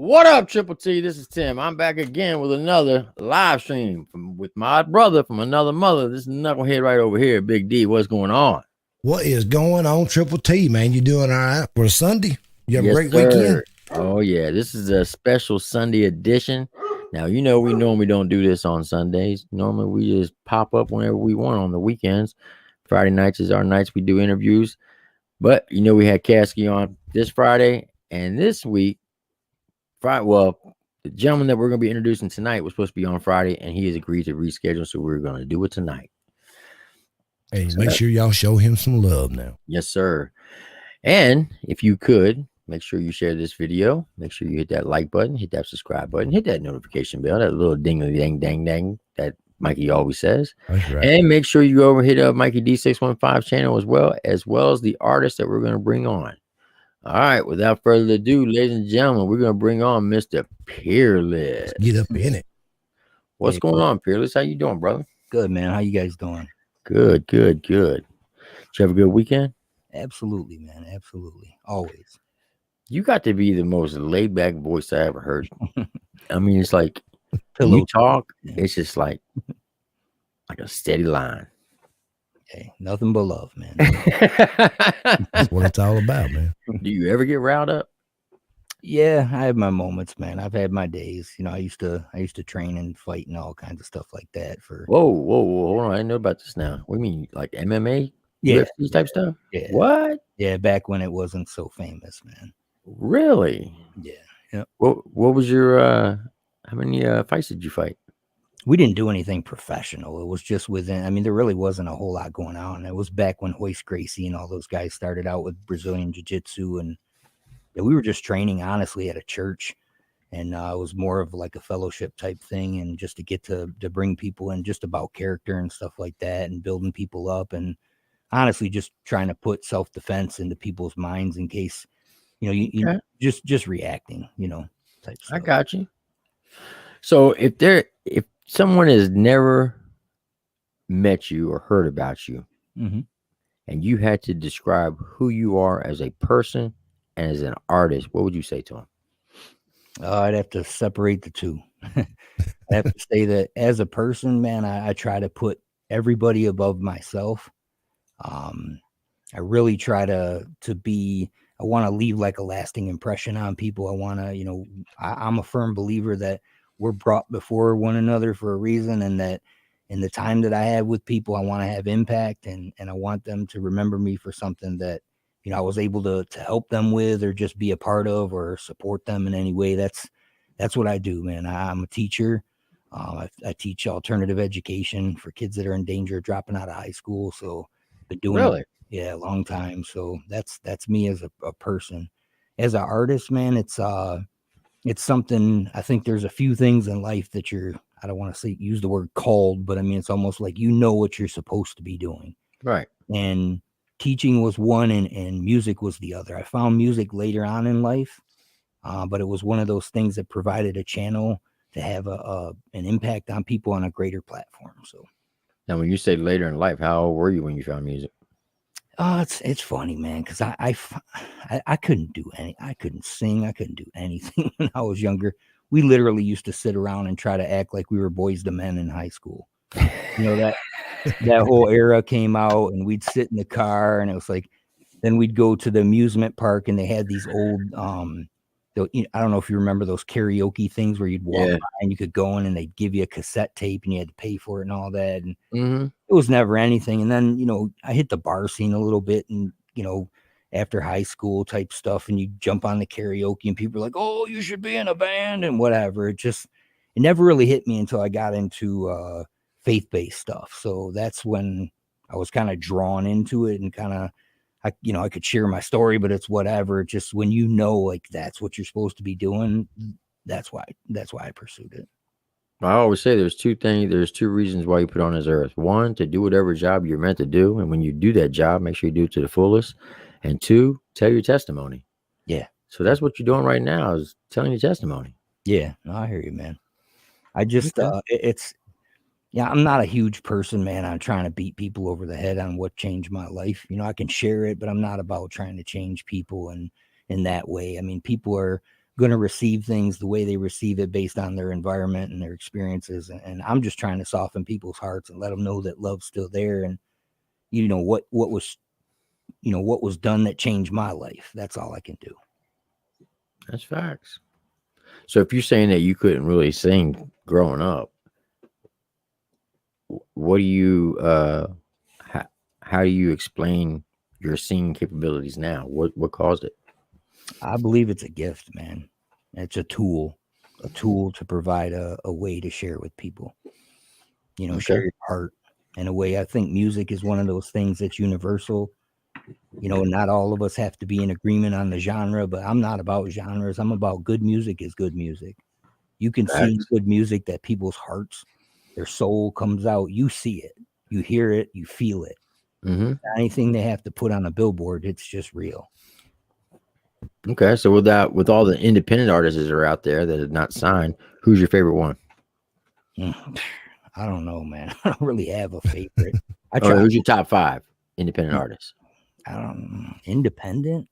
What up, Triple T? This is Tim. I'm back again with another live stream with my brother from another mother. This is Knucklehead right over here, Big D. What's going on? What is going on, Triple T, man? You doing all right for Sunday? You have Yes, a great sir. weekend? Oh, yeah. This is a special Sunday edition. Now, you know, we normally don't do this on Sundays. Normally, we just pop up whenever we want on the weekends. Friday nights is our nights we do interviews. But, you know, we had Kasky on this Friday, and this week, well, the gentleman that we're going to be introducing tonight was supposed to be on Friday, and he has agreed to reschedule, so we're going to do it tonight. Hey, so make sure y'all show him some love now. Yes, sir. And if you could, make sure you share this video. Make sure you hit that like button, hit that subscribe button, hit that notification bell, that little ding-a-dang-dang-dang that Mikey always says. That's right. And make sure you go over hit up Mikey D615 channel as well as the artist that we're going to bring on. All right, without further ado, ladies and gentlemen, we're going to bring on Mr. Peerless. Let's get up in it. What's going on, Peerless? How you doing, brother? Good, man. How you guys doing? Good. Did you have a good weekend? Absolutely, man. Absolutely. Always. You got to be the most laid-back voice I ever heard. I mean, it's like when you talk, it's just like a steady line. Hey, nothing but love, man. That's what it's all about, man. Do you ever get riled up? Yeah, I have my moments, man. I've had my days. You know, I used to train and fight and all kinds of stuff like that. Whoa, hold on! I didn't know about this now. What do you mean, like MMA, UFC type stuff? Yeah. What? Yeah, back when it wasn't so famous, man. Really? Yeah. Yep. What was your how many fights did you fight? We didn't do anything professional. It was just within. I mean, there really wasn't a whole lot going on. It was back when Hoist Gracie and all those guys started out with Brazilian Jiu-Jitsu, and we were just training honestly at a church, and it was more of like a fellowship type thing, and just to get to bring people in, just about character and stuff like that, and building people up, and honestly just trying to put self-defense into people's minds in case, you know, you just reacting, you know, type stuff. I got you. So if someone has never met you or heard about you, and you had to describe who you are as a person and as an artist, what would you say to them? I'd have to separate the two. I have to say that as a person, man, I try to put everybody above myself. I really try to be, I want to leave like a lasting impression on people. I want to, you know, I'm a firm believer that we're brought before one another for a reason, and that in the time that I have with people, I want to have impact, and I want them to remember me for something that, you know, I was able to help them with, or just be a part of, or support them in any way. That's what I do, man. I'm a teacher. I teach alternative education for kids that are in danger of dropping out of high school. So been doing it, a long time. So that's me as a person. As an artist, man, it's something. I think there's a few things in life that I don't want to use the word called, but I mean, it's almost like, you know what you're supposed to be doing. Right. And teaching was one, and music was the other. I found music later on in life, but it was one of those things that provided a channel to have an impact on people on a greater platform. So now, when you say later in life, how old were you when you found music? It's funny, man, because I couldn't do I couldn't sing. I couldn't do anything when I was younger. We literally used to sit around and try to act like we were Boys to Men in high school. You know, that whole era came out, and we'd sit in the car, and it was like, then we'd go to the amusement park, and they had these old, I don't know if you remember those karaoke things where you'd walk by and you could go in and they'd give you a cassette tape and you had to pay for it and all that. And it was never anything. And then, you know, I hit the bar scene a little bit, and, you know, after high school type stuff, and you jump on the karaoke and people are like, oh, you should be in a band and whatever. It never really hit me until I got into faith-based stuff. So that's when I was kind of drawn into it, and kind of, I could share my story, but it's whatever. Just when you know, like, that's what you're supposed to be doing, that's why I pursued it. I always say there's two reasons why you put on this earth. One, to do whatever job you're meant to do, and when you do that job, make sure you do it to the fullest. And two, tell your testimony. Yeah. So that's what you're doing right now, is telling your testimony. Yeah, no, I hear you, man. I just I'm not a huge person, man. I'm trying to beat people over the head on what changed my life. You know, I can share it, but I'm not about trying to change people in that way. I mean, people are going to receive things the way they receive it based on their environment and their experiences. And I'm just trying to soften people's hearts and let them know that love's still there. And what was what was done that changed my life. That's all I can do. That's facts. So if you're saying that you couldn't really sing growing up, what do you how do you explain your singing capabilities now? What caused it? I believe it's a gift, man. It's a tool to provide a way to share with people. Share Okay. your heart in a way. I think music is one of those things that's universal. Not all of us have to be in agreement on the genre, but I'm not about genres. I'm about good music is good music. You can see Facts. good music that people's hearts, their soul comes out. You see it, you hear it, you feel it. Mm-hmm. Anything they have to put on a billboard, it's just real. Okay. So with all the independent artists that are out there that are not signed, who's your favorite one? I don't know, man. I don't really have a favorite. I Or try. who's your top 5 independent artists? I don't independent.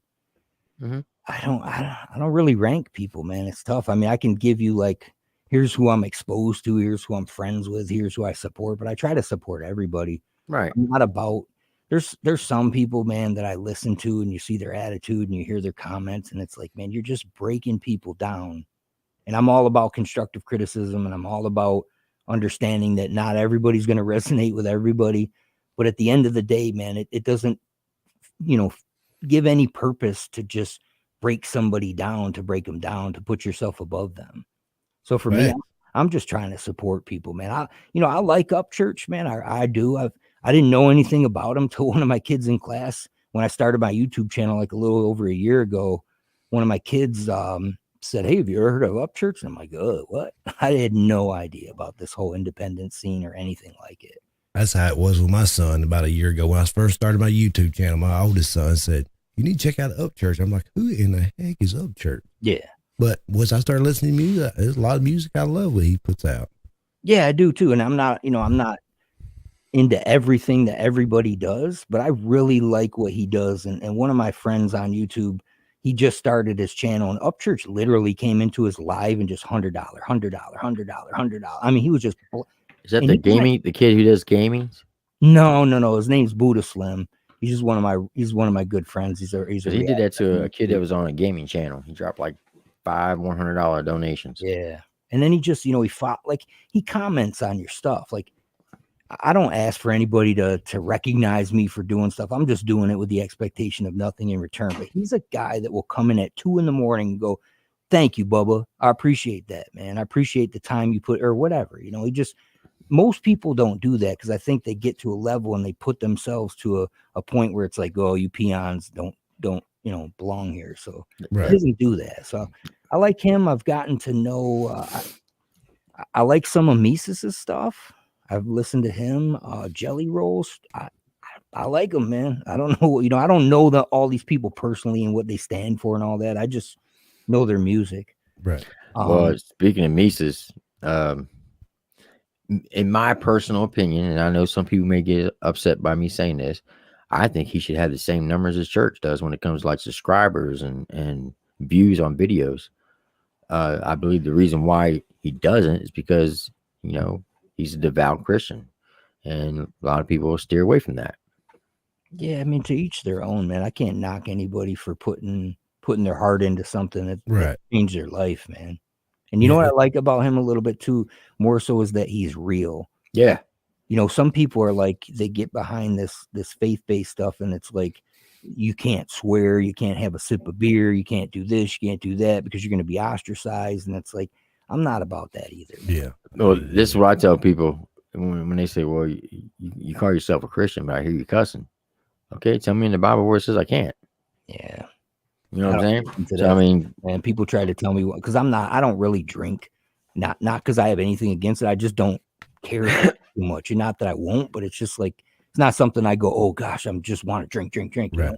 Mm-hmm. I don't really rank people, man. It's tough. I mean, I can give you like, here's who I'm exposed to, here's who I'm friends with, here's who I support, but I try to support everybody. Right. I'm not about there's some people, man, that I listen to and you see their attitude and you hear their comments, and it's like, man, you're just breaking people down. And I'm all about constructive criticism, and I'm all about understanding that not everybody's going to resonate with everybody. But at the end of the day, man, it doesn't, give any purpose to just break somebody down, to break them down, to put yourself above them. So for me, Right. I'm just trying to support people, man. I like Upchurch, man. I do. I didn't know anything about them till one of my kids in class, when I started my YouTube channel like a little over a year ago. One of my kids said, "Hey, have you ever heard of Upchurch?" And I'm like, what? I had no idea about this whole independent scene or anything like it. That's how it was with my son about a year ago. When I first started my YouTube channel, my oldest son said, "You need to check out Upchurch." I'm like, who in the heck is Upchurch? Yeah. But once I started listening to music, there's a lot of music I love what he puts out. Yeah, I do too. And I'm not into everything that everybody does, but I really like what he does. And one of my friends on YouTube, he just started his channel, and Upchurch literally came into his live and just $100. I mean, he was just. Is that And the the kid who does gaming? No. His name's Buddha Slim. He's just one of my good friends. He's a He did that to a kid that reactor. was on a gaming channel. He dropped like $100 donations. Yeah. And then he just, he fought, like, he comments on your stuff. Like, I don't ask for anybody to recognize me for doing stuff. I'm just doing it with the expectation of nothing in return. But he's a guy that will come in at 2 a.m. and go, "Thank you, Bubba. I appreciate that, man. I appreciate the time you put," or whatever. He just, most people don't do that because I think they get to a level and they put themselves to a point where it's like, "Oh, you peons don't belong here." So Right. he doesn't do that. So I like him. I've gotten to know. I like some of Mises's stuff. I've listened to him. Jelly Rolls. I like them, man. I don't know. I don't know all these people personally and what they stand for and all that. I just know their music. Right. Well, speaking of Mises, in my personal opinion, and I know some people may get upset by me saying this, I think he should have the same numbers as church does when it comes to like subscribers and views on videos. I believe the reason why he doesn't is because, he's a devout Christian, and a lot of people steer away from that. Yeah, I mean, to each their own, man. I can't knock anybody for putting their heart into something that changed their life, man. And you know what I like about him a little bit too, more so, is that he's real. Yeah. Some people are like, they get behind this faith-based stuff, and it's like, you can't swear, you can't have a sip of beer, you can't do this, you can't do that because you're going to be ostracized. And it's like, I'm not about that either, man. Yeah. Well, this is what I tell people when they say, "Well, you call yourself a Christian, but I hear you cussing." Okay, tell me in the Bible where it says I can't. Yeah. You know what I'm saying? So I mean, and people try to tell me because I don't really drink, not because I have anything against it. I just don't care too much. And not that I won't, but it's just like, it's not something I go, "Oh gosh, I'm just want to drink. Right.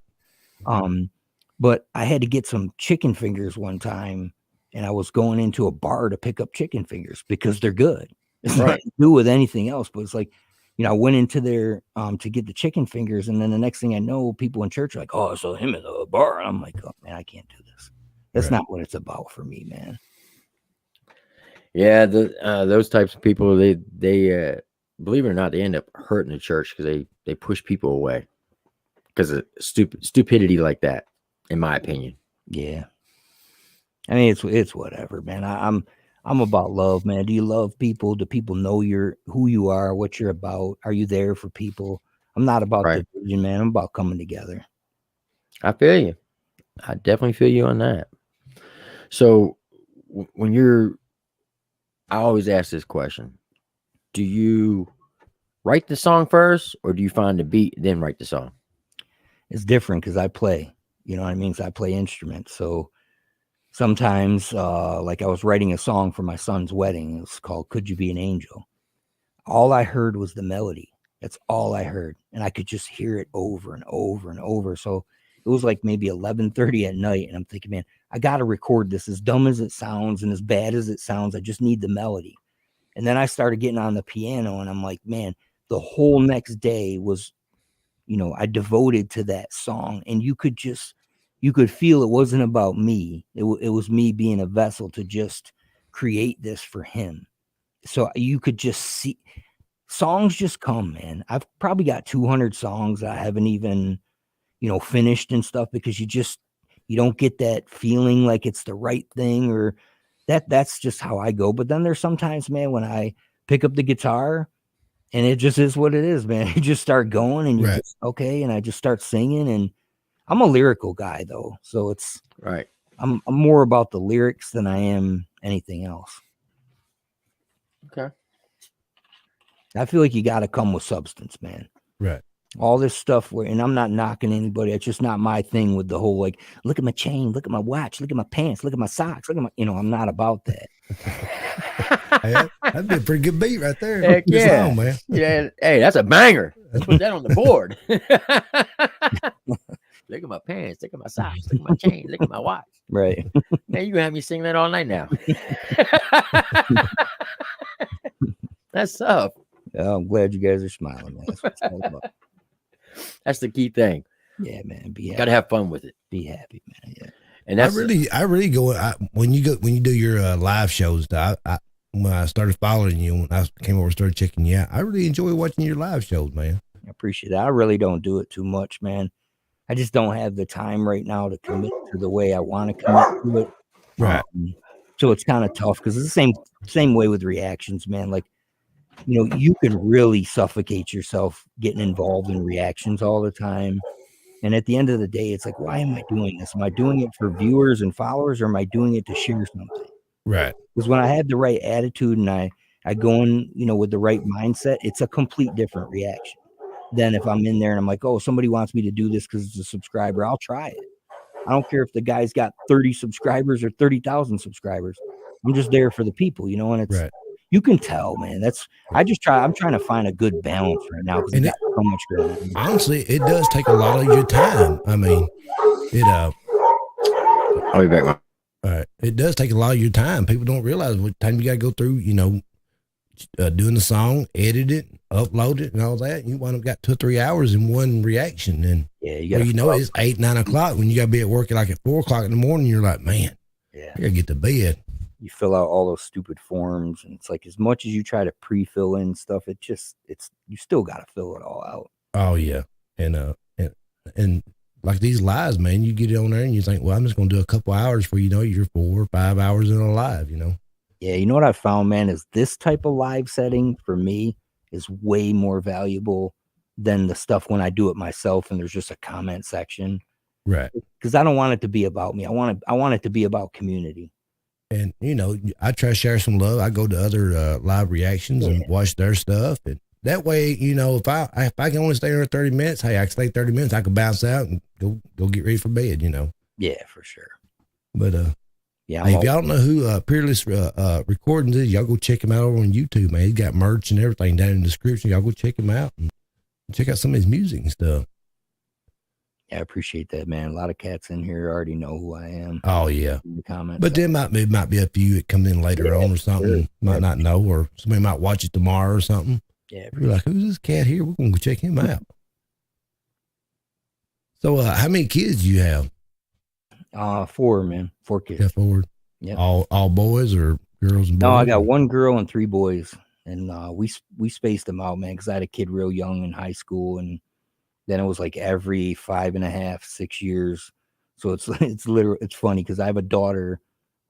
But I had to get some chicken fingers one time, and I was going into a bar to pick up chicken fingers because they're good. It's nothing to do with anything else, but it's like, I went into there to get the chicken fingers, and then the next thing I know, people in church are like, "Oh, I saw him at the bar." And I'm like, "Oh man, I can't do this." That's not what it's about for me, man. Yeah, those types of people, they believe it or not, they end up hurting the church because they push people away because of stupidity like that, in my opinion. Yeah. I mean, it's whatever, man. I'm about love, man. Do you love people? Do people know who you are, what you're about? Are you there for people? I'm not about Right. division, man. I'm about coming together. I feel you. I definitely feel you on that. So when I always ask this question: do you write the song first, or do you find the beat then write the song? It's different because I play. You know what I mean? 'Cause I play instruments, so sometimes, like I was writing a song for my son's wedding. It was called "Could You Be an Angel." All I heard was the melody. That's all I heard, and I could just hear it over and over and over. So it was like maybe 11:30 at night, and I'm thinking, man, I got to record this. As dumb as it sounds and as bad as it sounds, I just need the melody. And then I started getting on the piano, and I'm like, man, the whole next day was, I devoted to that song, and you could feel it wasn't about me. It was me being a vessel to just create this for him. So you could just see songs just come, man. I've probably got 200 songs that I haven't even, finished and stuff because you don't get that feeling like it's the right thing, or that's just how I go. But then there's sometimes, man, when I pick up the guitar and it just is what it is, man. You just start going and you're just okay, and I just start singing. And I'm a lyrical guy though, so it's Right. I'm more about the lyrics than I am anything else. Okay. I feel like you got to come with substance, man. Right. All this stuff and I'm not knocking anybody. It's just not my thing with the whole, like, look at my chain, look at my watch, look at my pants, look at my socks, look at my, I'm not about that. Hey, that'd be a pretty good beat right there. Heck Good yeah. song, man. Yeah. Hey, that's a banger. Let's put that on the board. Look at my pants, look at my socks, look at my chain, look at my watch. Right. Man, you gonna have me sing that all night now. That's tough. Oh, I'm glad you guys are smiling, man. That's what it's all about. That's the key thing. Yeah, man. Be happy. Got to have fun with it. Be happy, man. Yeah. And that's I really go when you do your live shows. When I started following you, when I came over and started checking you out, I really enjoy watching your live shows, man. I appreciate that. I really don't do it too much, man. I just don't have the time right now to commit to the way I want to commit to it. Right. So it's kind of tough because it's the same way with reactions, man. Like, you can really suffocate yourself getting involved in reactions all the time. And at the end of the day, it's like, why am I doing this? Am I doing it for viewers and followers, or am I doing it to share something? Right. Because when I have the right attitude and I go in, with the right mindset, it's a complete different reaction than if I'm in there and I'm like, oh, somebody wants me to do this because it's a subscriber. I'll try it. I don't care if the guy's got 30 subscribers or 30,000 subscribers. I'm just there for the people, and it's, you can tell, man. I'm trying to find a good balance right now because got so much going on. Honestly, it does take a lot of your time. I mean, I'll be back. It does take a lot of your time. People don't realize what time you got to go through, doing the song, edit it, upload it, and all that. You wind up got 2 or 3 hours in one reaction. And yeah, it's 8, 9 o'clock when you got to be at work at 4 o'clock in the morning. You're like, man, I got to get to bed. You fill out all those stupid forms, and it's like, as much as you try to pre-fill in stuff, you still got to fill it all out. Oh yeah. And like these lives, man, you get on there and you think, well, I'm just going to do a couple hours for, you're 4 or 5 hours in a live, Yeah. You know what I found, man, is this type of live setting for me is way more valuable than the stuff when I do it myself and there's just a comment section. Right. Because I don't want it to be about me. I want it to be about community. And, I try to share some love. I go to other live reactions and watch their stuff. And that way, if I can only stay there 30 minutes, hey, I can stay 30 minutes. I can bounce out and go get ready for bed, Yeah, for sure. But, yeah, hey, if y'all don't know who Peerless Recordings is, y'all go check him out over on YouTube, man. He's got merch and everything down in the description. Y'all go check him out and check out some of his music and stuff. Yeah, I appreciate that, man. A lot of cats in here already know who I am. Oh yeah, in the comments. But there might be a few that come in later on or something. Might not know, or somebody might watch it tomorrow or something. Yeah, you're like, who's this cat here? We're gonna go check him out. So, how many kids do you have? 4, man. 4 kids. Yeah, forward. Yep. All boys or girls and boys? No, I got 1 girl and 3 boys, and we spaced them out, man, because I had a kid real young in high school, and then it was like every 5.5, 6 years. So it's funny because I have a daughter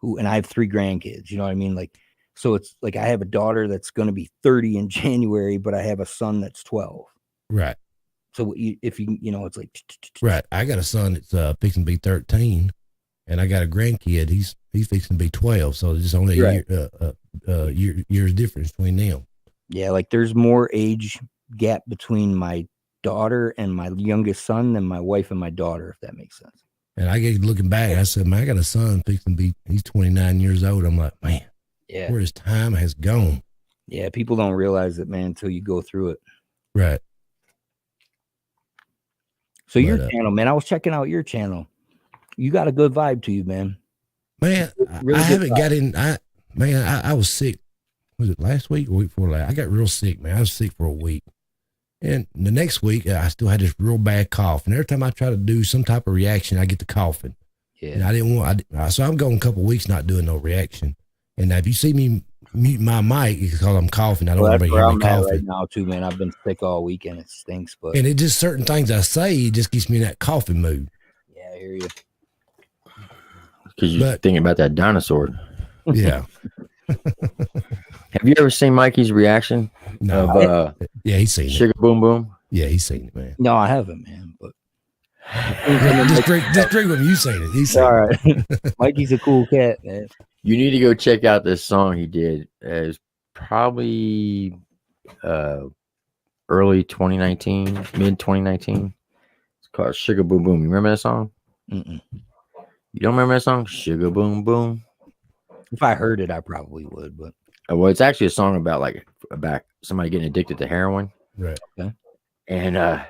and I have 3 grandkids. You know what I mean? Like, so it's like I have a daughter that's going to be 30 in January, but I have a son that's 12. Right. So if you it's like right. I got a son that's fixing to be 13, and I got a grandkid. He's fixing to be 12. So there's only a year's difference between them. Yeah, like there's more age gap between my daughter and my youngest son than my wife and my daughter, if that makes sense. And I get looking back, I said, man, I got a son fixing to be. He's 29 years old. I'm like, man, yeah, where his time has gone. Yeah, people don't realize it, man, until you go through it. Right. So your channel, man, I was checking out your channel. You got a good vibe to you, man. Man, really I haven't got in. I was sick. Was it last week or week before last? I got real sick, man. I was sick for a week. And the next week, I still had this real bad cough. And every time I try to do some type of reaction, I get the coughing. Yeah. And I didn't want, so I'm going a couple of weeks not doing no reaction. And now if you see me mute my mic, it's because I'm coughing. I don't want to hear me coughing. Right now too, man. I've been sick all weekend. It stinks, but and it just certain things I say, it just gets me in that coughing mood. Yeah, I hear you. Because you're thinking about that dinosaur. Yeah. Have you ever seen Mikey's reaction? No. Yeah, he's seen Sugar it. Boom Boom. Yeah, he's seen it, man. No, I haven't, man. But just drink with him. You seen it. He's seen all right. Mikey's a cool cat, man. You need to go check out this song he did. It's probably early 2019, mid 2019. It's called Sugar Boom Boom. You remember that song? Mm-mm. You don't remember that song? Sugar Boom Boom. If I heard it, I probably would. But well, it's actually a song about somebody getting addicted to heroin. Right. Okay. And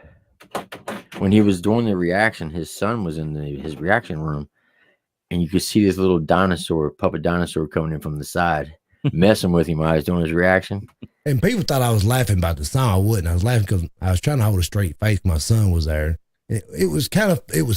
when he was doing the reaction, his son was in his reaction room, and you could see this little puppet dinosaur coming in from the side, messing with him while he was doing his reaction. And people thought I was laughing about the song. I wasn't. I was laughing because I was trying to hold a straight face. My son was there. It was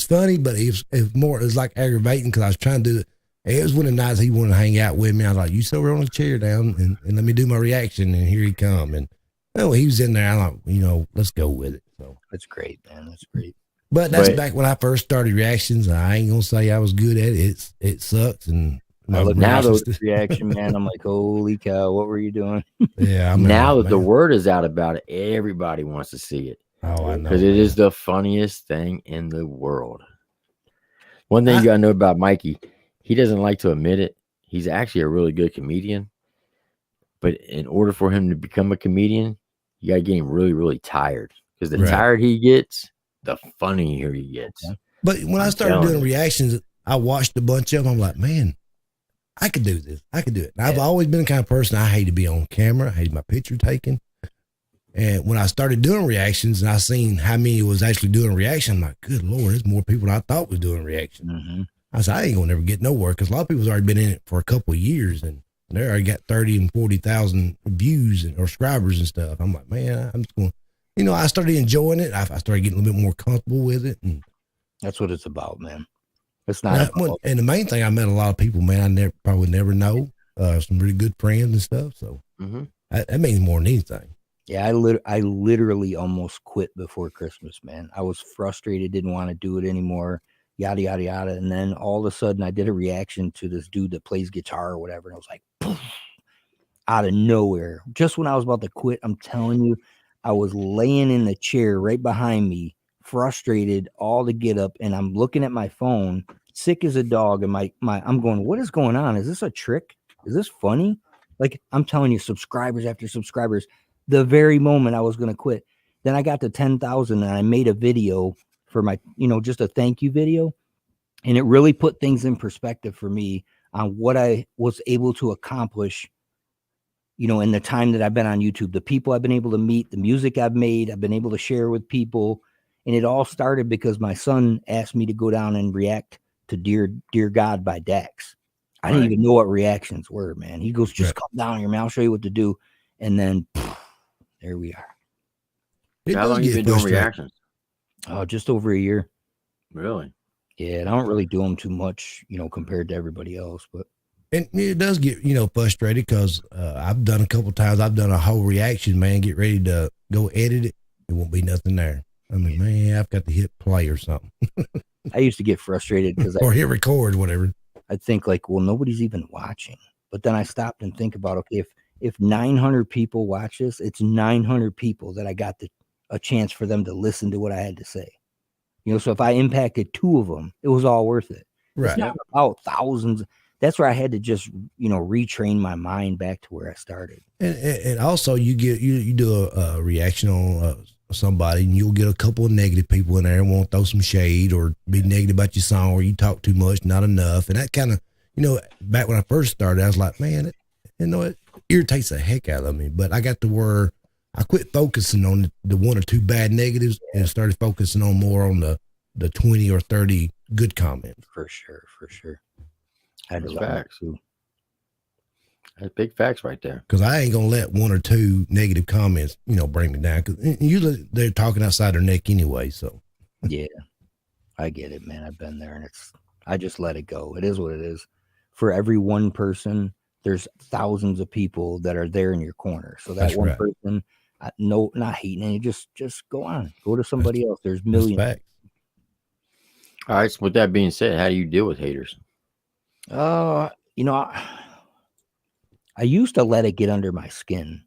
funny, but it was like aggravating because I was trying to do it. It was one of the nights he wanted to hang out with me. I was like, you sit over on the chair down and let me do my reaction. And here he come. And he was in there. I'm like, let's go with it. So that's great, man. That's great. But that's back when I first started reactions. I ain't gonna say I was good at it. It sucks. And now the reaction, man, I'm like, holy cow, what were you doing? Yeah. Now that the word is out about it, everybody wants to see it. Oh, I know. Because it is the funniest thing in the world. One thing you gotta know about Mikey, he doesn't like to admit it. He's actually a really good comedian. But in order for him to become a comedian, you gotta get him really, really tired. Because the tired he gets, the funnier he gets. But when I started doing reactions, I watched a bunch of them. I'm like, man, I could do this. I could do it. And I've always been the kind of person I hate to be on camera. I hate my picture taken. And when I started doing reactions and I seen how many was actually doing reaction, I'm like, good Lord, there's more people than I thought was doing reaction. Mm-hmm. I said, I ain't gonna never get nowhere because a lot of people's already been in it for a couple of years and they already got 30 and 40,000 views or subscribers and stuff. I'm like, man, I'm just going, I started enjoying it. I started getting a little bit more comfortable with it. And that's what it's about, man. It's not. And the main thing, I met a lot of people, man, I probably never know, some really good friends and stuff. So that means more than anything. Yeah, I literally almost quit before Christmas, man. I was frustrated, didn't want to do it anymore, yada, yada, yada. And then all of a sudden I did a reaction to this dude that plays guitar or whatever. And I was like, poof, out of nowhere. Just when I was about to quit, I'm telling you, I was laying in the chair right behind me, frustrated, all to get up. And I'm looking at my phone, sick as a dog. And I'm going, what is going on? Is this a trick? Is this funny? Like, I'm telling you, subscribers after subscribers. The very moment I was going to quit, then I got to 10,000 and I made a video for my, just a thank you video. And it really put things in perspective for me on what I was able to accomplish, in the time that I've been on YouTube, the people I've been able to meet, the music I've made, I've been able to share with people. And it all started because my son asked me to go down and react to Dear God by Dax. I didn't even know what reactions were, man. He goes, just come down here, man. I'll show you what to do. And then there we are. How long have you been doing reactions? Oh, just over a year. Really? Yeah, and I don't really do them too much, compared to everybody else. But And it does get, frustrated because I've done a couple times. I've done a whole reaction, man. Get ready to go edit it. It won't be nothing there. I mean, man, I've got to hit play or something. I used to get frustrated because or hit record, whatever. I'd think like, well, nobody's even watching. But then I stopped and think about, okay, if 900 people watch this, it's 900 people that I got a chance for them to listen to what I had to say. So if I impacted 2 of them, it was all worth it. Right. It's not about thousands. That's where I had to just, retrain my mind back to where I started. And also you do a reaction on somebody, and you'll get a couple of negative people in there and want to throw some shade or be negative about your song, or you talk too much, not enough. And that kind of, back when I first started, I was like, man, it irritates the heck out of me. But I got to where I quit focusing on the 1 or 2 bad negatives and started focusing on more on the 20 or 30 good comments. For sure. I had to That's learn that facts. too. That's big facts right there. Because I ain't gonna let 1 or 2 negative comments, bring me down. Because usually they're talking outside their neck anyway. So Yeah, I get it, man. I've been there, and I just let it go. It is what it is. For every one person, there's thousands of people that are there in your corner. So that That's one right. person, no, not hating any, just go on, go to somebody else. There's millions. Fact. All right. So with that being said, how do you deal with haters? I used to let it get under my skin,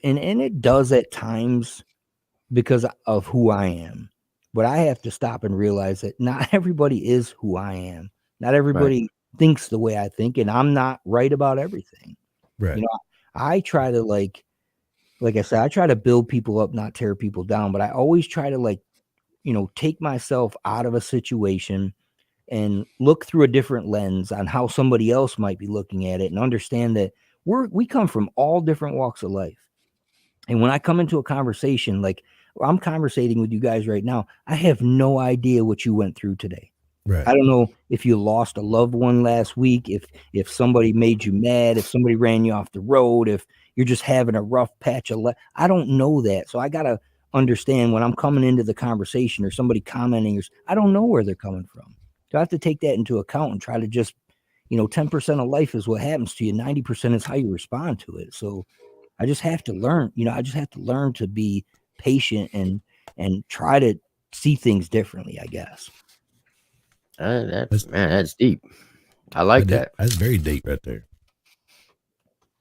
and it does at times because of who I am. But I have to stop and realize that not everybody is who I am. Not everybody thinks the way I think, and I'm not right about everything. Right. I try to like I said, I try to build people up, not tear people down. But I always try to take myself out of a situation and look through a different lens on how somebody else might be looking at it, and understand that we come from all different walks of life. And when I come into a conversation, like I'm conversating with you guys right now, I have no idea what you went through today. Right. I don't know if you lost a loved one last week, if somebody made you mad, if somebody ran you off the road, if you're just having a rough patch of life. I don't know that. So I got to understand when I'm coming into the conversation or somebody commenting, I don't know where they're coming from. So I have to take that into account and try to just, 10% of life is what happens to you. 90% is how you respond to it. So I just have to learn, to be patient and try to see things differently, I guess. That's deep. I like that. That's very deep right there.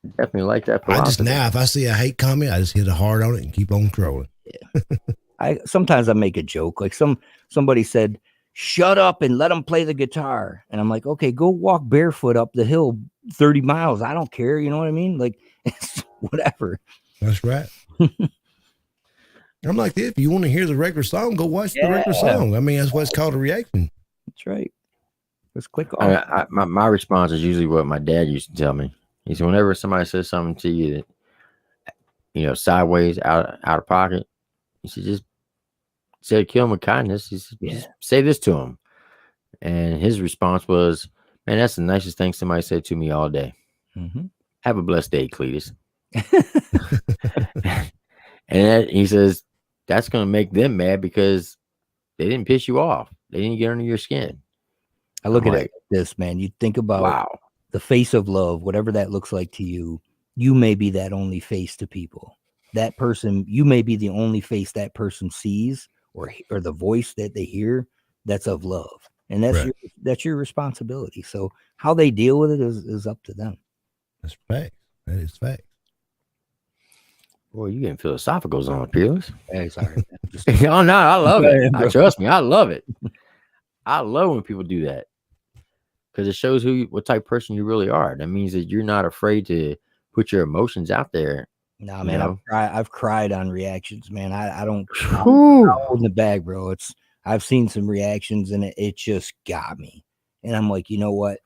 Definitely like that philosophy. If I see a hate comment, I just hit a hard on it and keep on trolling. Yeah. Sometimes I make a joke. Like somebody said, shut up and let them play the guitar. And I'm like, okay, go walk barefoot up the hill 30 miles. I don't care. You know what I mean? Like, it's whatever. That's right. I'm like, if you want to hear the regular song, go watch the regular song. I mean, that's what it's called, a reaction. That's right. Let's click off. My response is usually what my dad used to tell me. He said, whenever somebody says something to you that, sideways, out of pocket, he said, just say, kill him with kindness. He said, just say this to him. And his response was, man, that's the nicest thing somebody said to me all day. Mm-hmm. Have a blessed day, Cletus. And he says, that's going to make them mad because they didn't piss you off. They didn't get under your skin. I look at it like this, man. You think about the face of love, whatever that looks like to you. You may be that only face to people. That person, you may be the only face that person sees or the voice that they hear that's of love. And that's your responsibility. So how they deal with it is up to them. That's fact. That is fact. Boy, you getting philosophical on Peerless. Hey, sorry. Oh, no, I love it. Trust me, I love it. I love when people do that because it shows what type of person you really are. That means that you're not afraid to put your emotions out there. Nah, man, I've cried on reactions, man. I don't I'm holding the bag, bro. I've seen some reactions and it just got me. And I'm like, you know what?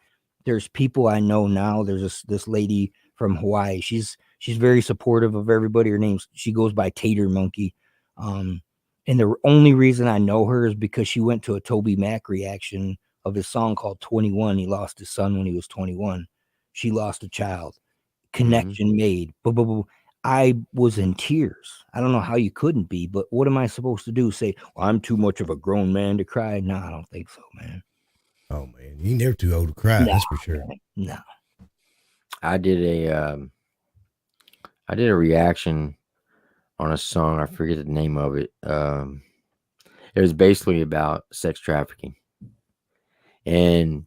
There's people I know now. There's this lady from Hawaii. She's very supportive of everybody. She goes by Tater Monkey. And the only reason I know her is because she went to a Toby Mac reaction of his song called 21. He lost his son when he was 21. She lost a child. Connection made. Boom, boom, boom. I was in tears. I don't know how you couldn't be, but what am I supposed to do? Say, well, I'm too much of a grown man to cry? No, I don't think so, man. Oh man, you never too old to cry. No, That's for sure. man, no. I did a reaction on a song. I forget the name of it. It was basically about sex trafficking, and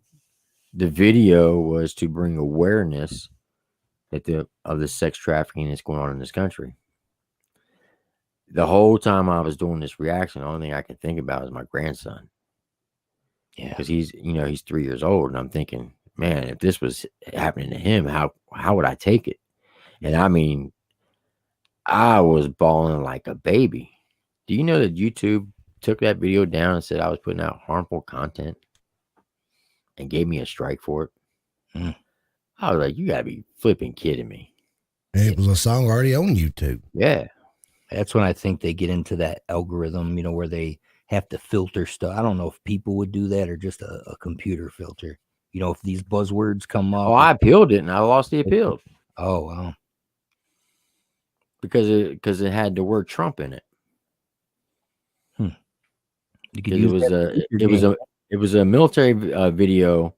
the video was to bring awareness of the sex trafficking that's going on in this country. The whole time I was doing this reaction, the only thing I could think about is my grandson. Yeah. Because he's 3 years old, and I'm thinking, man, if this was happening to him, how would I take it? And I mean, I was bawling like a baby. Do you know that YouTube took that video down and said I was putting out harmful content and gave me a strike for it? Mm. I was like, you gotta be flipping kidding me. And it was a song already on YouTube. Yeah. That's when I think they get into that algorithm, where they have to filter stuff. I don't know if people would do that or just a computer filter. If these buzzwords come up. Oh, I appealed it and I lost the appeal Oh, wow. because it had the word Trump in it. You could Because use that in your game. it was a military video,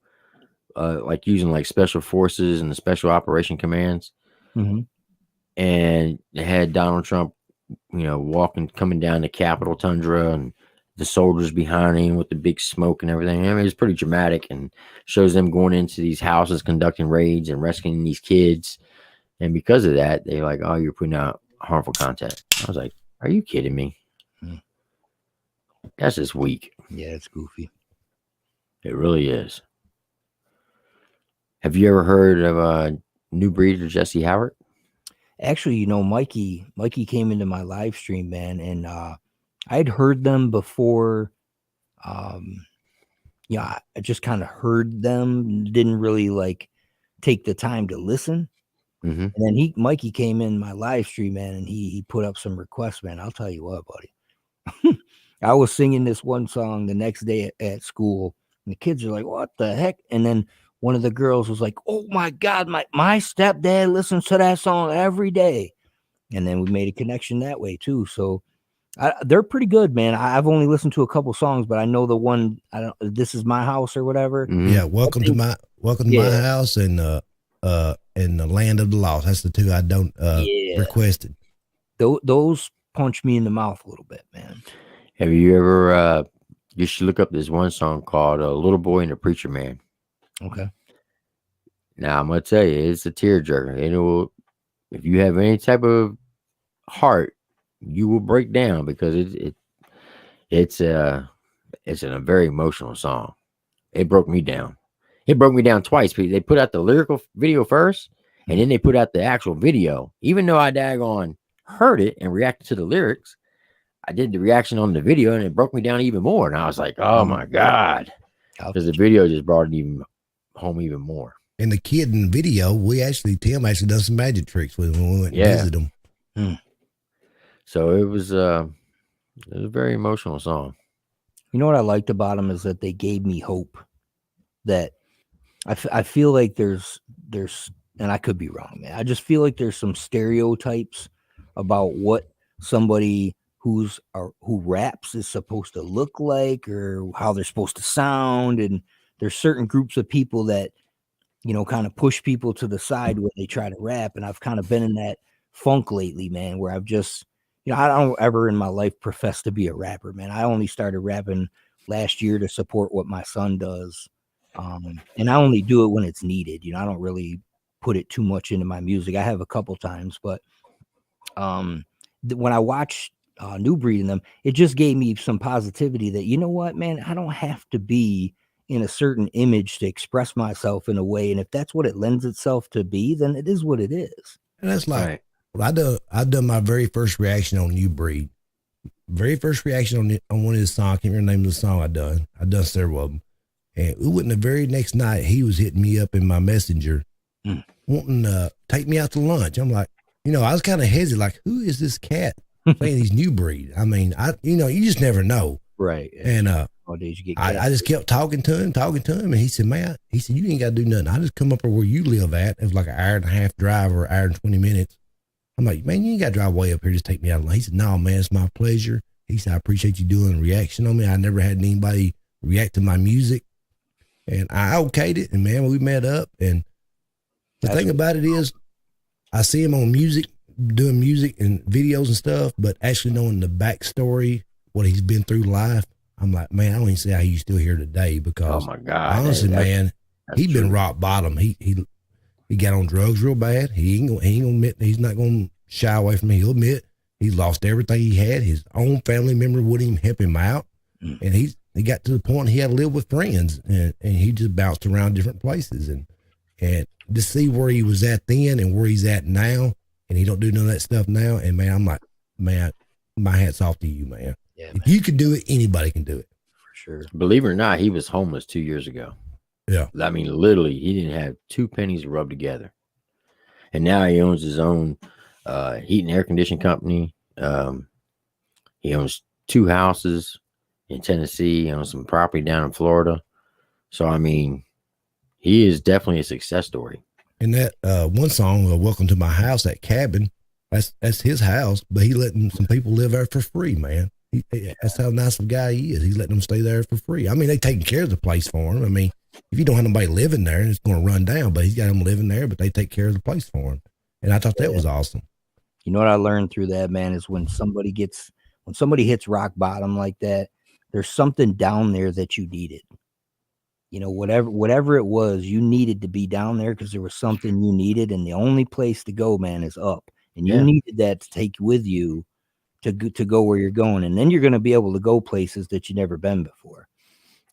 like using like special forces and the special operation commands, Mhm. and it had Donald Trump, coming down the Capitol tundra, and the soldiers behind him with the big smoke and everything. I mean, it's pretty dramatic, and shows them going into these houses, conducting raids and rescuing these kids. And because of that, they're like, "Oh, you're putting out harmful content." I was like, "Are you kidding me?" Mm. That's just weak. Yeah, it's goofy. It really is. Have you ever heard of New Breed of Jesse Howard? Actually, Mikey came into my live stream, man, and I'd heard them before. I just kind of heard them, didn't really like take the time to listen. Mm-hmm. And then Mikey came in my live stream, man, and he put up some requests, man. I'll tell you what, buddy. I was singing this one song the next day at school, and the kids are like, "What the heck?" And then one of the girls was like, "Oh my God, my stepdad listens to that song every day." And then we made a connection that way too. So they're pretty good, man. I've only listened to a couple songs, but I know the one. This Is My House or whatever. Mm-hmm. Yeah, welcome to my house and the land of the lost. That's the two I don't requested. Those punch me in the mouth a little bit, man. Have you ever? You should look up this one song called "Little Boy and the Preacher Man." Okay. Now I'm gonna tell you, it's a tearjerker. If you have any type of heart, you will break down because it's a very emotional song. It broke me down. It broke me down twice. They put out the lyrical video first, and then they put out the actual video. Even though I daggone heard it and reacted to the lyrics, I did the reaction on the video, and it broke me down even more. And I was like, "Oh my God," because the video just brought it even home even more. And the kid in the video, Tim actually done some magic tricks with him when we went and visited him. Hmm. So it was a very emotional song. You know what I liked about them is that they gave me hope. That I feel like there's, and I could be wrong, man. I just feel like there's some stereotypes about what somebody who raps is supposed to look like or how they're supposed to sound, and there's certain groups of people that kind of push people to the side when they try to rap, and I've kind of been in that funk lately, man, where I've just I don't ever in my life profess to be a rapper, man. I only started rapping last year to support what my son does. And I only do it when it's needed. I don't really put it too much into my music. I have a couple times, but when I watched New Breed in them, it just gave me some positivity that, you know what, man, I don't have to be in a certain image to express myself in a way. And if that's what it lends itself to be, then it is what it is. And that's like, I done my very first reaction on New Breed. Very first reaction on one of his songs. I can't remember the name of the song I done several of them. And it wasn't the very next night he was hitting me up in my messenger wanting to take me out to lunch. I'm like, I was kind of hesitant, like, who is this cat playing these New Breed? I mean, you just never know. Right. And nowadays you get I just kept talking to him, and he said, "Man," you ain't got to do nothing. I just come up where you live at. It was like an hour and a half drive or an hour and 20 minutes. I'm like, man, you ain't got to drive way up here. Just take me out. He said, no, man, it's my pleasure. He said, I appreciate you doing a reaction on me. I never had anybody react to my music. And I okayed it. And man, we met up. And the thing about it is, I see him on music, doing music and videos and stuff, but actually knowing the backstory, what he's been through life, I'm like, man, I don't even see how he's still here today because, oh my God, honestly, man, he's been rock bottom. He got on drugs real bad. He ain't gonna admit, he's not gonna shy away from it. He'll admit he lost everything he had. His own family member wouldn't even help him out, and he got to the point he had to live with friends, and he just bounced around different places, and to see where he was at then and where he's at now, and he don't do none of that stuff now. And man, I'm like, man, my hat's off to you, man. Yeah, if you could do it, anybody can do it. For sure. Believe it or not, he was homeless 2 years ago. Yeah. I mean, literally, he didn't have 2 pennies to rub together. And now he owns his own heat and air conditioning company. He owns 2 houses in Tennessee. He owns some property down in Florida. So, I mean, he is definitely a success story. And that one song, Welcome to My House, that cabin, that's his house, but he letting some people live there for free, man. That's how nice of a guy he is. He's letting them stay there for free. I mean, they taking care of the place for him. I mean, if you don't have nobody living there, it's going to run down, but he's got them living there, but they take care of the place for him. And I thought that was awesome. You know what I learned through that, man, is when somebody hits rock bottom like that, there's something down there that you needed. You know, whatever it was, you needed to be down there because there was something you needed, and the only place to go, man, is up. And you needed that to take with you to go where you're going, and then you're going to be able to go places that you've never been before.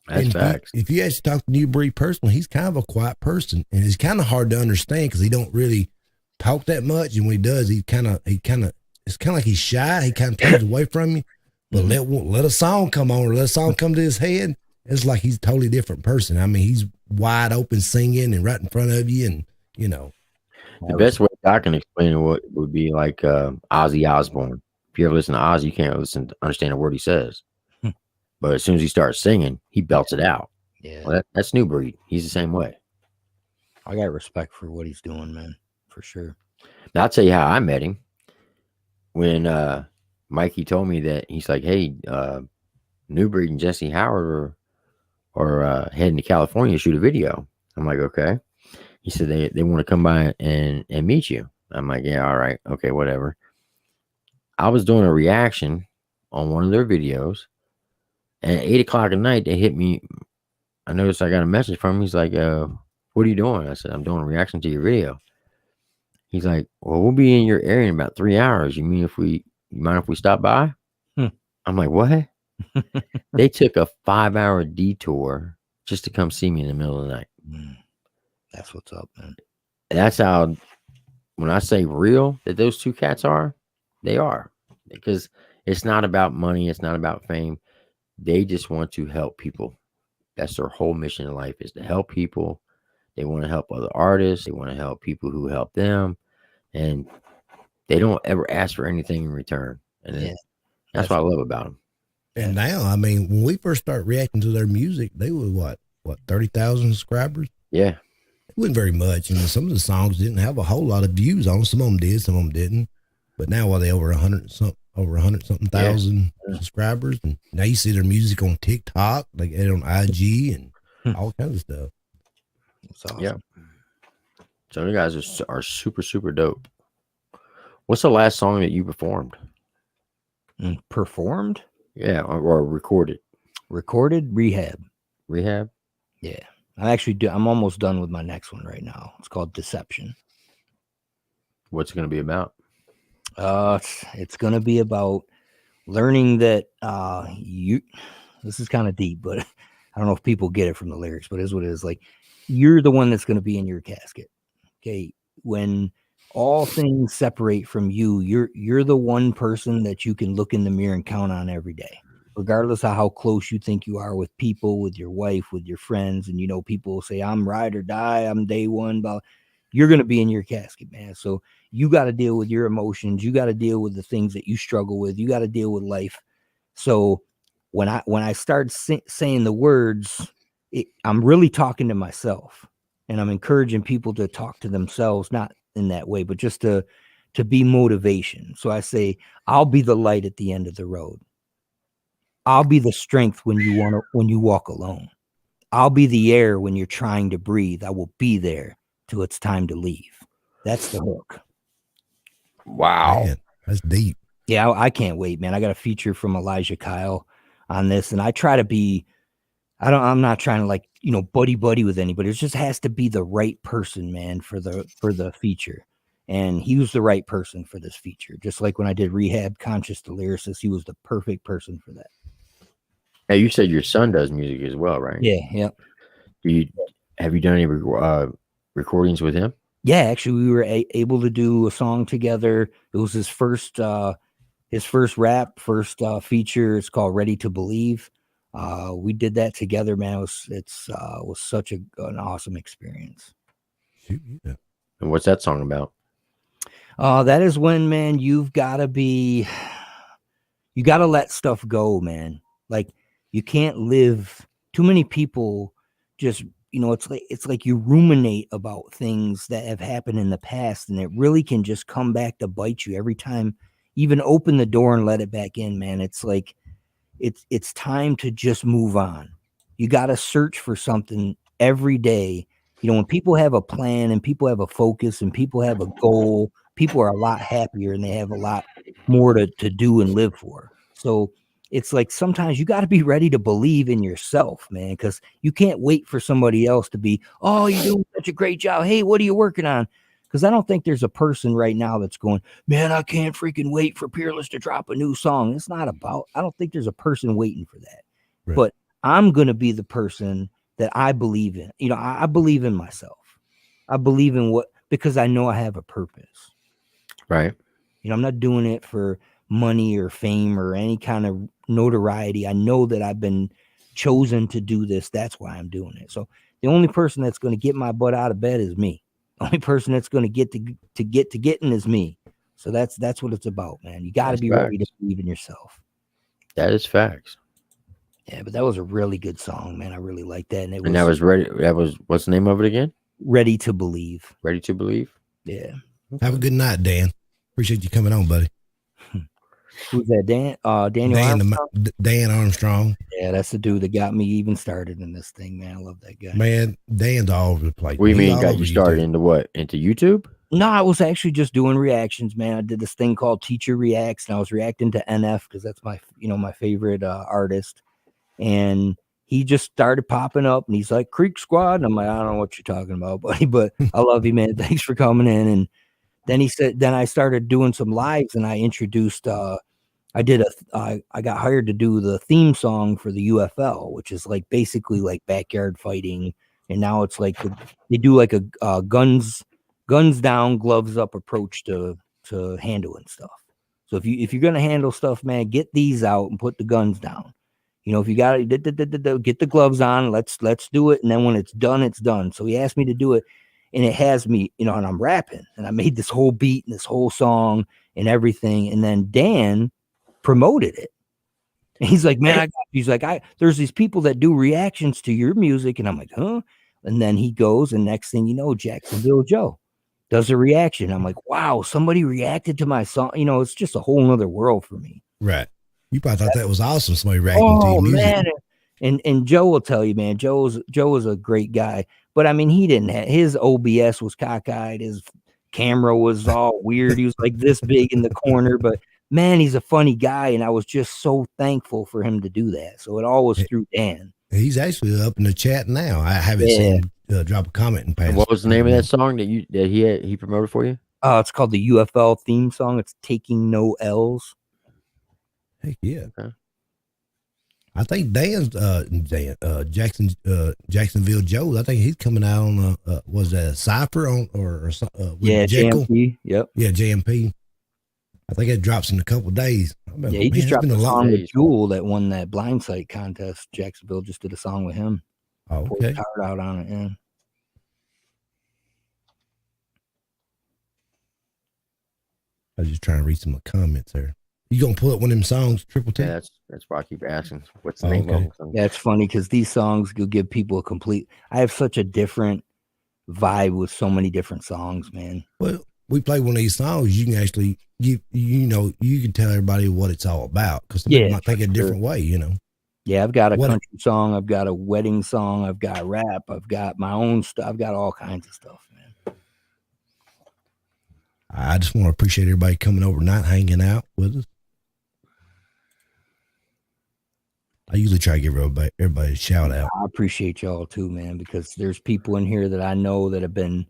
That's facts. If you actually talk to New Breed personally, he's kind of a quiet person, and it's kind of hard to understand because he don't really talk that much, and when he does, it's kind of like he's shy. He kind of turns away from you, but let a song come on or let a song come to his head. It's like he's a totally different person. I mean, he's wide open singing and right in front of you, and you know. The best way I can explain it would be like Ozzy Osbourne. If you ever listen to Ozzy, you can't understand a word he says. But as soon as he starts singing, he belts it out. Yeah. Well, that's New Breed. He's the same way. I got respect for what he's doing, man, for sure. Now, I'll tell you how I met him. When Mikey told me that, he's like, hey, New Breed and Jesse Howard are heading to California to shoot a video. I'm like, okay. He said they want to come by and meet you. I'm like, yeah, all right. Okay, whatever. I was doing a reaction on one of their videos, and at 8 o'clock at night, they hit me. I noticed I got a message from him. He's like, what are you doing? I said, I'm doing a reaction to your video. He's like, well, we'll be in your area in about 3 hours. You mind if we stop by? I'm like, what? They took a 5-hour detour just to come see me in the middle of the night. That's what's up, man. That's how, when I say real that those 2 cats are, they are. Because it's not about money. It's not about fame. They just want to help people. That's their whole mission in life, is to help people. They want to help other artists. They want to help people who help them. And they don't ever ask for anything in return. And that's what I love about them. And now, I mean, when we first started reacting to their music, they were what 30,000 subscribers? Yeah. It wasn't very much. And some of the songs didn't have a whole lot of views on them. Some of them did, some of them didn't. But now, they over 100 something thousand subscribers. And now you see their music on TikTok, like on IG and all kinds of stuff. That's awesome. Yeah. So you guys are super, super dope. What's the last song that you performed? Performed? Yeah, or recorded. Recorded? Rehab. Rehab? Yeah. I'm almost done with my next one right now. It's called Deception. What's it going to be about? It's going to be about learning that this is kind of deep, but I don't know if people get it from the lyrics, but it is what it is. Like, you're the one that's going to be in your casket. Okay. When all things separate from you, you're the one person that you can look in the mirror and count on every day, regardless of how close you think you are with people, with your wife, with your friends. And, people will say, I'm ride or die, I'm day one, but you're going to be in your casket, man. So you got to deal with your emotions. You got to deal with the things that you struggle with. You got to deal with life. So when I start saying the words, I'm really talking to myself, and I'm encouraging people to talk to themselves, not in that way, but just to to be motivation. So I say, I'll be the light at the end of the road. I'll be the strength when you walk alone. I'll be the air when you're trying to breathe. I will be there till it's time to leave. That's the hook. Wow. Man, that's deep. Yeah, I can't wait, man. I got a feature from Elijah Kyle on this, and I try to be. I'm not trying to like buddy with anybody. It just has to be the right person, man, for the feature. And he was the right person for this feature. Just like when I did Rehab Conscious the Lyricist, he was the perfect person for that. Hey, you said your son does music as well, right? Yeah. Have you done any recordings with him? Yeah, actually, we were able to do a song together. It was his first rap, feature. It's called Ready to Believe. We did that together, man. It was such an awesome experience. Yeah. And what's that song about? That is when, man, you gotta let stuff go, man. Like you can't live. Too many people just, it's like you ruminate about things that have happened in the past, and it really can just come back to bite you every time. Even open the door and let it back in, man. It's like it's time to just move on. You got to search for something every day. When people have a plan and people have a focus and people have a goal, people are a lot happier and they have a lot more to do and live for. So it's like sometimes you got to be ready to believe in yourself, man, because you can't wait for somebody else to be, oh, you're doing such a great job. Hey, what are you working on? Because I don't think there's a person right now that's going, man, I can't freaking wait for Peerless to drop a new song. It's not about, I don't think there's a person waiting for that. Right. But I'm going to be the person that I believe in. I believe in myself. I believe in because I know I have a purpose. Right. I'm not doing it for money or fame or any kind of notoriety. I know that I've been chosen to do this. That's why I'm doing it. So the only person that's going to get my butt out of bed is me. The only person that's going to get to getting is me. So that's what it's about, man. You got to be ready to believe in yourself. That is facts. Yeah, but that was a really good song, man. I really like that. And that was ready. That was, what's the name of it again? Ready to Believe. Ready to Believe. Yeah. Have a good night, Dan. Appreciate you coming on, buddy. Who's that? Daniel Armstrong? Dan Armstrong. Yeah, that's the dude that got me even started in this thing, man. I love that guy. Man, Dan's all over the place. What do you mean got you started into what? Into YouTube? No, I was actually just doing reactions, man. I did this thing called Teacher Reacts, and I was reacting to NF because that's my, my favorite artist. And he just started popping up, and he's like, Creek Squad. And I'm like, I don't know what you're talking about, buddy, but I love you, man. Thanks for coming in. And then he said, then I started doing some lives, and I introduced, I got hired to do the theme song for the UFL, which is like basically like backyard fighting. And now it's like they do like a guns down, gloves up approach to handling stuff. So if you're gonna handle stuff, man, get these out and put the guns down. If you got to get the gloves on, let's do it. And then when it's done, it's done. So he asked me to do it, and it has me, and I'm rapping, and I made this whole beat and this whole song and everything. And then Dan promoted it. And he's like, man, he's like, there's these people that do reactions to your music. And I'm like, huh? And then he goes, and next thing you know, Jacksonville Joe does a reaction. I'm like, wow, somebody reacted to my song. It's just a whole nother world for me. Right. You probably thought that was awesome. Somebody reacting to your music. Man. And Joe will tell you, man, Joe was a great guy. But I mean, he didn't have, his OBS was cockeyed. His camera was all weird. He was like this big in the corner, but man, he's a funny guy. And I was just so thankful for him to do that. So it all was through Dan. He's actually up in the chat now. I haven't seen him drop a comment and pass. What was the name of that song that he promoted for you? It's called the UFL theme song. It's Taking No L's. Heck yeah. Okay. I think Dan's Jacksonville Joe. I think he's coming out on was that a Cypher on or Jekyll? JMP. Yep. Yeah, JMP. I think it drops in a couple of days. He just dropped a song with Jewel that won that blind sight contest. Jacksonville just did a song with him. Oh, okay. Poured his heart out on it, yeah. I was just trying to read some comments there. You gonna pull up one of them songs, Triple T? Yeah, that's why I keep asking. What's the name of it? Yeah, it's funny because these songs will give people a complete. I have such a different vibe with so many different songs, man. Well, we play one of these songs, you can actually you can tell everybody what it's all about because some people might think it a different way. Yeah, I've got a What- country song, I've got a wedding song, I've got rap, I've got my own stuff, I've got all kinds of stuff, man. I just want to appreciate everybody coming over tonight, hanging out with us. I usually try to give everybody a shout out. I appreciate y'all too, man, because there's people in here that I know that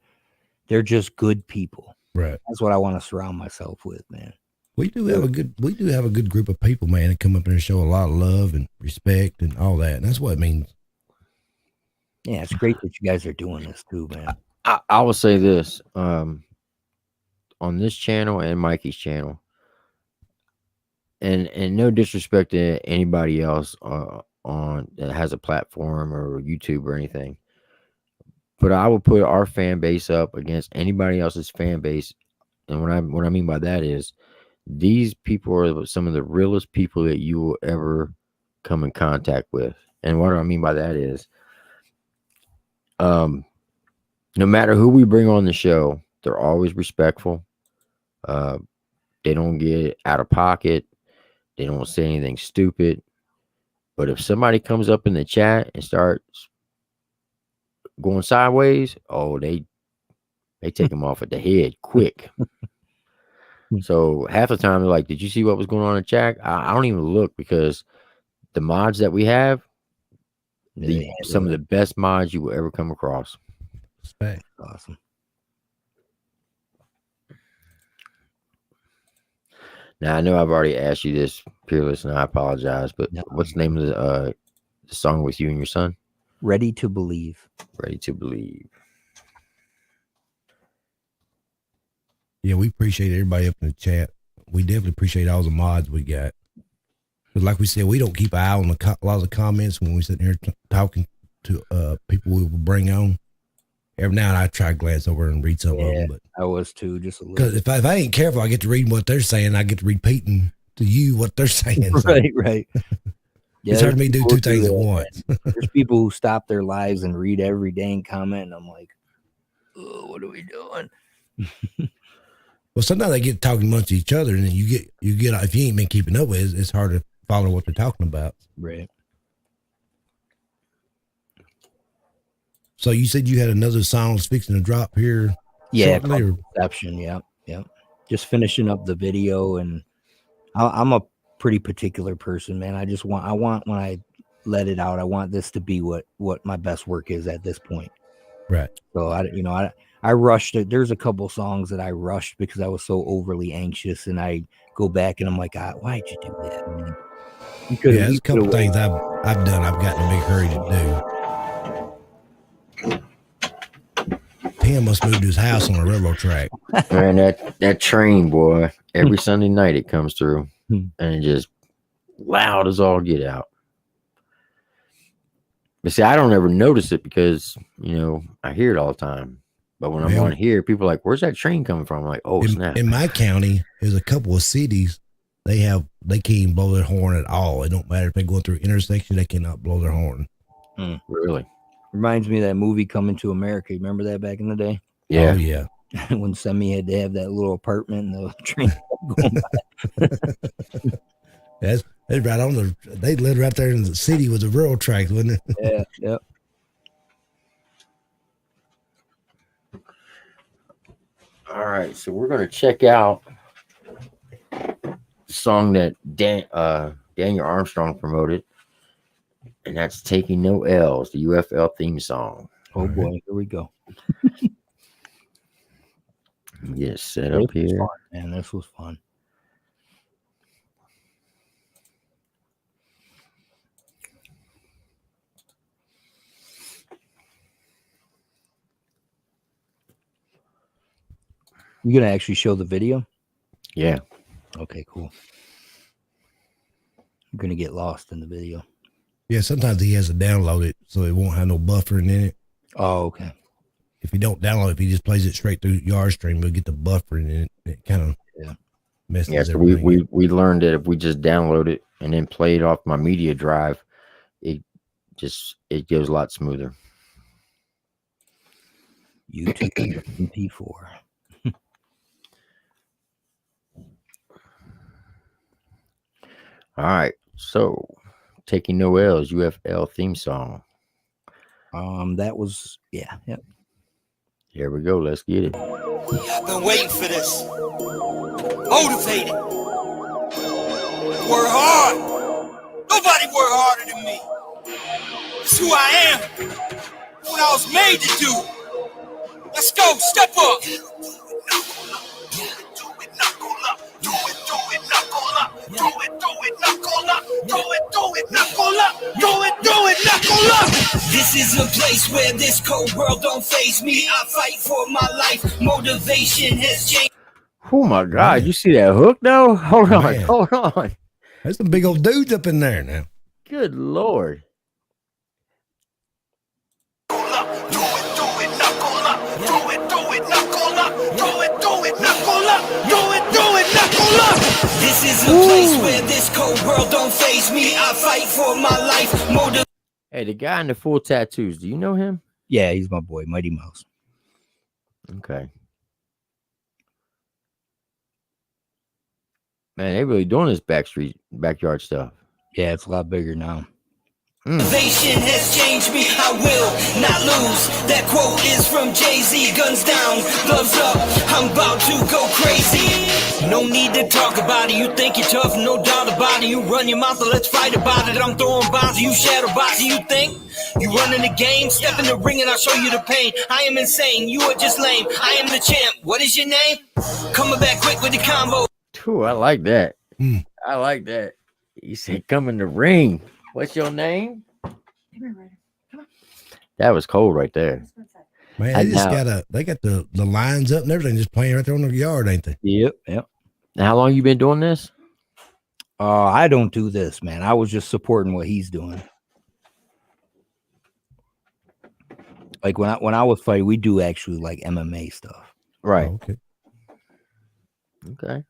they're just good people. Right. That's what I want to surround myself with, man. We do have a good group of people, man, that come up here and show a lot of love and respect and all that. And that's what it means. Yeah, it's great that you guys are doing this too, man. I will say this on this channel and Mikey's channel, and no disrespect to anybody else on that has a platform or YouTube or anything, but I would put our fan base up against anybody else's fan base. And what I mean by that is these people are some of the realest people that you will ever come in contact with. And what I mean by that is no matter who we bring on the show, they're always respectful. They don't get out of pocket. They don't say anything stupid. But if somebody comes up in the chat and starts going sideways, they take them off at the head quick. So half the time they're like, "Did you see what was going on in chat?" I don't even look because the mods that we have, some of the best mods you will ever come across. Respect. Awesome. Now I know I've already asked you this, Peerless, and I apologize, but what's the name of the song with you and your son? Ready to Believe. Ready to Believe. Yeah, we appreciate everybody up in the chat. We definitely appreciate all the mods we got. But like we said, we don't keep an eye on a lot of the comments when we sit here talking to people we will bring on. Every now and then I try to glance over and read some of them. But I was too, just a little. Because if I ain't careful, I get to reading what they're saying. I get to repeating to you what they're saying. So. Right. Yeah, it's hard for me to do two things at once. There's people who stop their lives and read every dang comment, and I'm like, oh, what are we doing? Well, sometimes they get talking amongst each other, and then you get if you ain't been keeping up with it, it's hard to follow what they're talking about. Right. So you said you had another song fixing to drop here. Yeah, shortly, Perception. Yeah. Just finishing up the video, and I'm a pretty particular person, man. I want when I let it out, I want this to be what my best work is at this point. Right. So I rushed it. There's a couple songs that I rushed because I was so overly anxious, and I go back and I'm like, why'd you do that, man? There's a couple things I've done. I've gotten in a big hurry to do. Tim must move to his house on a railroad track. Man, that train, boy, every Sunday night it comes through and it just loud as all get out. But see, I don't ever notice it because, I hear it all the time. But when I'm on here, people are like, where's that train coming from? I'm like, oh, snap. In my county, there's a couple of cities, they can't even blow their horn at all. It don't matter if they go through an intersection, they cannot blow their horn. Really? Reminds me of that movie Coming to America. You remember that back in the day? Yeah. Oh, yeah. When Semi had to have that little apartment and the train going by. That's right on they lived right there in the city with the railroad tracks, wasn't it? Yeah, yep. All right, so we're going to check out the song that Daniel Armstrong promoted, and that's Taking No L's, the UFL theme song. Oh, boy, here we go. Get it set up here. Fun, man, this was fun. You gonna actually show the video? Yeah. Okay, cool. I'm gonna get lost in the video. Yeah, sometimes he has to download it so it won't have no buffering in it. Oh, okay. If you don't download it, if he just plays it straight through Yardstream, we'll get the buffering in it. It kind of messes everything. So we learned that if we just download it and then play it off my media drive, it goes a lot smoother. YouTube MP4. All right. So, Taking No L's UFL theme song. That was yeah. Here we go. Let's get it. I've been waiting for this. Motivated. Work hard. Nobody work harder than me. It's who I am. What I was made to do. Let's go. Step up. This is a place where this cold world don't face me. I fight for my life. Motivation has changed. Oh my God. Man. You see that hook though? Hold on. Man. Hold on. There's some big old dudes up in there now. Good Lord. This is a place where this cold world don't face me. I fight for my life. Hey, the guy in the full tattoos, do you know him? Yeah, he's my boy, Mighty Mouse. Okay. Man, they really doing this backyard stuff. Yeah, it's a lot bigger now. Motivation has changed me. I will not lose. That quote is from Jay-Z. Guns down, gloves up. I'm about to go crazy. No need to talk about it. You think you're tough, no doubt about it. You run your mouth, so let's fight about it. I'm throwing bombs, you shadow boxing. You think you running the game? Step in the ring and I'll show you the pain. I am insane. You are just lame. I am the champ. What is your name? Coming back quick with the combo. Ooh, I like that. Mm. I like that. He said, "Come in the ring." What's your name? That was cold right there. Man, And they just now- they got the lines up and everything just playing right there on the yard, ain't they? Yep. Now, how long you been doing this? I don't do this, man. I was just supporting what he's doing. Like when I was fighting, we do actually like MMA stuff. Right. Oh, okay. Okay.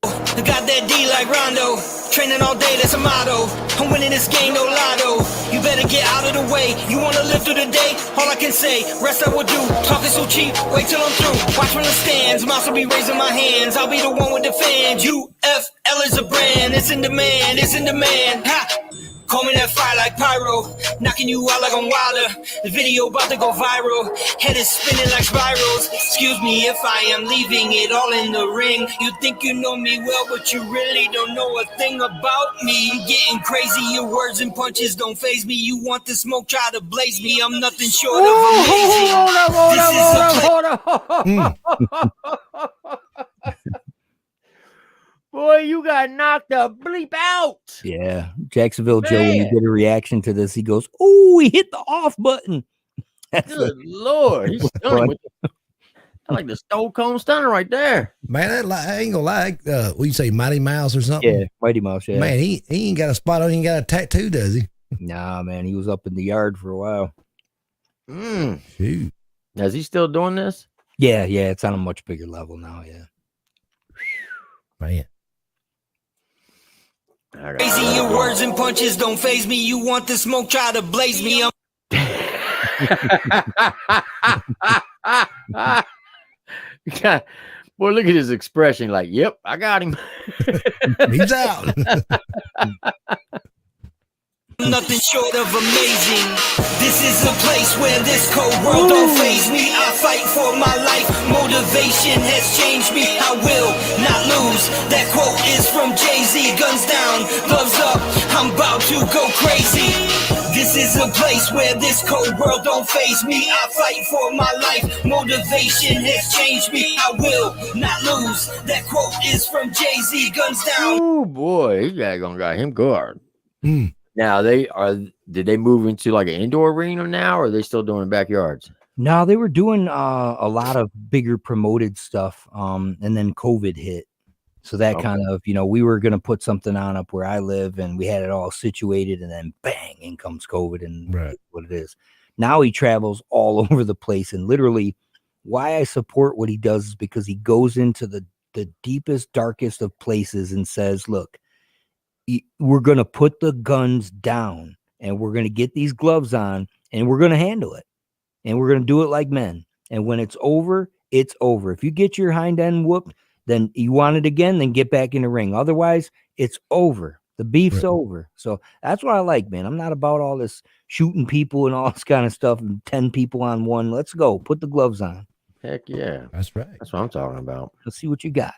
I got that D like Rondo. Training all day, that's a motto. I'm winning this game, no lotto. You better get out of the way. You wanna live through the day? All I can say, rest I will do. Talking so cheap, wait till I'm through. Watch from the stands, Mouse will be raising my hands. I'll be the one with the fans. UFL is a brand, it's in demand, it's in demand. Ha! Call me that fire like pyro, knocking you out like I'm Wilder. The video about to go viral, head is spinning like spirals. Excuse me if I am leaving it all in the ring. You think you know me well, but you really don't know a thing about me. You getting crazy, your words and punches don't faze me. You want the smoke, try to blaze me. I'm nothing short of amazing. Hold on. Boy, you got knocked the bleep out. Yeah, Jacksonville Joe. When you Man. get a reaction to this, he goes, "Oh, he hit the off button." That's Good Lord. He's stunning with I like the Stone Cold Stunner right there. Man, I ain't gonna lie. What you say, Mighty Mouse or something? yeah, Mighty Mouse. Yeah, Man, he ain't got a spot on. He ain't got a tattoo, does he? nah, man, he was up in the yard for a while. Shoot. Is he still doing this? Yeah, it's on a much bigger level now. Yeah. Man. All right. Crazy, your words and punches don't faze me. You want the smoke, try to blaze me. I'm Boy, look at his expression. Like, yep, I got him. He's out. nothing short of amazing. This is a place where this cold world don't faze me. I fight for my life. Motivation has changed me. I will not lose. That quote is from Jay-Z. Guns down, gloves up. I'm about to go crazy. This is a place where this cold world don't faze me. I fight for my life. Motivation has changed me. I will not lose. That quote is from Jay-Z. Guns down. Oh boy, he got him guard. Mm. Now did they move into like an indoor arena now, or are they still doing backyards? No, they were doing a lot of bigger promoted stuff. And then COVID hit. So that kind of, we were going to put something on up where I live and we had it all situated, and then bang, in comes COVID and Right. what it is. Now he travels all over the place, and literally why I support what he does is because he goes into the deepest, darkest of places and says, look, we're going to put the guns down and we're going to get these gloves on and we're going to handle it. And we're going to do it like men. And when it's over, it's over. If you get your hind end whooped, then you want it again, then get back in the ring. Otherwise, it's over. The beef's Right. over. So that's what I like, man. I'm not about all this shooting people and all this kind of stuff and 10 people on one. Let's go. Put the gloves on. Heck yeah. That's right. That's what I'm talking about. Let's see what you got.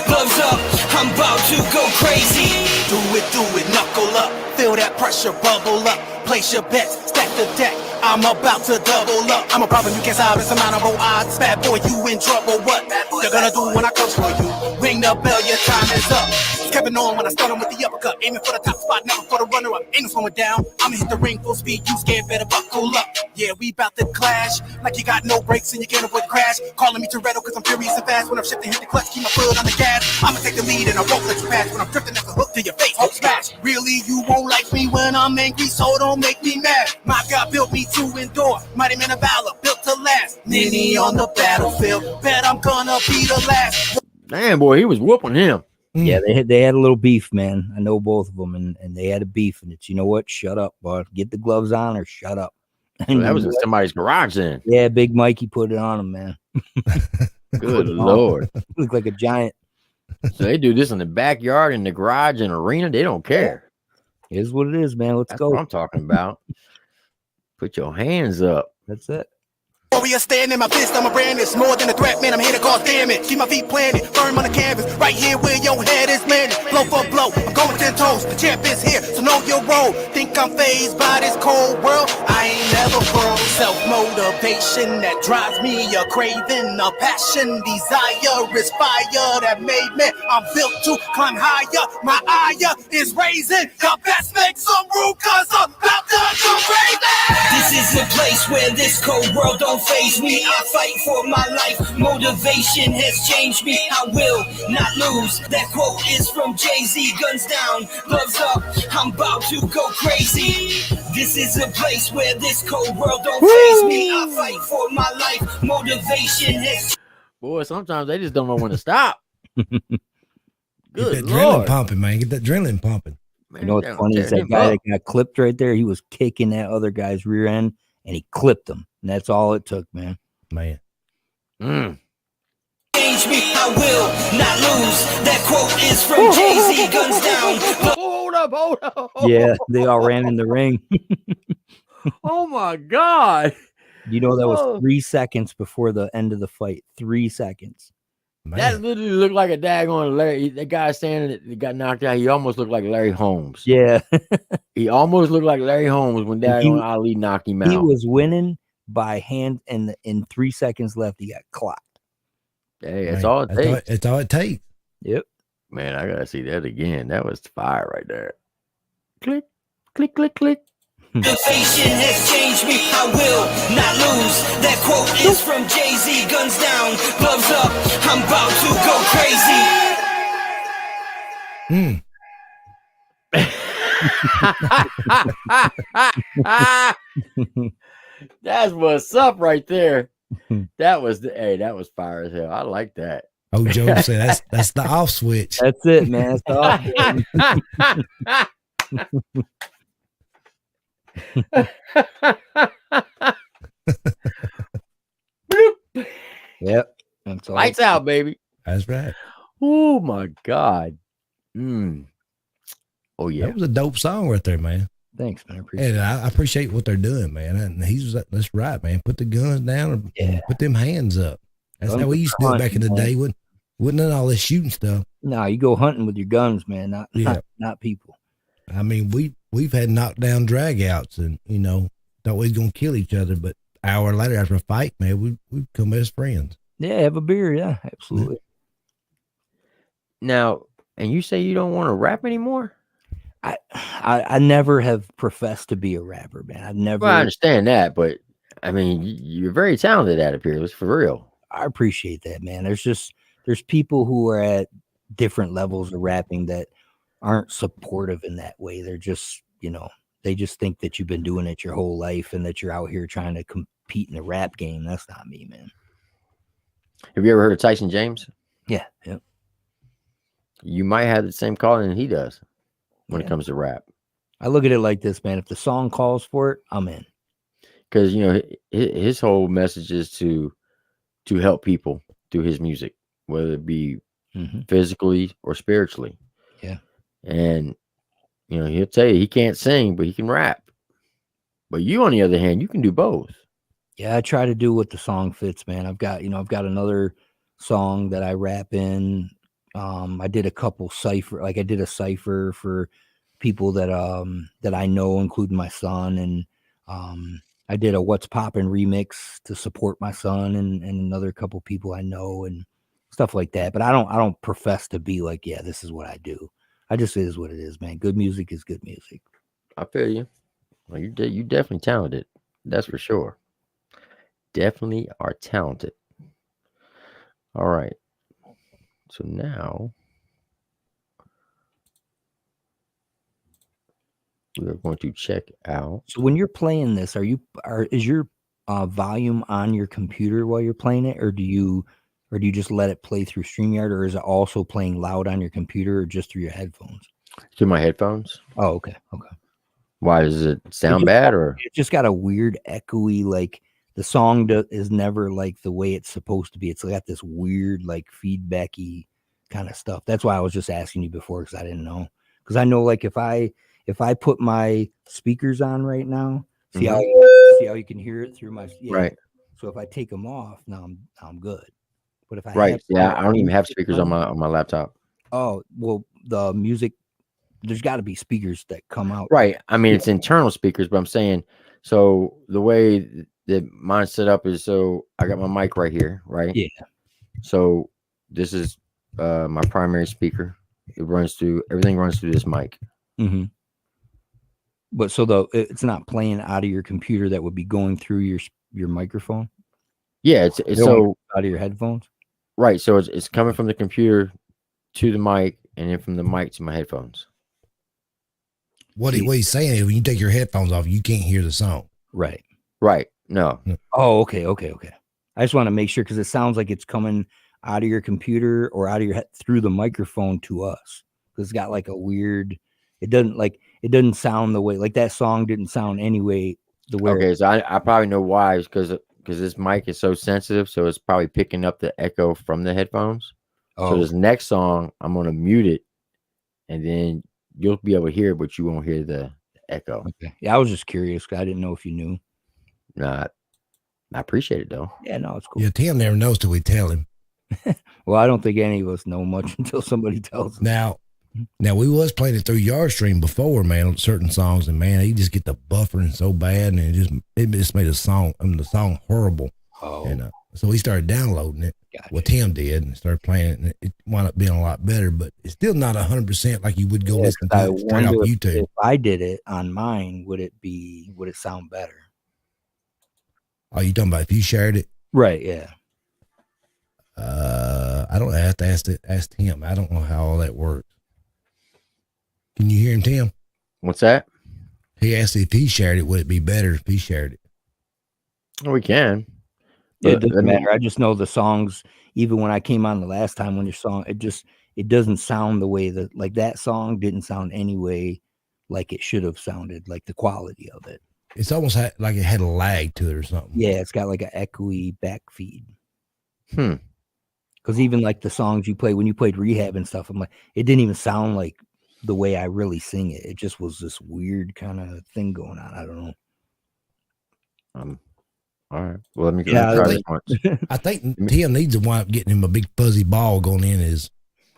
Gloves up, I'm about to go crazy. Do it, knuckle up. Feel that pressure bubble up. Place your bets, stack the deck. I'm about to double up. I'm a problem you can't solve. Insurmountable odds. Bad boy, you in trouble. What they're gonna do when I come for you? Ring the bell, your time is up. Keeping on when I start with the uppercut. Aiming for the top spot, never for the runner up. Ain't no slowing down. I'ma hit the ring full speed. You scared, better buckle up. Yeah, we about to clash. Like you got no brakes and you can't avoid crash. Calling me Toretto cause I'm furious and fast. When I'm shifting, hit the clutch, keep my foot on the gas. I'ma take the lead and I won't let you pass. When I'm drifting, that's a hook to your face. Hope smash. Really, you won't like me when I'm angry, so don't make me mad. My God built me to endure. Mighty man of valor, built to last. Ninny on the battlefield. Bet I'm gonna be the last. Damn, boy, he was whooping him. Yeah, they had a little beef, man. I know both of them, and they had a beef, and it's, you know what? Shut up, bud. Get the gloves on or shut up. So that was in somebody's garage then. Yeah, Big Mikey put it on him, man. Good Lord. He looked like a giant. So they do this in the backyard, in the garage, and arena. They don't care. It is what it is, man. Let's That's go. what I'm talking about. Put your hands up. That's it. Warrior stand in my fist, I'm a brand. It's more than a threat, man. I'm here to cause damage. Keep my feet planted, firm on the canvas. Right here where your head is landed. Blow for blow, I'm going 10 toes. The champ is here, so know your role. Think I'm fazed by this cold world? I ain't never grown. Self-motivation that drives me, a craving, a passion, desire is fire that made me. I'm built to climb higher. My ire is raising. The best make some room, cause I'm about to go crazy. This is a place where this cold world don't faze me. I fight for my life. Motivation has changed me. I will not lose. That quote is from Jay-Z. Guns down, gloves up. I'm about to go crazy. This is a place where this cold world don't faze me. I fight for my life. Motivation has. Boy, sometimes they just don't know when to stop. Get Good that adrenaline Lord. pumping, man. Get that adrenaline pumping. Man, You know what's they're funny is tearing that him guy up. that got clipped right there, he was kicking that other guy's rear end and he clipped him. And that's all it took, man. Man. Mm. Change me, I will not lose. That quote is from Jay-Z. Guns down. Hold up. Yeah, they all ran in the ring. Oh my God. You know, that was Whoa. 3 seconds before the end of the fight. 3 seconds. Man. That literally looked like a daggone Larry. That guy standing that got knocked out, he almost looked like Larry Holmes. Yeah. He almost looked like Larry Holmes when And daggone Ali knocked him out. He was winning by hand, and in 3 seconds left, he got clocked. Hey, that's Man, all it takes. That's all it takes. Yep. Man, I gotta see that again. That was fire right there. Click, click, click, click. Motivation has changed me. I will not lose. That quote is from Jay-Z. Guns down, gloves up. I'm about to go crazy. That's what's up right there. That was fire as hell. I like that. Oh, Joe said that's the off switch. That's it, man. That's all. Yep. That's all. Lights out, baby. That's right. Oh my God. Oh yeah. That was a dope song right there, man. Thanks, man. I appreciate And it. I appreciate what they're doing, man. And that's right, man. Put the guns down and Yeah. put them hands up. That's Guns how we are used to do it back in the fun, man. day. Wasn't none of all this shooting stuff. No, you go hunting with your guns, man. Not people. I mean, we've had knockdown dragouts, and thought we was gonna kill each other, but an hour later after a fight, man, we come as friends. Yeah, have a beer. Yeah, absolutely. Now, and you say you don't want to rap anymore? I never have professed to be a rapper, man. I've never. Well, I understand that, but I mean, you're very talented at it, Peerless, for real. I appreciate that, man. There's people who are at different levels of rapping that aren't supportive in that way. They're just, they just think that you've been doing it your whole life and that you're out here trying to compete in a rap game. That's not me, man. Have you ever heard of Tyson James? Yeah. Yep. You might have the same calling that he does when it Yeah. comes to rap. I look at it like this, man. If the song calls for it, I'm in. Because his whole message is to help people through his music. whether it be Mm-hmm. physically or spiritually. Yeah. And he'll tell you he can't sing, but he can rap. But you, on the other hand, you can do both. Yeah, I try to do what the song fits, man. I've got another song that I rap in. I did a couple cipher, like I did a cipher for people that I know, including my son, and I did a What's Poppin' remix to support my son and another couple people I know and stuff like that. But I don't profess to be like, yeah, this is what I do. I just is what it is, man. Good music is good music. I feel you. Well, you definitely talented. That's for sure. Definitely are talented. All right. So now we are going to check out. So when you're playing this, is your volume on your computer while you're playing it, or do you just let it play through StreamYard, or is it also playing loud on your computer, or just through your headphones? Through my headphones. Oh, okay. Why does it sound bad, or It just got a weird echoey, like the song is never like the way it's supposed to be. It's got this weird like feedbacky kind of stuff. That's why I was just asking you before, because I didn't know. Because I know, like, if I put my speakers on right now, see how you can hear it through my right? So if I take them off, now I'm good. But if I Right. have Yeah, I don't even have speakers on my laptop. Oh, well, the music, there's got to be speakers that come out. Right. I mean, it's internal speakers, but I'm saying, so the way that mine's set up is, so I got my mic right here, right? Yeah. So this is my primary speaker. Everything runs through this mic. Mm-hmm. But so it's not playing out of your computer that would be going through your microphone? Yeah, it's so out of your headphones? Right. So it's coming from the computer to the mic, and then from the mic to my headphones. What he's saying is, when you take your headphones off, you can't hear the song. Right. Right. No. Oh, okay. I just want to make sure, because it sounds like it's coming out of your computer or out of your head through the microphone to us. Because it's got like a weird. It doesn't sound the way, like that song didn't sound anyway the way. Okay, so I probably know why, because this mic is so sensitive, so it's probably picking up the echo from the headphones. Oh. So this next song, I'm gonna mute it, and then you'll be able to hear it, but you won't hear the echo. Okay. Yeah, I was just curious, because I didn't know if you knew. Nah, I appreciate it though. Yeah, no, it's cool. Yeah, Tim never knows till we tell him. Well, I don't think any of us know much until somebody tells us. Now we was playing it through Yardstream before, man, on certain songs, and man, he just get the buffering so bad, and it just made the song horrible. Oh. And so we started downloading it. Gotcha. Well, Tim did, and started playing it, and it wound up being a lot better, but it's still not 100% like you would go listen to it straight off YouTube. If I did it on mine, would it sound better? Oh, you talking about if you shared it? Right, yeah. I don't know. I have to ask Tim. I don't know how all that works. Can you hear him, Tim? What's that? He asked if he shared it, would it be better if he shared it? Oh, we can. It doesn't matter. I just know the songs, even when I came on the last time when your song, it doesn't sound the way that, like, that song didn't sound anyway like it should have sounded, like the quality of it. It's almost like it had a lag to it or something. Yeah, it's got like an echoey back feed. Because even like the songs you play, when you played Rehab and stuff, I'm like, it didn't even sound like the way I really sing it. It just was this weird kind of thing going on. I don't know. All right. Well, let me Yeah, try this once. I think Tim needs to wind up getting him a big fuzzy ball going in his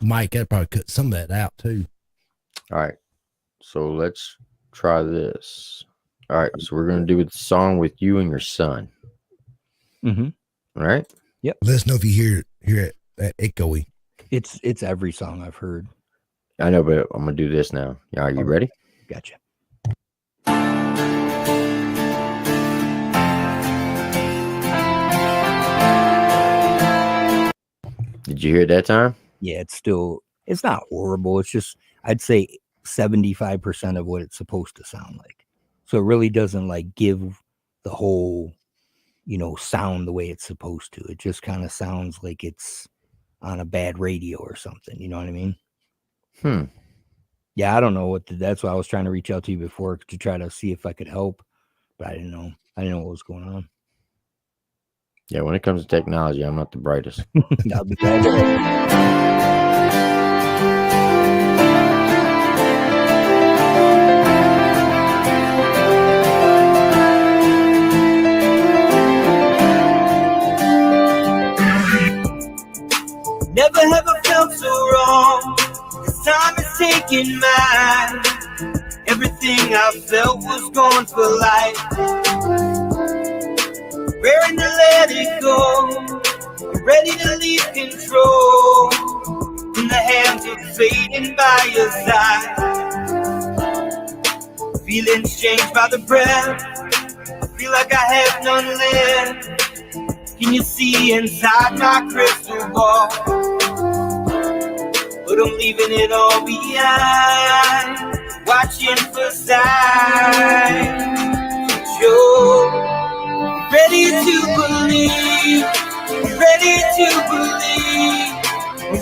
mic. That'd probably cut some of that out too. All right. So let's try this. All right. So we're going to do a song with you and your son. Mm-hmm. All right. Yep. Let us know if you hear it, that echoey. It's every song I've heard. I know, but I'm going to do this now. Are you ready? Gotcha. Did you hear it that time? Yeah, it's not horrible. It's just, I'd say 75% of what it's supposed to sound like. So it really doesn't like give the whole, sound the way it's supposed to. It just kind of sounds like it's on a bad radio or something. You know what I mean? Yeah, I don't know that's why I was trying to reach out to you before to try to see if I could help, but I didn't know what was going on. Yeah, when it comes to technology, I'm not the brightest. I'll be glad to help. Never have I felt so wrong. This time is taking mine. Everything I felt was gone for life. Raring to let it go. Ready to leave control. In the hands of fate and by your side. Feelings changed by the breath. I feel like I have none left. Can you see inside my crystal ball? But I'm leaving it all behind. Watching for signs. You're ready to believe. Ready to believe.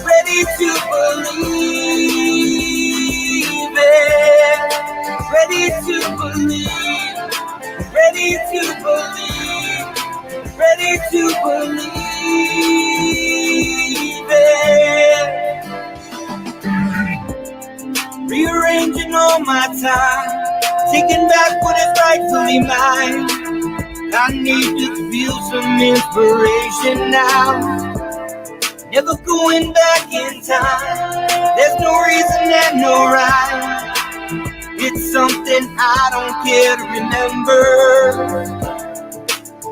Ready to believe it. Ready to believe. Ready to believe. Ready to believe it. Rearranging all my time, taking back what is rightfully mine. I need to feel some inspiration now. Never going back in time. There's no reason and no rhyme. It's something I don't care to remember.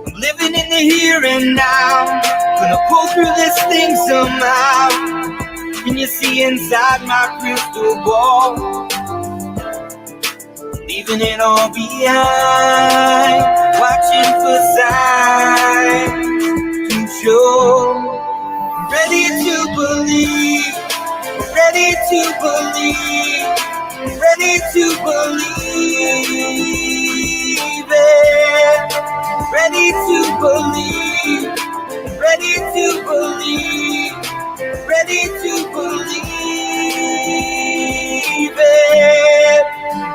I'm living in the here and now. Gonna pull through this thing somehow. Can you see inside my crystal ball? Leaving it all behind. Watching for signs to show. Ready to believe. Ready to believe. Ready to believe it. Ready to believe. Ready to believe. Ready to believe it.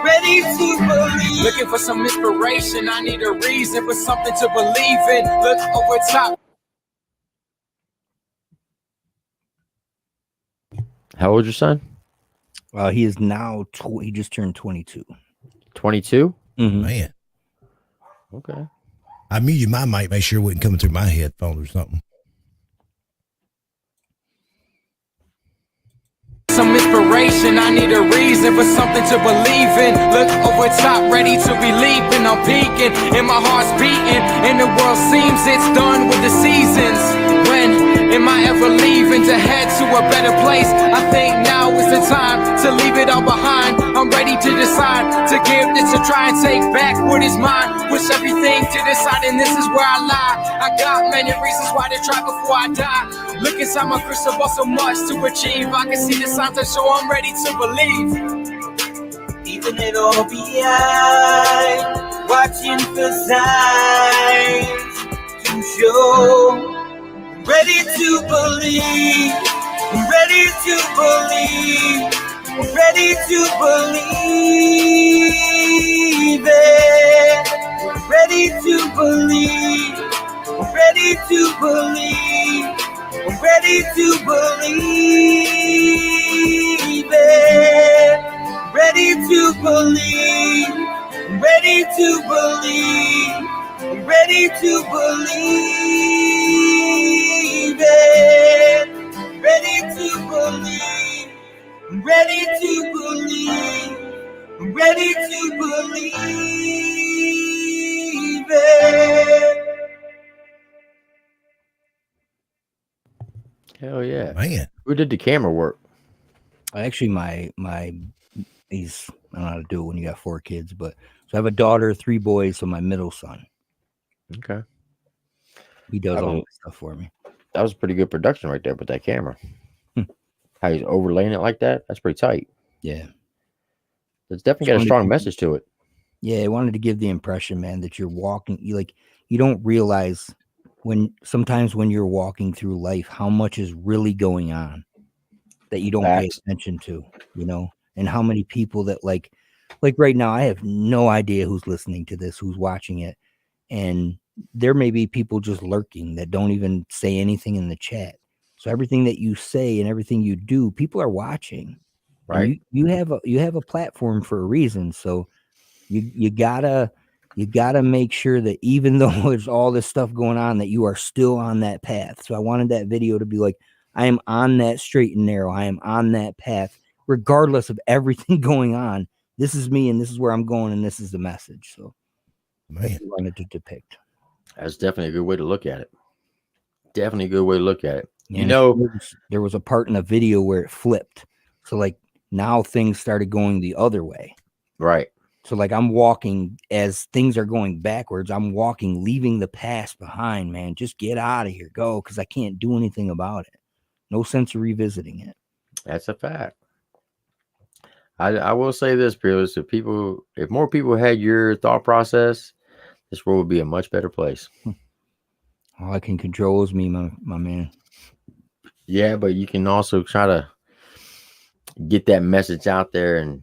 Ready to believe. Looking for some inspiration, I need a reason for something to believe in. Look over top. How old's your son? He is now, he just turned 22. 22? Mhm. Man, Okay. I muted my mic, make sure it wasn't coming through my headphone or something. Some inspiration, I need a reason for something to believe in. Look over top, ready to be leaping. I'm peaking, and my heart's beating, and the world seems it's done with the seasons. When am I ever leaving to head to a better place? I think now is the time to leave it all behind. I'm ready to decide to give this a try and take back what is mine. Push everything to the side, and this is where I lie. I got many reasons why to try before I die. Look inside my crystal ball, so much to achieve. I can see the signs that show I'm ready to believe. Leaving it all behind. Watching for signs to show. Ready to believe. Ready to believe. Ready to believe it. Ready to believe. Ready to believe. Ready to believe it. Ready to believe. Ready to believe. Ready to believe it. Ready to believe. Ready to believe. Ready to believe it. Hell yeah. Man, Who did the camera work? Actually, my he's, I don't know how to do it when you got 4 kids, but so I have a daughter, 3 boys, so my middle son, Okay. he does That all was- the stuff for me. That was pretty good production right there with that camera. Hmm. How he's overlaying it like that? That's pretty tight. Yeah. It's definitely got a Just wanted strong to- message to it. Yeah, I wanted to give the impression, man, that you're walking, you don't realize sometimes when you're walking through life, how much is really going on that you don't pay Facts. attention to, and how many people that like right now, I have no idea who's listening to this, who's watching it. And there may be people just lurking that don't even say anything in the chat. So everything that you say and everything you do, people are watching. And Right. you have a platform for a reason. So you gotta make sure that even though there's all this stuff going on, that you are still on that path. So I wanted that video to be like, I am on that straight and narrow. I am on that path, regardless of everything going on. This is me, and this is where I'm going, and this is the message. So that's Man, what I wanted to depict. That's definitely a good way to look at it. Definitely a good way to look at it. You And know, there was a part in the video where it flipped. So like now things started going the other way. right. So like I'm walking as things are going backwards. I'm walking, leaving the past behind, man. Just get out of here. Go, because I can't do anything about it. No sense of revisiting it. That's a fact. I will say this, Peerless. If more people had your thought process, this world would be a much better place. All I can control is me, my man. Yeah, but you can also try to get that message out there and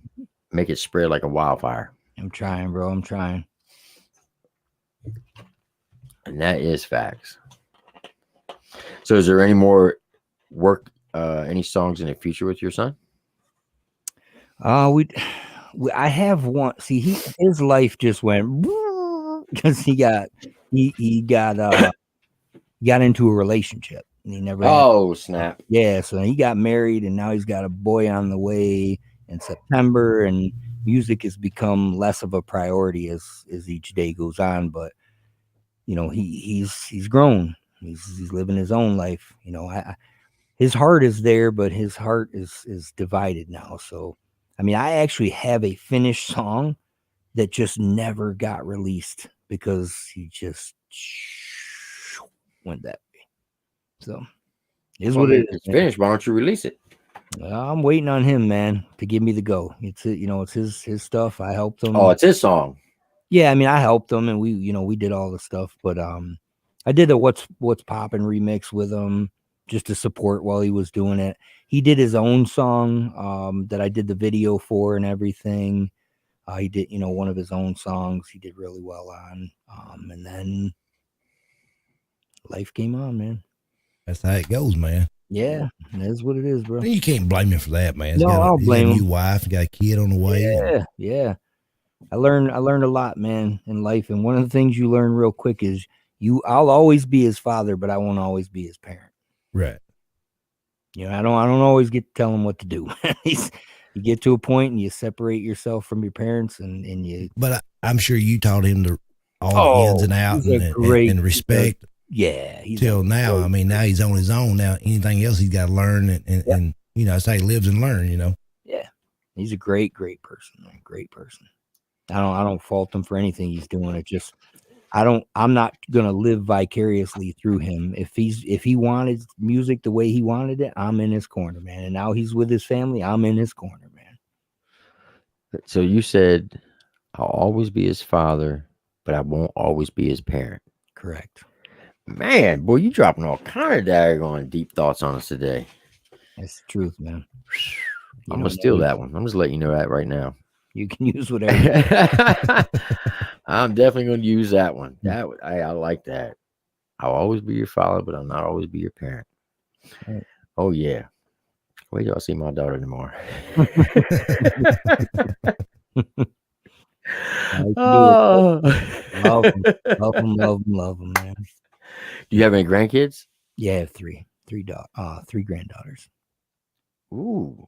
make it spread like a wildfire. I'm trying, bro. I'm trying. And that is facts. So is there any more work, any songs in the future with your son? I have one. See, his life just went because he got into a relationship. And he never. Oh, snap. Yeah, so he got married, and now he's got a boy on the way in September, and music has become less of a priority as each day goes on. But he's grown. He's living his own life. His heart is there, but his heart is divided now. So, I mean, I actually have a finished song that just never got released because he just went that way. So, what it is. It's finished. Why don't you release it? I'm waiting on him, man, to give me the go. It's his stuff. I helped him. Oh, it's his song. Yeah, I mean, I helped him, and we did all the stuff. But I did a what's poppin' remix with him just to support while he was doing it. He did his own song that I did the video for and everything. He did one of his own songs. He did really well on. And then life came on, man. that's how it goes, man. Yeah, that's what it is, bro. You can't blame him for that, man. No, I'll blame him. him. New wife, got a kid on the way. Yeah. I learned a lot, man, in life. And one of the things you learn real quick is I'll always be his father, but I won't always be his parent. Right. I don't always get to tell him what to do. You get to a point and you separate yourself from your parents, and you. But I'm sure you taught him the ins and outs and respect. He's till now. I mean, now he's on his own. Now anything else he's got to learn, and that's how he lives and learn. Yeah, he's a great person, man. Great person. I don't fault him for anything he's doing. It just I'm not gonna live vicariously through him. If he wanted music the way he wanted it, I'm in his corner, man. And now he's with his family. I'm in his corner, man. So you said I'll always be his father, but I won't always be his parent. Correct. Man, boy, you dropping all kind of daggone deep thoughts on us today. That's the truth, man. I'm gonna steal that one. I'm just letting you know that right now. You can use whatever. I'm definitely going to use that one. I like that. I'll always be your father, but I'll not always be your parent. Right. Oh yeah. Wait till I see my daughter tomorrow. Love them, man. Do you have any grandkids? Yeah, I have three granddaughters. Ooh.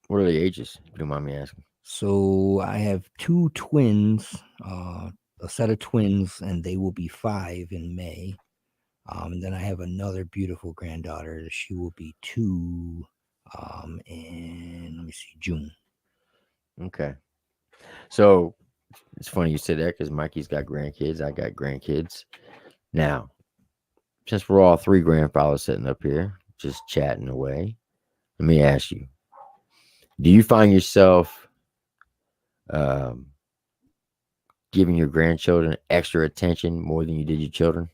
What are the ages, if you don't mind me asking? So I have two twins, a set of twins, and they will be 5 in May. And then I have another beautiful granddaughter. She will be 2 in, let me see, June. Okay. So it's funny you said that because Mikey's got grandkids. I got grandkids. Now, since we're all 3 grandfathers sitting up here, just chatting away, let me ask you, do you find yourself giving your grandchildren extra attention more than you did your children?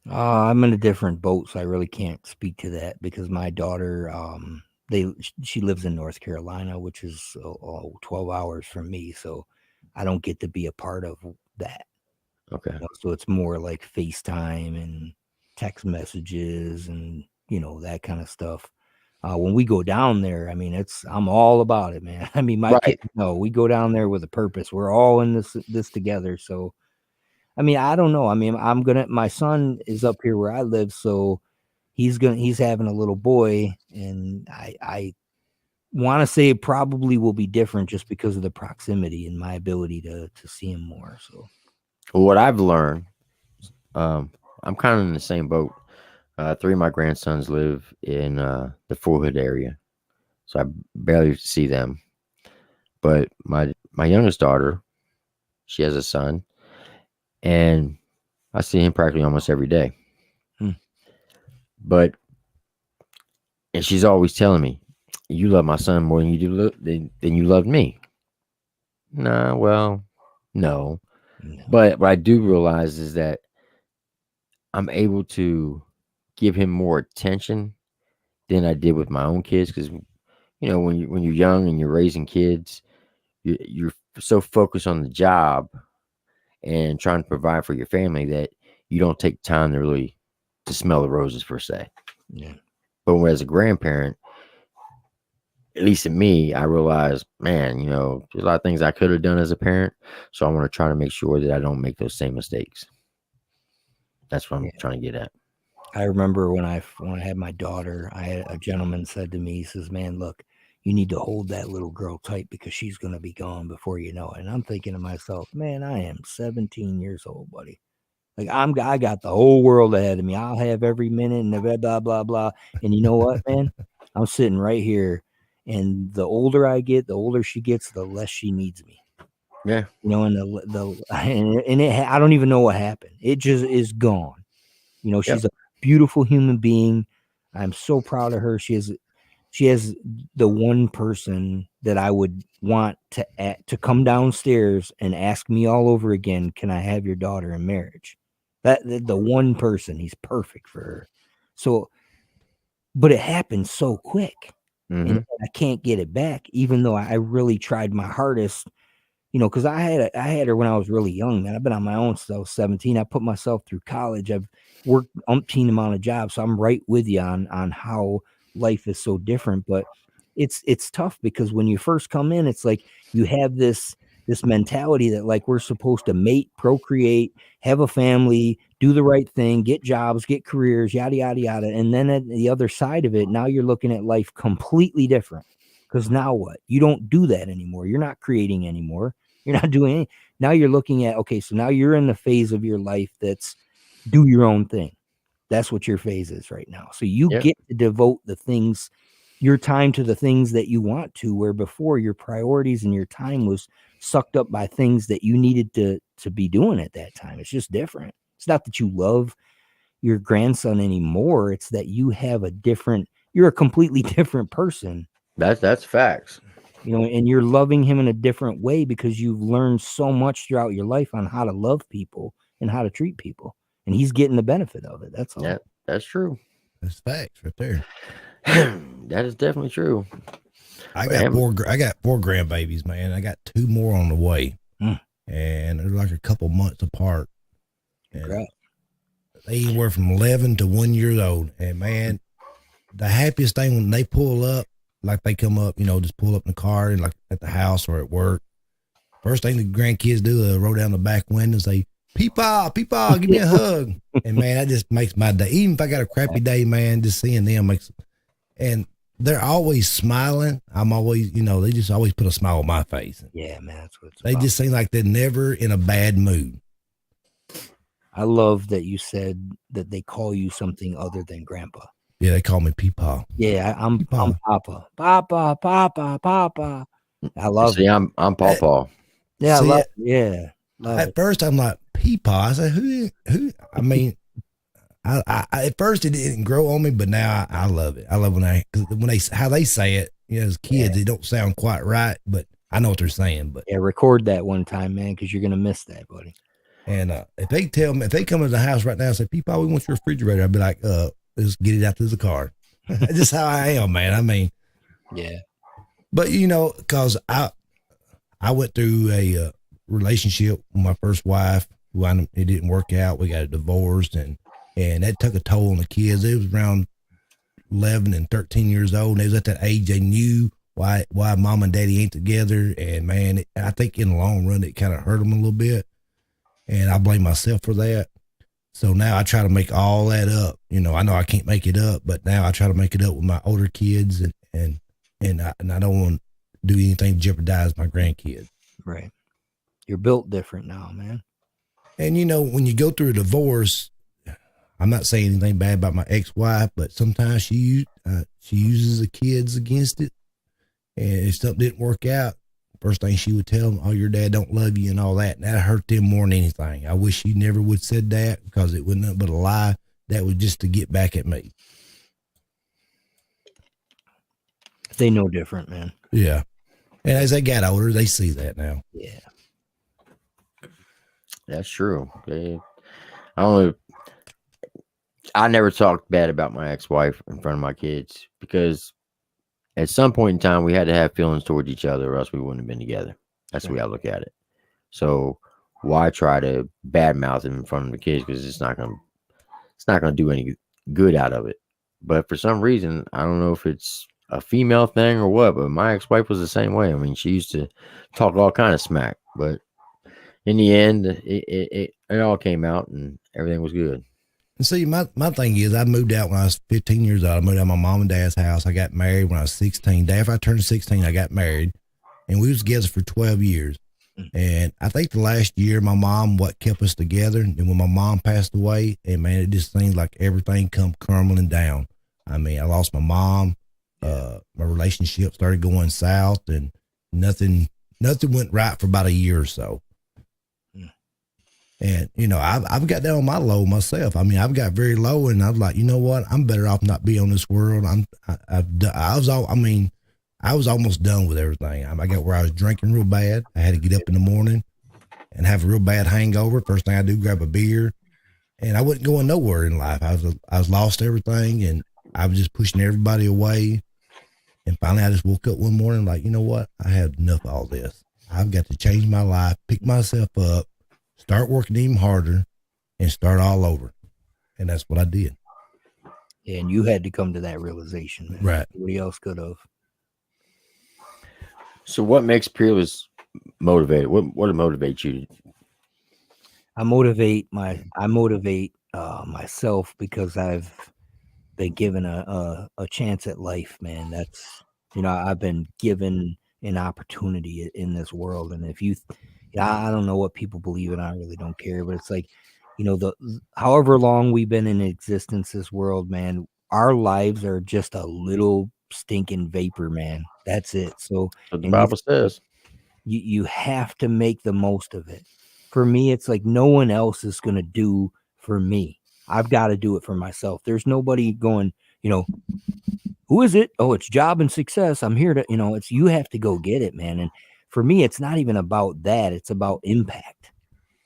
I'm in a different boat, so I really can't speak to that because my daughter, she lives in North Carolina, which is 12 hours from me, so I don't get to be a part of that. Okay. So it's more like FaceTime and text messages and that kind of stuff. When we go down there, I mean, I'm all about it, man. I mean, my Right. kids know we go down there with a purpose. We're all in this together. So, I mean, I don't know. I mean, my son is up here where I live, so he's having a little boy, and I want to say it probably will be different just because of the proximity and my ability to see him more. So, Well, what I've learned, I'm kind of in the same boat. 3 of my grandsons live in the Fort Hood area, so I barely see them. But my youngest daughter, she has a son, and I see him practically almost every day. Hmm. But and she's always telling me, "You love my son more than than you loved me." Nah, well, no. no. But what I do realize is that I'm able to give him more attention than I did with my own kids, because when you're young and you're raising kids, you're so focused on the job and trying to provide for your family that you don't take time to really to smell the roses per se. Yeah. But as a grandparent, at least in me, I realize, man, there's a lot of things I could have done as a parent. So I want to try to make sure that I don't make those same mistakes. That's what I'm trying to get at. I remember when I had my daughter, I had a gentleman said to me, he says, "Man, look, you need to hold that little girl tight because she's going to be gone before you know it." And I'm thinking to myself, man, I am 17 years old, buddy. Like I got the whole world ahead of me. I'll have every minute and blah, blah, blah, blah. And you know what, man? I'm sitting right here. And the older I get, the older she gets, the less she needs me. Yeah. And I don't even know what happened. It just is gone. She's a beautiful human being. I'm so proud of her. She has the one person that I would want to come downstairs and ask me all over again, can I have your daughter in marriage? The one person, he's perfect for her. So, but it happened so quick, and I can't get it back, even though I really tried my hardest. Because I had her when I was really young, man. I've been on my own since I was 17. I put myself through college. I've worked umpteen amount of jobs, so I'm right with you on how life is so different. But it's tough because when you first come in, it's like you have this mentality that like we're supposed to mate, procreate, have a family, do the right thing, get jobs, get careers, yada yada yada. And then at the other side of it, now you're looking at life completely different. Because now what? You don't do that anymore. You're not creating anymore. You're not doing anything. Now you're looking at, okay, so now you're in the phase of your life that's do your own thing. That's what your phase is right now. So you get to devote your time to the things that you want to, where before your priorities and your time was sucked up by things that you needed to be doing at that time. It's just different. It's not that you love your grandson anymore. It's that you have you're a completely different person. That's facts. And you're loving him in a different way because you've learned so much throughout your life on how to love people and how to treat people. And he's getting the benefit of it. That's all. Yeah, that's true. That's facts right there. That is definitely true. I got four grandbabies, man. I got 2 more on the way. And they're like a couple months apart. And they anywhere from 11 to 1 year old. And man, the happiest thing when they pull up, like they come up, just pull up in the car and like at the house or at work. First thing the grandkids do, roll down the back window and say, Peepaw, give me a hug. And man, that just makes my day. Even if I got a crappy day, man, just seeing them and they're always smiling. I'm always, they just always put a smile on my face. Yeah, man, that's what they just seem like they're never in a bad mood. I love that you said that they call you something other than grandpa. Yeah, they call me Peepaw. Yeah, I'm Papa. Papa. I love it. I'm Pawpaw. Yeah, I love it. At first, I'm like, Peepaw. I said, who? I mean, I at first it didn't grow on me, but now I love it. I love how they say it. As kids, it don't sound quite right, but I know what they're saying. But record that one time, man, because you're gonna miss that, buddy. And if they come to the house right now and say, Peepaw, we want your refrigerator, I'd be like, let's get it out to the car. That's just how I am, man. I mean, yeah. But because I went through a relationship with my first wife, It didn't work out. We got a divorce, and that took a toll on the kids. It was around 11 and 13 years old, and they was at that age they knew why mom and daddy ain't together. And man, I think in the long run it kind of hurt them a little bit, and I blame myself for that. So now I try to make all that up. You know, I know I can't make it up, but now I try to make it up with my older kids, and I don't want to do anything to jeopardize my grandkids. Right. You're built different now, man. And you know, when you go through a divorce, I'm not saying anything bad about my ex-wife, but sometimes she uses the kids against it. And if something didn't work out, first thing she would tell them, "Oh, your dad don't love you," and all that. And that hurt them more than anything. I wish she never would said that, because it wasn't nothing but a lie. That was just to get back at me. They know different, man. Yeah. And as they got older, they see that now. Yeah. That's true. I never talked bad about my ex-wife in front of my kids, because at some point in time we had to have feelings towards each other, or else we wouldn't have been together. That's the way I look at it. So why try to badmouth him in front of the kids? Because it's not gonna do any good out of it. But for some reason, I don't know if it's a female thing or what, but my ex-wife was the same way. I mean, she used to talk all kind of smack, but in the end, it all came out and everything was good. And see, my thing is, I moved out when I was 15 years old. I moved out of my mom and dad's house. I got married when I was 16. Day after I turned 16, I got married, and we was together for 12 years. And I think the last year, my mom, what kept us together. And when my mom passed away, and man, it just seemed like everything come crumbling down. I mean, I lost my mom. My relationship started going south, and nothing went right for about a year or so. And, you know, I've got down on my low myself. I mean, I've got very low, and I'm like, you know what? I'm better off not being on this world. I was almost done with everything. I got where I was drinking real bad. I had to get up in the morning and have a real bad hangover. First thing I do, grab a beer, and I wasn't going nowhere in life. I was lost everything, and I was just pushing everybody away. And finally, I just woke up one morning like, you know what? I had enough of all this. I've got to change my life, pick myself up, start working even harder, and start all over. And that's what I did. And you had to come to that realization, man. Right. Nobody else could have. So what makes Peerless motivated? What motivates you? I motivate myself because I've been given a chance at life, man. That's, you know, I've been given an opportunity in this world. And I don't know what people believe, and I really don't care, but it's like, you know, however long we've been in existence, this world, man, our lives are just a little stinking vapor, man. That's it. So What the Bible says. you have to make the most of it. For me, it's like no one else is going to do for me. I've got to do it for myself. There's nobody going, you know, who is it? Oh, it's job and success. I'm here to, you know, you have to go get it, man. And for me, it's not even about that. It's about impact.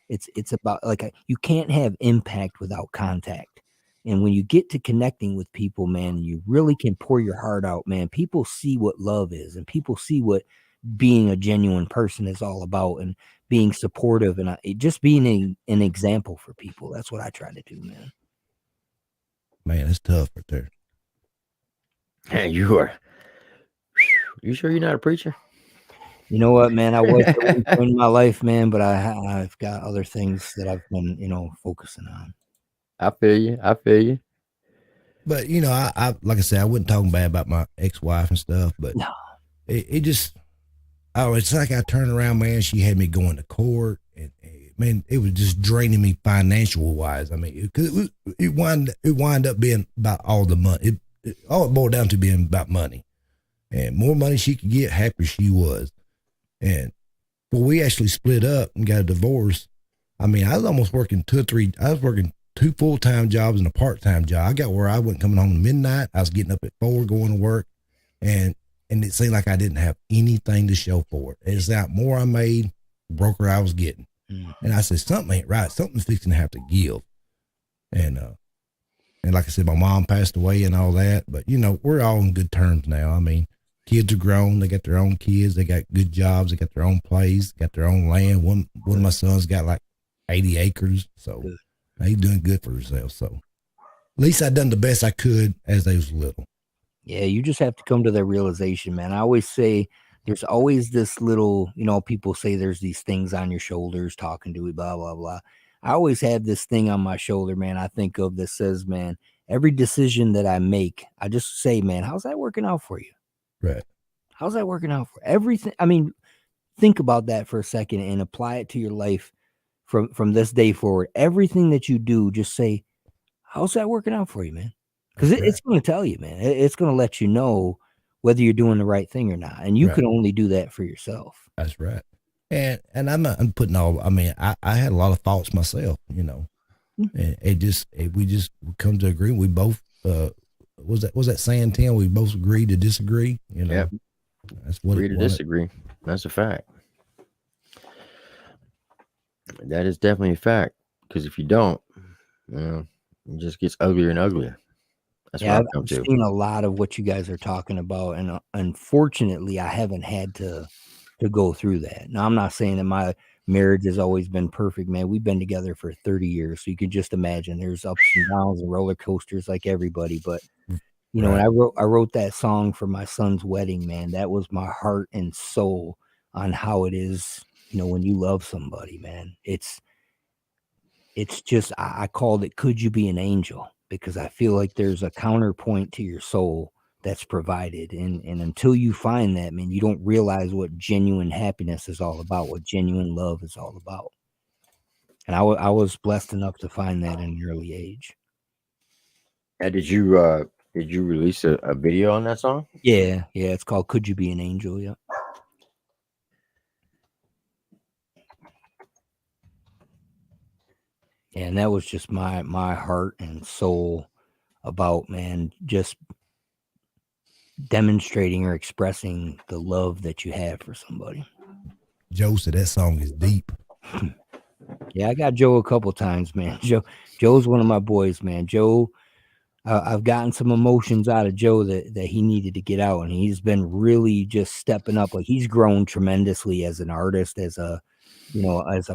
It's about, like, you can't have impact without contact. And when you get to connecting with people, man, you really can pour your heart out, man. People see what love is, and people see what being a genuine person is all about, and being supportive, and just being an example for people. That's what I try to do, man. Man, it's tough right there. Hey, you sure you're not a preacher? You know what, man? I was in my life, man, but I've got other things that I've been, you know, focusing on. I feel you. But, you know, I like I said, I wasn't talking bad about my ex-wife and stuff, but No. it just, it's like I turned around, man. She had me going to court, and man, it was just draining me financial wise. I mean, it wound up being about all the money. All it boiled down to being about money, and more money she could get, happier she was. And when we actually split up and got a divorce, I mean, I was almost working I was working 2 full-time jobs and a part-time job. I got where I wasn't coming home at midnight. I was getting up at 4, going to work, and it seemed like I didn't have anything to show for it. It's that more I made, the broker I was getting. And I said, something ain't right. Something's fixing to have to give. And like I said, my mom passed away and all that, but you know, we're all on good terms now. I mean, kids are grown. They got their own kids. They got good jobs. They got their own place, got their own land. One of my sons got like 80 acres. So Good. he's doing good for himself. So at least I done the best I could as they was little. Yeah, you just have to come to that realization, man. I always say there's always this little, people say there's these things on your shoulders talking to you, blah, blah, blah. I always have this thing on my shoulder, man, I think of that says, man, every decision that I make, I just say, man, how's that working out for you? Right. How's that working out for everything? I mean, think about that for a second and apply it to your life from this day forward. Everything that you do, just say, how's that working out for you, man? Because it's going to tell you, man. It's going to let you know whether you're doing the right thing or not. And you can only do that for yourself. That's right. And I'm putting all, I mean, I had a lot of thoughts myself, and we just come to agree. We both, was that saying, Tim? We both agree to disagree, Yeah. That's what Agree to disagree. That's a fact. That is definitely a fact. Because if you don't, it just gets uglier and uglier. That's what I've come to. I've seen a lot of what you guys are talking about, and unfortunately, I haven't had to go through that. Now, I'm not saying that my marriage has always been perfect, man. We've been together for 30 years, so you can just imagine there's ups and downs and roller coasters like everybody. But when I wrote that song for my son's wedding, man, that was my heart and soul on how it is. When you love somebody, man, it's just, I called it, Could You Be an Angel? Because I feel like there's a counterpoint to your soul that's provided. And until you find that, man, you don't realize what genuine happiness is all about, what genuine love is all about. And I was blessed enough to find that in an early age. And did you release a video on that song? Yeah. It's called Could You Be an Angel? Yeah. And that was just my heart and soul about, man, just demonstrating or expressing the love that you have for somebody. Joe said that song is deep. Yeah, I got Joe a couple times, man. Joe's one of my boys, man. Joe, I've gotten some emotions out of Joe that he needed to get out, and he's been really just stepping up. Like, he's grown tremendously as an artist, as a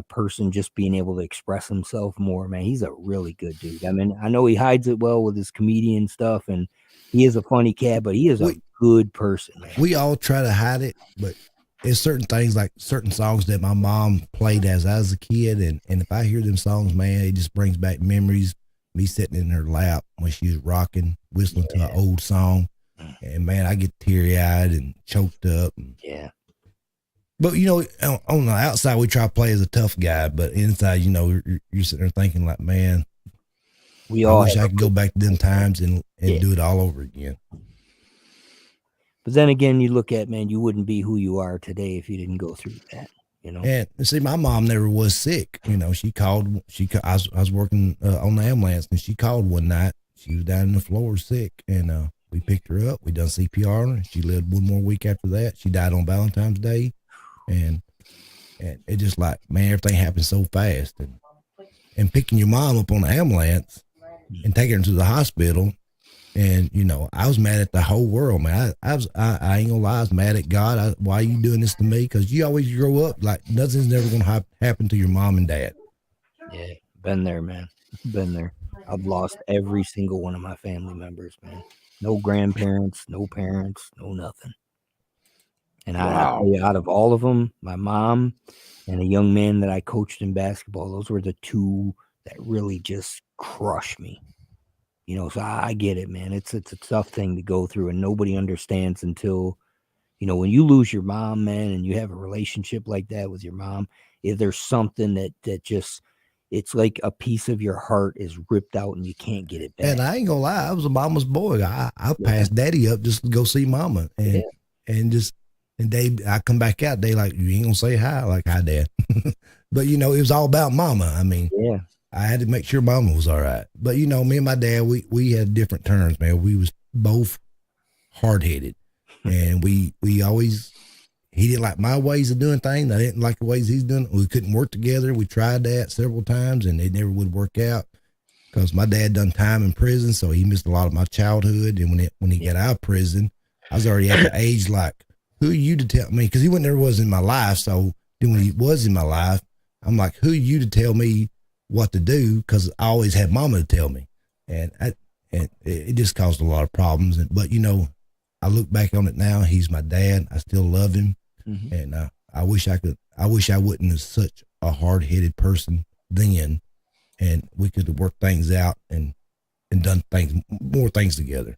person, just being able to express himself more, man. He's a really good dude. I mean, I know he hides it well with his comedian stuff, and he is a funny cat, but he is a good person, man. We all try to hide it, but there's certain things, like certain songs that my mom played as I was a kid, and if I hear them songs, man, it just brings back memories. Me sitting in her lap when she was rocking, whistling to an old song, and man, I get teary-eyed and choked up. Yeah. But, on the outside, we try to play as a tough guy, but inside, you're sitting there thinking like, man, I wish I could go back to them times and do it all over again. But then again, you look at, man, you wouldn't be who you are today if you didn't go through that, And see, my mom never was sick. She called, I was working on the ambulance, and she called one night. She was down on the floor sick, and we picked her up. We done CPR on her. She lived one more week after that. She died on Valentine's Day. And it just like, man, everything happened so fast, and picking your mom up on the ambulance and taking her to the hospital. And, I was mad at the whole world, man. I ain't gonna lie. I was mad at God. Why are you doing this to me? Cause you always grow up like nothing's never going to happen to your mom and dad. Yeah. Been there, man. Been there. I've lost every single one of my family members, man. No grandparents, no parents, no nothing. And out of all of them, my mom and a young man that I coached in basketball, those were the two that really just crushed me. So I get it, man. It's a tough thing to go through, and nobody understands until, when you lose your mom, man, and you have a relationship like that with your mom, if there's something that just, it's like a piece of your heart is ripped out and you can't get it back. And I ain't gonna lie, I was a mama's boy. I passed daddy up just to go see mama, and I come back out, they like, you ain't gonna say hi, like, hi, Dad. But it was all about mama. I mean, I had to make sure mama was all right. But me and my dad, we had different terms, man. We was both hard headed, and we always, he didn't like my ways of doing things. I didn't like the ways he's doing it. We couldn't work together. We tried that several times, and it never would work out because my dad done time in prison, so he missed a lot of my childhood. And when he got out of prison, I was already at the age like, who are you to tell me? Because he never was in my life. So then when he was in my life, I'm like, who are you to tell me what to do? Because I always had mama to tell me. And it just caused a lot of problems. But, you know, I look back on it now. He's my dad. I still love him. Mm-hmm. And I wish I wouldn't have such a hard-headed person then. And we could have worked things out and done more things together.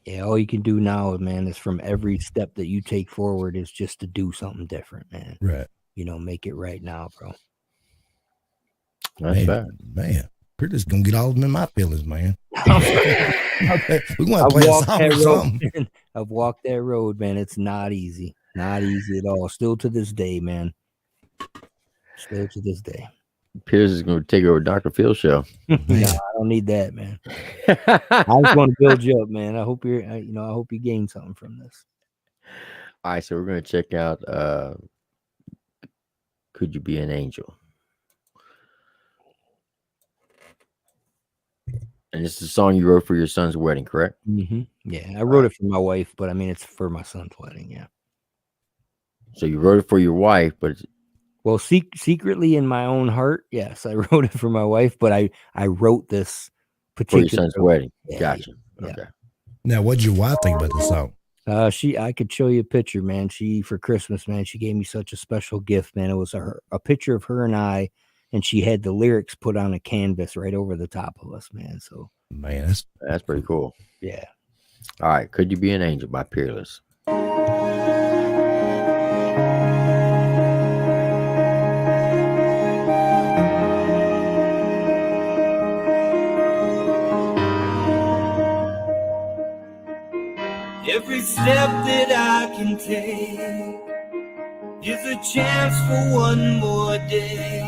Yeah, all you can do now, man, is from every step that you take forward is just to do something different, man. Right. You know, make it right now, bro. That's bad. Man, Peerless gonna get all of them in my feelings, man. We want to play a song or something. I've walked that road, man. It's not easy. Not easy at all. Still to this day, man. Still to this day. Pierce is going to take over Dr. Phil's show. No, I don't need that, man. I just want to build you up, man. I hope I hope you gain something from this. All right, so we're going to check out Could You Be an Angel? And this is a song you wrote for your son's wedding, correct? Mm-hmm. Yeah, I wrote it for my wife, but I mean, it's for my son's wedding, yeah. So you wrote it for your wife, but well, secretly in my own heart, yes, I wrote it for my wife, but I wrote this particular for your son's wedding. Yeah, gotcha. Yeah. Okay. Now, what did your wife think about the song? I could show you a picture, man. For Christmas, man, she gave me such a special gift, man. It was a picture of her and I, and she had the lyrics put on a canvas right over the top of us, man. So, man, that's pretty cool. Yeah. All right, Could You Be an Angel by Peerless. Every step that I can take is a chance for one more day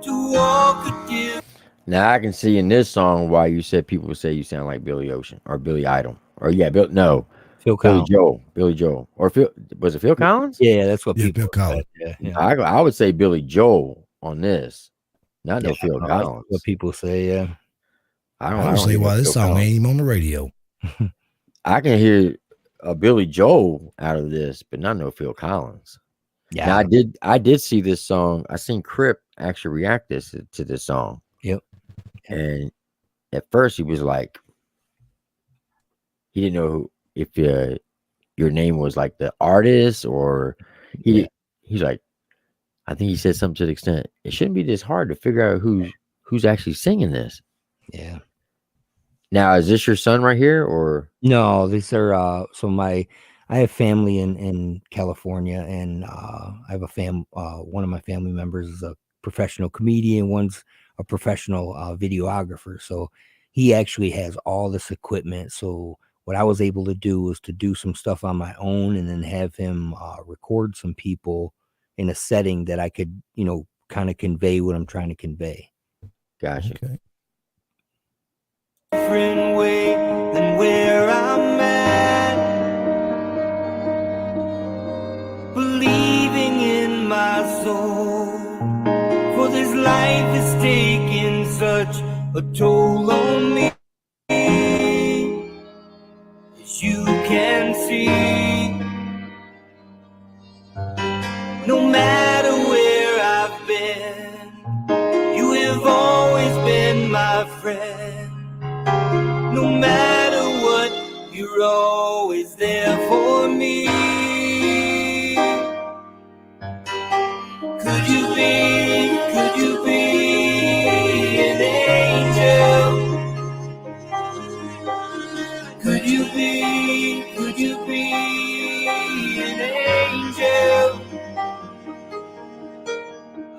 to walk a different. Now I can see in this song why you said people say you sound like Billy Ocean or Billy Idol or Phil Collins. Billy Joel or Phil. Was it Phil Collins? Yeah, that's what people. Phil Collins. Yeah. I would say Billy Joel on this, not no Phil Collins. What people say, yeah. I don't see why this song ain't even on the radio. I can hear a Billy Joel out of this, but not no Phil Collins. Yeah, now, I did see this song. I seen Crip actually react to this song. Yep. And at first he was like, he didn't know if your name was like the artist or he's like, I think he said something to the extent, it shouldn't be this hard to figure out who's actually singing this. Yeah. Now, is this your son right here or? No, these are, I have family in California and I have one of my family members is a professional comedian. One's a professional videographer. So he actually has all this equipment. So what I was able to do was to do some stuff on my own and then have him record some people in a setting that I could, kind of convey what I'm trying to convey. Gotcha. Okay. Different way than where I'm at. Believing in my soul, for this life is taking such a toll on me. As you can see, no matter where I've been, you have always been my friend. No matter what, you're always there for me. Could you be an angel? Could you be an angel?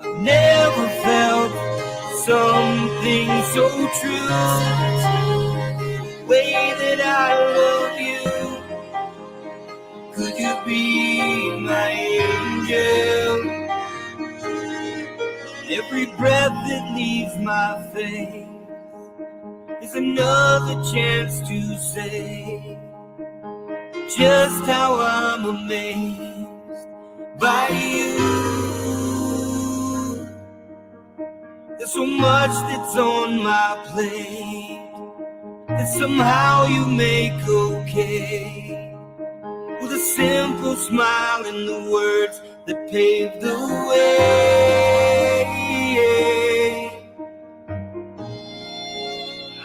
I've never felt something so true. Way that I love you. Could you be my angel? Every breath that leaves my face is another chance to say just how I'm amazed by you. There's so much that's on my plate that somehow you make okay, with a simple smile and the words that paved the way.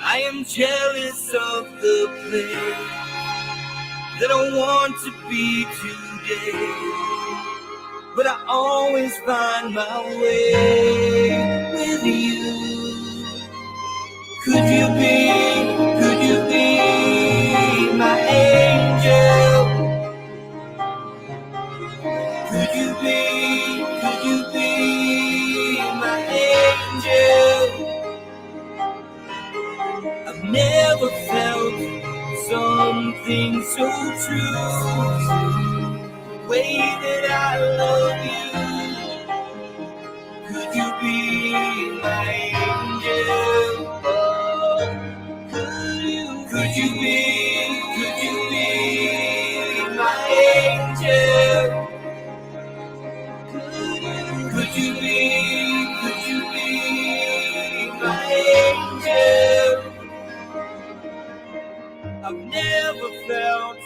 I am jealous of the place that I want to be today, but I always find my way with you. Could you be my angel? Could you be my angel? I've never felt something so true, the way that I love you. Could you be my angel? Oh, could you be my angel? Could you be my angel? I've never felt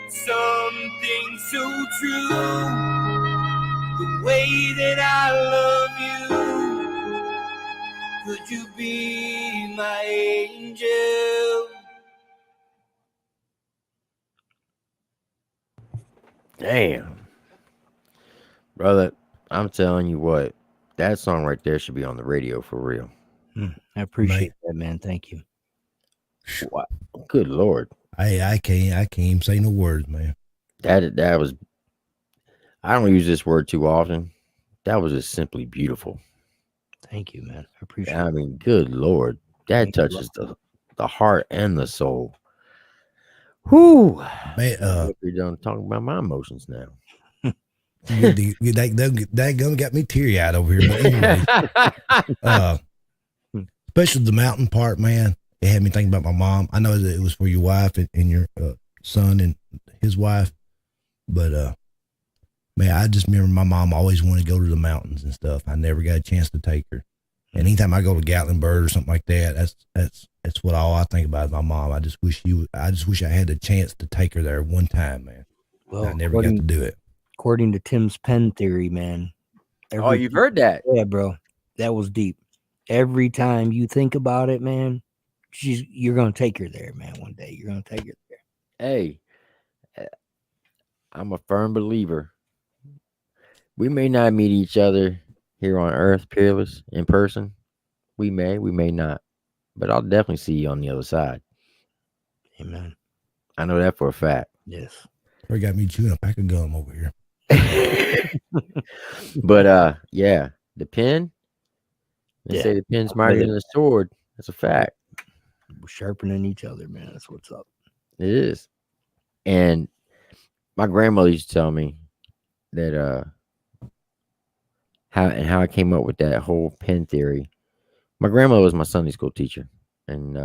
something so true, the way that I love you. Could you be my angel? Damn, brother, I'm telling you what, that song right there should be on the radio for real. I appreciate that, man. Thank you. What? Good Lord. I can't even say no words, man. That was, I don't use this word too often. That was just simply beautiful. Thank you, man. I appreciate I it. mean, good Lord. That Thank you, touches the heart and the soul. Whoo. Man, We're done talking about my emotions now. that gonna got me teary eyed over here. But anyway, especially the mountain part, man. It had me thinking about my mom. I know that it was for your wife and your son and his wife, but man, I just remember my mom always wanted to go to the mountains and stuff. I never got a chance to take her. And anytime I go to Gatlinburg or something like that, that's what all I think about is my mom. I just wish I had the chance to take her there one time, man. Well, I never got to do it. According to Tim's pen theory, man. Oh, you've heard that? Yeah, bro. That was deep. Every time you think about it, man, you're gonna take her there, man. One day you're gonna take her there. Hey, I'm a firm believer. We may not meet each other here on Earth, Peerless, in person. We may not. But I'll definitely see you on the other side. Amen. I know that for a fact. Yes. Or got me chewing a pack of gum over here. But yeah, the pen. They Yeah. say the pen's mightier than the sword. That's a fact. We're sharpening each other, man. That's what's up. It is. And my grandmother used to tell me that how I came up with that whole pen theory. My grandmother was my Sunday school teacher, and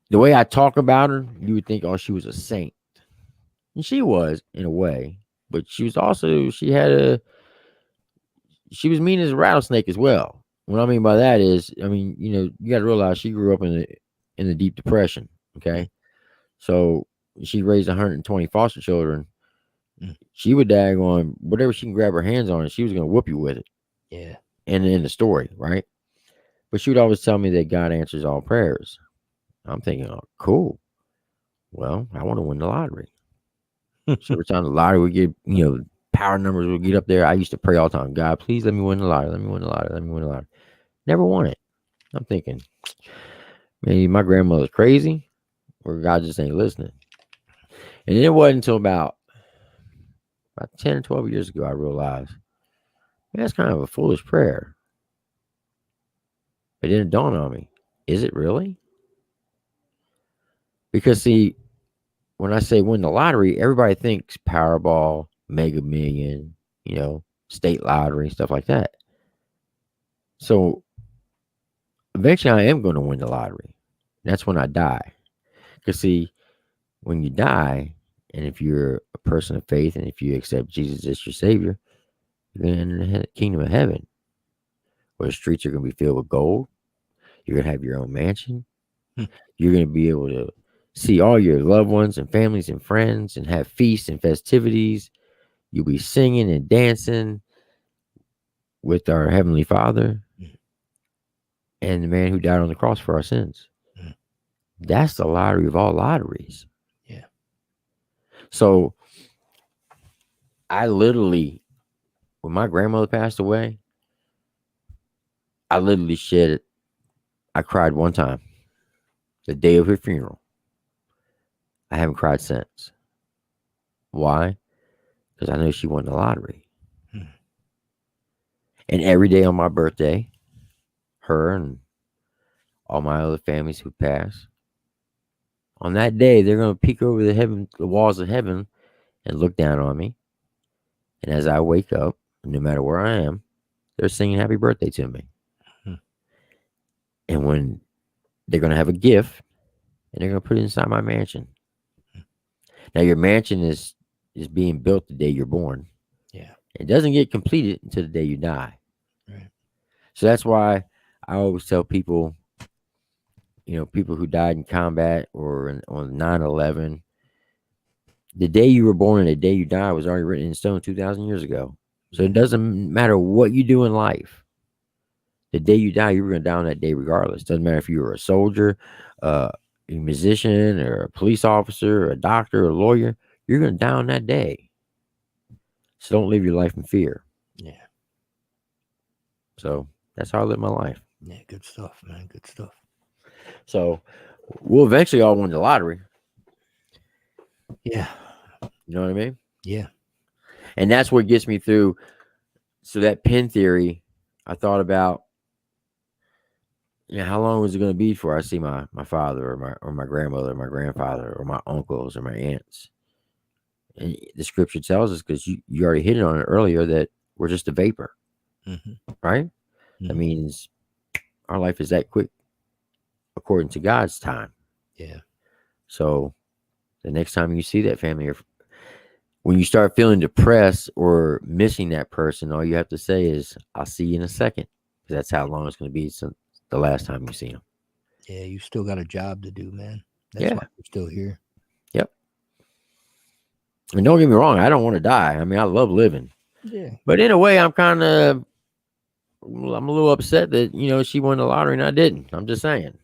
the way I talk about her, you would think, oh, she was a saint, and she was in a way, but she was also she was mean as a rattlesnake as well. What I mean by that is, I mean, you got to realize she grew up in the Deep Depression. Okay, so she raised 120 foster children. She would dag on whatever she can grab her hands on, and she was going to whoop you with it. Yeah. And in the story, right? But she would always tell me that God answers all prayers. I'm thinking, oh, cool. Well, I want to win the lottery. So every time the lottery would get, power numbers would get up there, I used to pray all the time, God, please let me win the lottery. Let me win the lottery. Let me win the lottery. Never won it. I'm thinking, maybe my grandmother's crazy or God just ain't listening. And then it wasn't until about 10 or 12 years ago I realized, man, that's kind of a foolish prayer. But then it dawned on me, is it really? Because, see, when I say win the lottery, everybody thinks Powerball, Mega Million, state lottery, stuff like that. So eventually I am going to win the lottery. That's when I die. Because, see, when you die, and if you're a person of faith, and if you accept Jesus as your Savior, you're going to enter the kingdom of heaven, where the streets are going to be filled with gold. You're going to have your own mansion. You're going to be able to see all your loved ones and families and friends and have feasts and festivities. You'll be singing and dancing with our Heavenly Father and the man who died on the cross for our sins. That's the lottery of all lotteries. Yeah. So I literally, when my grandmother passed away, I literally shed it. I cried one time, the day of her funeral. I haven't cried since. Why? Because I know she won the lottery. And every day on my birthday, her and all my other families who pass, on that day, they're going to peek over the walls of heaven and look down on me. And as I wake up, no matter where I am, they're singing happy birthday to me. And when they're going to have a gift, and they're going to put it inside my mansion. Now, your mansion is being built the day you're born. Yeah. It doesn't get completed until the day you die. Right. So that's why I always tell people, people who died in combat or on 9/11, the day you were born and the day you die was already written in stone 2,000 years ago. So it doesn't matter what you do in life. The day you die, you were going to die on that day regardless. Doesn't matter if you were a soldier, a musician, or a police officer, or a doctor, or a lawyer. You're going to die on that day. So don't live your life in fear. Yeah. So that's how I live my life. Yeah. Good stuff, man. Good stuff. So we'll eventually all win the lottery. Yeah. You know what I mean? Yeah. And that's what gets me through. So that pin theory, I thought about, how long was it going to be before I see my father or my grandmother or my grandfather or my uncles or my aunts? And the scripture tells us, because you already hit it on it earlier, that we're just a vapor, right? That means our life is that quick according to God's time. Yeah. So the next time you see that family, or when you start feeling depressed or missing that person, all you have to say is, I'll see you in a second. Because that's how long it's going to be since the last time you see them. Yeah. You still got a job to do, man. That's why you're still here. Yep. And don't get me wrong, I don't want to die. I mean, I love living. Yeah. But in a way, I'm a little upset that, she won the lottery and I didn't. I'm just saying.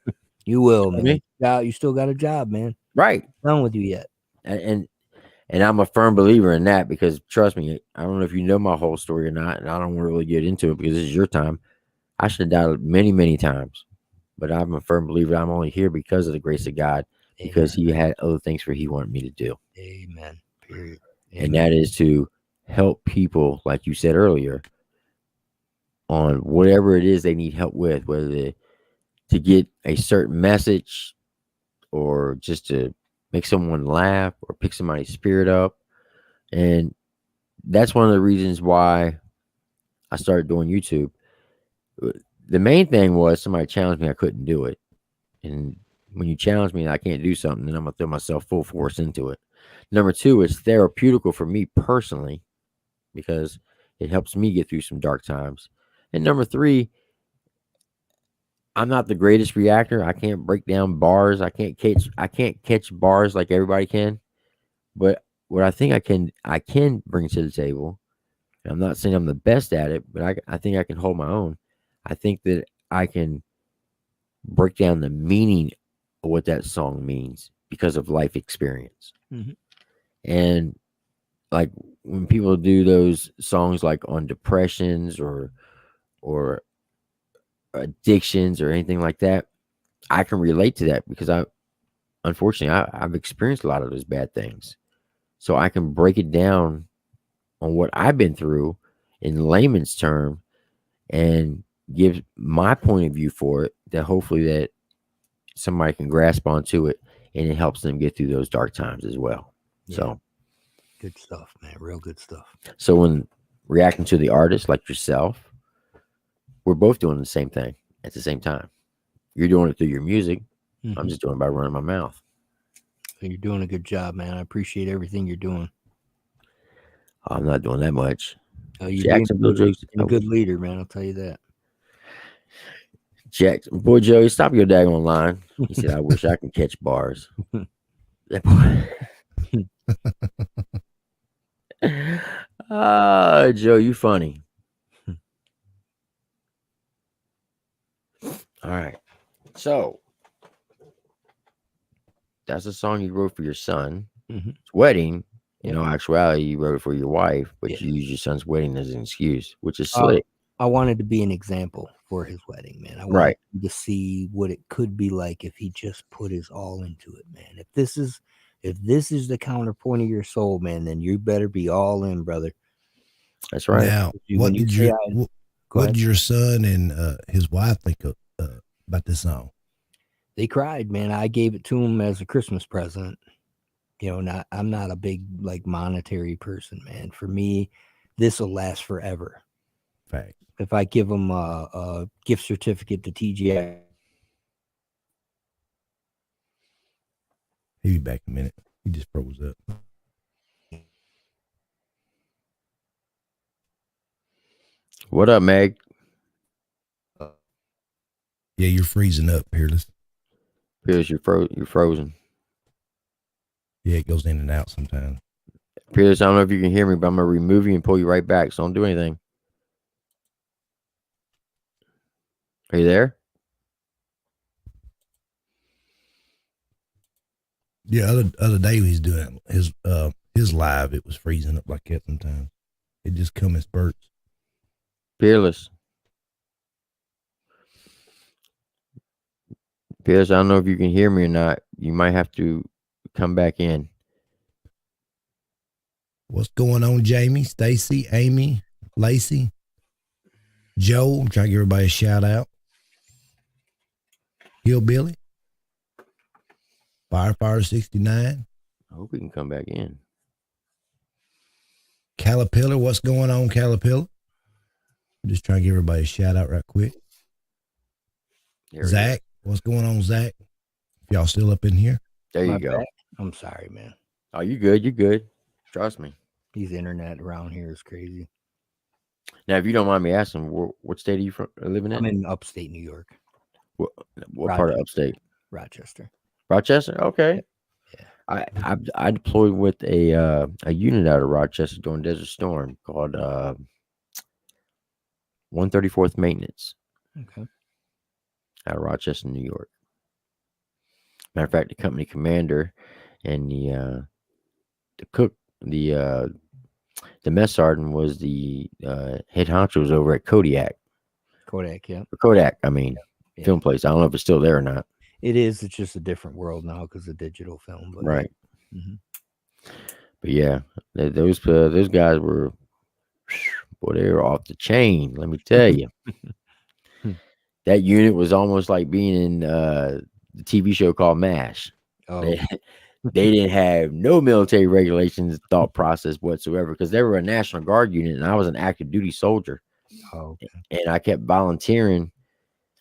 You will, man. Me? You still got a job, man. Right. Not done with you yet. And I'm a firm believer in that, because trust me, I don't know if you know my whole story or not, and I don't want to really get into it because this is your time. I should have died many, many times, but I'm a firm believer I'm only here because of the grace of God, because He had other things for He wanted me to do. Amen. Period. Amen. And that is to help people, like you said earlier, on whatever it is they need help with, whether to get a certain message or just to make someone laugh or pick somebody's spirit up. And that's one of the reasons why I started doing YouTube. The main thing was somebody challenged me, I couldn't do it. And when you challenge me and I can't do something, then I'm going to throw myself full force into it. Number two, it's therapeutical for me personally, because it helps me get through some dark times. And number three, I'm not the greatest reactor. I can't break down bars. I can't catch bars like everybody can. But what I think I can bring to the table, and I'm not saying I'm the best at it, but I think I can hold my own. I think that I can break down the meaning of what that song means because of life experience. And like when people do those songs like on depressions or addictions or anything like that, I can relate to that because I've experienced a lot of those bad things. So I can break it down on what I've been through in layman's term and give my point of view for it, that hopefully that somebody can grasp onto it and it helps them get through those dark times as well. Yeah. So good stuff, man. Real good stuff. So when reacting to the artist like yourself, we're both doing the same thing at the same time. You're doing it through your music. I'm just doing it by running my mouth. You're doing a good job, man. I appreciate everything you're doing. I'm not doing that much. You're being a good leader, man. I'll tell you that. Jackson, boy, Joey, stop your daggone line. He said, I wish I could catch bars. Joe, you funny. All right. So that's a song you wrote for your son. Mhm. It's wedding. In Yep. all actuality, you wrote it for your wife, but Yeah. you use your son's wedding as an excuse, which is Uh, slick. I wanted to be an example for his wedding, man. I wanted Right. him to see what it could be like if he just put his all into it, man. If this is the counterpoint of your soul, man, then you better be all in, brother. That's right. Now, When what you did say your I- what, Go what ahead. did your son and his wife think of about this song? They cried, man. I gave it to him as a Christmas present. I'm not a big like monetary person, man. For me, this will last forever. Fact. If I give him a gift certificate to TGI, He'll be back in a minute. He just froze up. What up, Meg? Yeah, you're freezing up, Peerless. Pierce, you're frozen. Yeah, it goes in and out sometimes. Pierce, I don't know if you can hear me, but I'm gonna remove you and pull you right back. So don't do anything. Are you there? Yeah, other day when he's doing his live, it was freezing up like that sometimes. It just come in spurts. Peerless. Pierce, I don't know if you can hear me or not. You might have to come back in. What's going on, Jamie, Stacy, Amy, Lacey, Joe? I'm trying to give everybody a shout out. Hillbilly, Firefighter 69, I hope we can come back in. Caterpillar. What's going on, Caterpillar? I'm just trying to give everybody a shout out right quick. There he Zach, what's going on, Zach? If y'all still up in here, There you my go. back. I'm sorry, man. Oh, you good? You good? Trust me. These internet around here is crazy. Now, if you don't mind me asking, what state are you living in? I'm in upstate New York, What part of upstate? Rochester. Rochester. Okay. Yeah. I deployed with a unit out of Rochester during Desert Storm called 134th Maintenance Okay. out of Rochester, New York. Matter of fact, the company commander and the cook, the mess sergeant was the head honchos over at Kodiak. Kodak, yeah. Or Kodak, I mean, Yeah. film place. I don't know if it's still there or not. It is. It's just a different world now because of digital film. But Right. Mhm. But yeah, those guys were, boy, they were off the chain. Let me tell you, that unit was almost like being in the TV show called MASH. Oh, They didn't have no military regulations, thought process whatsoever, because they were a National Guard unit, and I was an active duty soldier, okay. and I kept volunteering.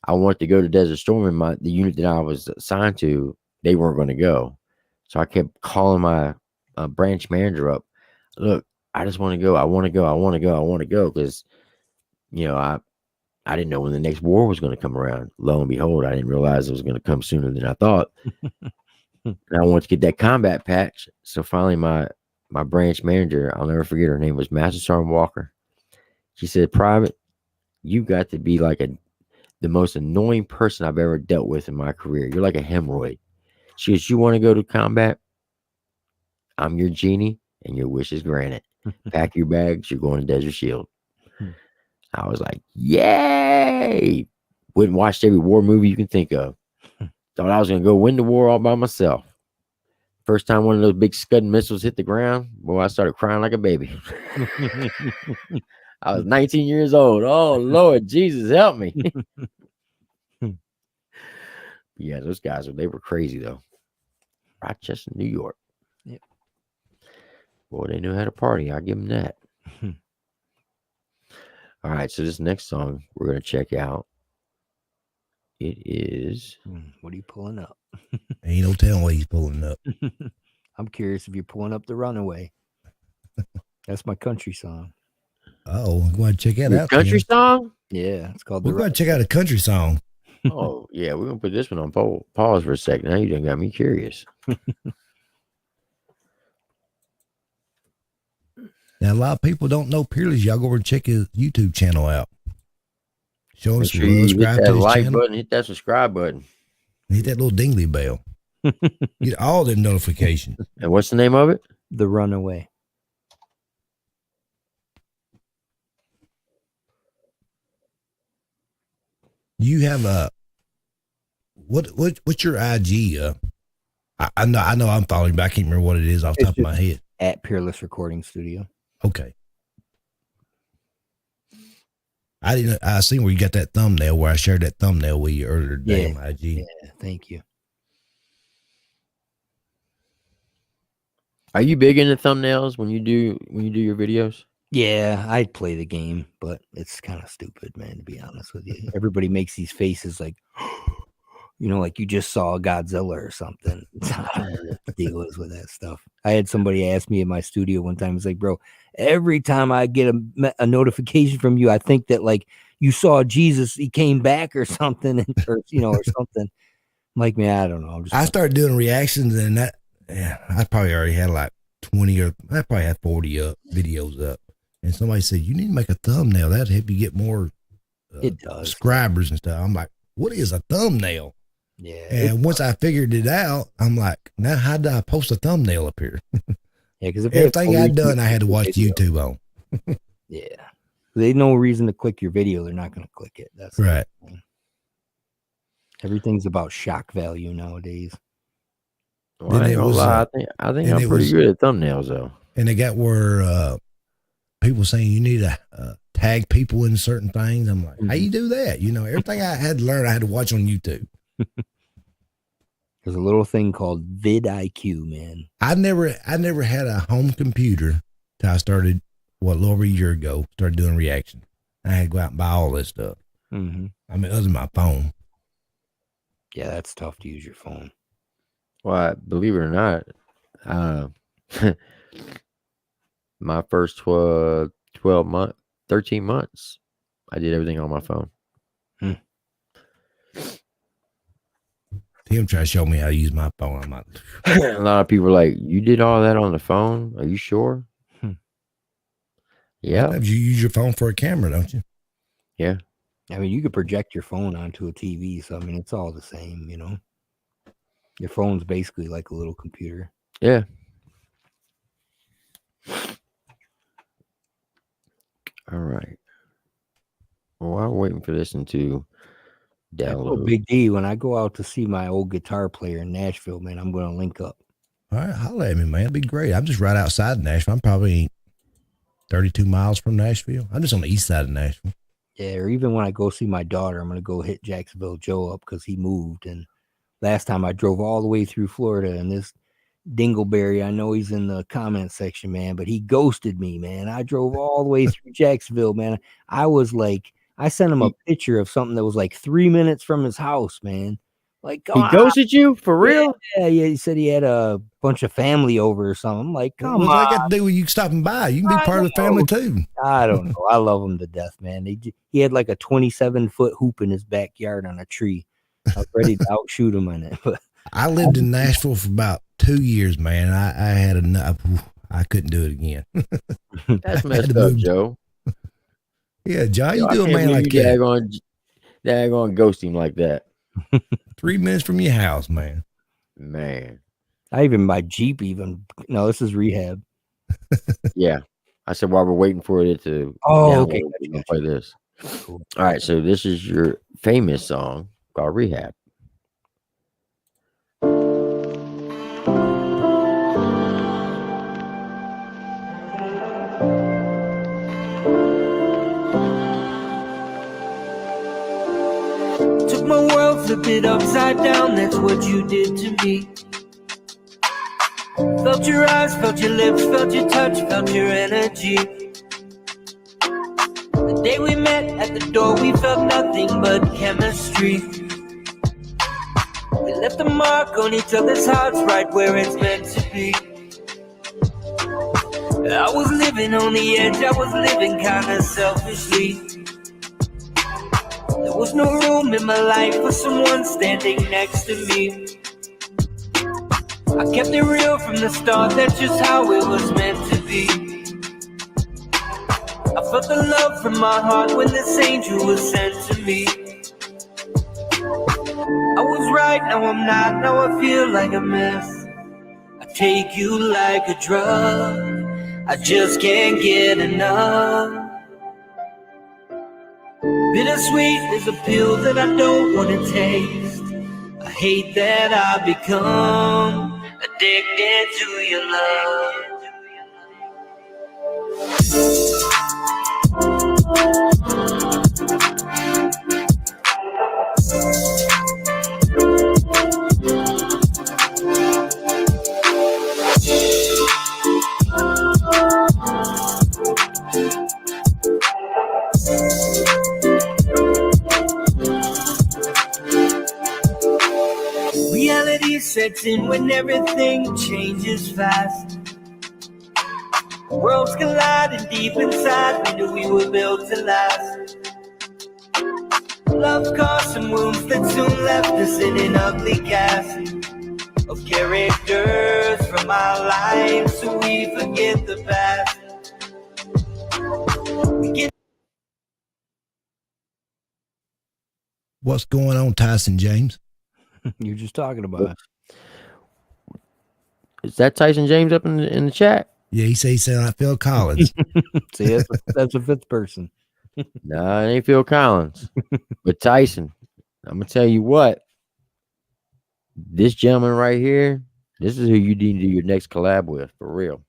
I wanted to go to Desert Storm, and the unit that I was assigned to, they weren't going to go, so I kept calling my branch manager up. Look, I just want to go. I want to go. I want to go. I want to go because I didn't know when the next war was going to come around. Lo and behold, I didn't realize it was going to come sooner than I thought. And I wanted to get that combat patch. So finally, my branch manager, I'll never forget, her name was Master Sergeant Walker. She said, "Private, you got to be like the most annoying person I've ever dealt with in my career. You're like a hemorrhoid." She goes, "You want to go to combat? I'm your genie, and your wish is granted. Pack your bags. You're going to Desert Shield." I was like, "Yay!" Went and watched every war movie you can think of. Thought I was going to go win the war all by myself. First time one of those big Scud missiles hit the ground, boy, I started crying like a baby. I was 19 years old. Oh, Lord Jesus, help me. Yeah, those guys, they were crazy, though. Rochester, New York. Yep. Boy, they knew how to party. I'll give them that. All right, so this next song we're going to check out, it is... What are you pulling up? ain't no telling what he's pulling up. I'm curious if you're pulling up The Runaway. That's my country song. Oh, we're going to check that Your out. country then. song? Yeah, it's called We're The going to check out a country song. Oh, yeah, we're going to put this one on pause for a second. Now you done got me curious. Now, a lot of people don't know Peerless. Y'all go over and check his YouTube channel out. Show him Make some sure love, you hit subscribe to that his like channel. button, hit that subscribe button. Hit that little dingly bell. Get all them notifications. And what's the name of it? The Runaway. You have a what's your IG? I know I'm following, but I can't remember what it is off the It's top of my head. At Peerless Recording Studio. Okay. I seen where you got that thumbnail where I shared that thumbnail with you earlier today on my IG. Yeah, thank you. Are you big into thumbnails when you do your videos? Yeah, I'd play the game, but it's kind of stupid, man, to be honest with you. Everybody makes these faces like, like you just saw Godzilla or something. I don't know what the deal is with that stuff. I had somebody ask me in my studio one time, it's like, bro, every time I get a notification from you, I think that like you saw Jesus, he came back or something, or something. I'm like, man, I don't know. I started doing reactions, and I probably already had like 20 or I probably had 40 videos up. And somebody said, you need to make a thumbnail. That'd help you get more it does subscribers and stuff. I'm like, what is a thumbnail? Yeah. And once I figured it out, I'm like, now how do I post a thumbnail up here? Yeah, because everything I'd done, I had to watch YouTube on. Yeah. They no reason to click your video. They're not going to click it. That's right. Everything's about shock value nowadays. Well, I ain't gonna lie. I think I'm pretty good at thumbnails though. And they got where people saying you need to tag people in certain things. I'm like, how you do that? Everything I had to learn, I had to watch on YouTube. There's a little thing called vidIQ, man. I never had a home computer till I started a little over a year ago. Started doing reaction. I had to go out and buy all this stuff. Mm-hmm. I mean, other than my phone. Yeah, that's tough to use your phone. Well, believe it or not, my first 13 months, I did everything on my phone. Tim tried to show me how to use my phone. I'm like, a lot of people are like, you did all that on the phone? Are you sure? Yeah. Sometimes you use your phone for a camera, don't you? Yeah. I mean, you could project your phone onto a TV. So, I mean, it's all the same, Your phone's basically like a little computer. Yeah. All right. Well, while we're waiting for this to download. Big D, when I go out to see my old guitar player in Nashville, man, I'm going to link up. All right, holla at me, man. It'd be great. I'm just right outside Nashville. I'm probably 32 miles from Nashville. I'm just on the east side of Nashville. Yeah, or even when I go see my daughter, I'm going to go hit Jacksonville Joe up because he moved. And last time I drove all the way through Florida, and this Dingleberry, I know he's in the comment section, man, but he ghosted me, man. I drove all the way through Jacksonville, man. I was like, I sent him a picture of something that was like 3 minutes from his house, man. Like, he ghosted you for real? Yeah. He said he had a bunch of family over or something. I'm like, come on. What's that got to do with you stopping by? You can be part of the family too. I don't know. I love him to death, man. He had like a 27-foot hoop in his backyard on a tree. I was ready to outshoot him on it. But I lived in Nashville for about 2 years, man. I had enough. I couldn't do it again. That's messed up, Joe. Yeah, John, you do a man like that. Daggone ghost him like that. 3 minutes from your house, man. Man. I even my Jeep no, this is rehab. Yeah. I said while we're waiting for it to okay. We're gonna play this. Cool. All right, so this is your famous song called Rehab. Took my world, flipped it upside down, that's what you did to me. Felt your eyes, felt your lips, felt your touch, felt your energy. The day we met at the door, we felt nothing but chemistry. We left a mark on each other's hearts, right where it's meant to be. I was living on the edge, I was living kinda selfishly. There was no room in my life for someone standing next to me. I kept it real from the start, that's just how it was meant to be. felt the love from my heart when this angel was sent to me. I was right, now I'm not, now I feel like a mess. I take you like a drug, I just can't get enough. Bittersweet is a pill that I don't want to taste. I hate that I become addicted to your love. Reality sets in when everything changes fast. Worlds colliding deep inside, we knew we were built to last. Love caused some wounds that soon left us in an ugly cast of characters from our lives, so we forget the past. What's going on, Tyson James? You're just talking about it. Is that Tyson James up in the chat? Yeah, he said he sounded like Phil Collins. See, that's a fifth person. No, it ain't Phil Collins. But Tyson, I'm gonna tell you what. This gentleman right here, this is who you need to do your next collab with, for real.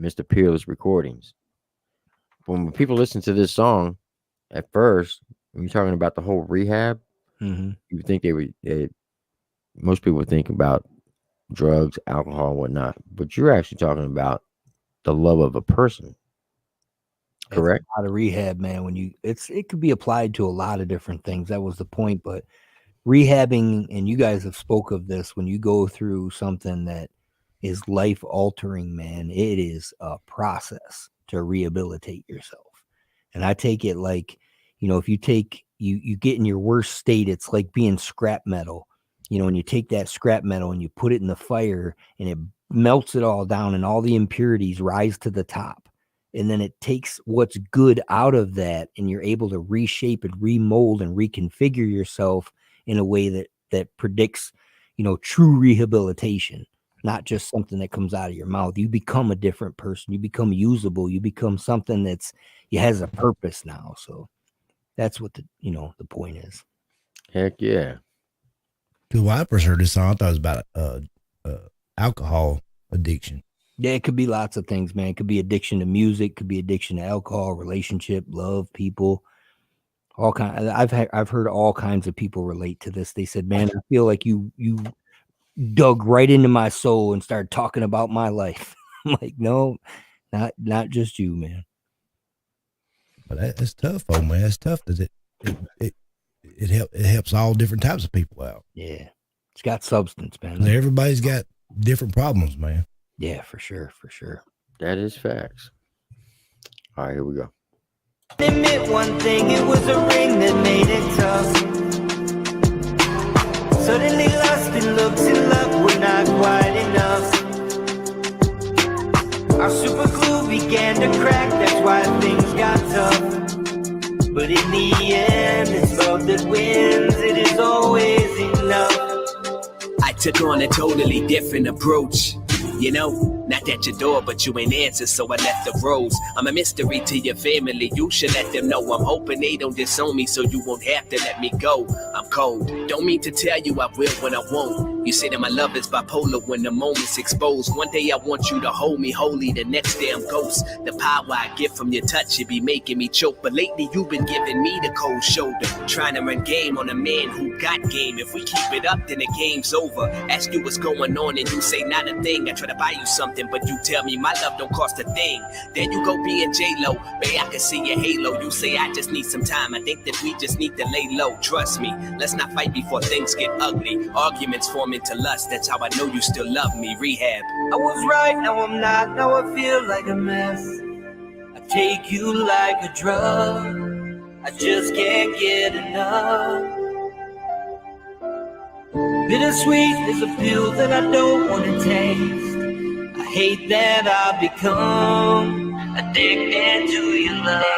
Mr. Peerless Recordings. When people listen to this song, at first, when you're talking about the whole rehab, you would think most people would think about drugs, alcohol, and whatnot. But you're actually talking about the love of a person. Correct? A lot of rehab, man. When it could be applied to a lot of different things. That was the point. But rehabbing, and you guys have spoke of this, when you go through something that is life altering, man, it is a process to rehabilitate yourself. And I take it like, if you take you get in your worst state, it's like being scrap metal. When you take that scrap metal and you put it in the fire and it melts it all down and all the impurities rise to the top. And then it takes what's good out of that, and you're able to reshape and remold and reconfigure yourself in a way that predicts, true rehabilitation, not just something that comes out of your mouth. You become a different person. You become usable. You become something it has a purpose now. So that's what the point is. Heck yeah. Because when I first heard this song, I thought it was about alcohol addiction. Yeah, it could be lots of things, man. It could be addiction to music, could be addiction to alcohol, relationship, love, people, all kind. I've heard all kinds of people relate to this. They said, "Man, I feel like you dug right into my soul and started talking about my life." I'm like, no, not just you, man. But that's tough, oh man. It's tough. Does it helps all different types of people out. Yeah, it's got substance, man. Everybody's got different problems, man. Yeah, for sure. That is facts. All right, here we go. Admit one thing, it was a ring that made it tough. Suddenly lust and looks and love were not quite enough. Our super glue began to crack, that's why things got tough. But in the end, it's love that wins, it is always enough. I took on a totally different approach. Not at your door, but you ain't answer, so I left the rose. I'm a mystery to your family, you should let them know. I'm hoping they don't disown me, so you won't have to let me go. I'm cold, don't mean to tell you I will when I won't. You say that my love is bipolar when the moment's exposed. One day I want you to hold me holy, the next day I'm ghost. The power I get from your touch, it be making me choke. But lately you've been giving me the cold shoulder, trying to run game on a man who got game. If we keep it up, then the game's over. Ask you what's going on and you say not a thing. I try to buy you something, but you tell me my love don't cost a thing. Then you go be a J-Lo, babe, I can see your halo. You say I just need some time, I think that we just need to lay low. Trust me, let's not fight before things get ugly. Arguments form into lust, that's how I know you still love me. Rehab. I was right, now I'm not, now I feel like a mess. I take you like a drug, I just can't get enough. Bittersweet is a pill that I don't want to taste. I hate that I become Addicted to your love.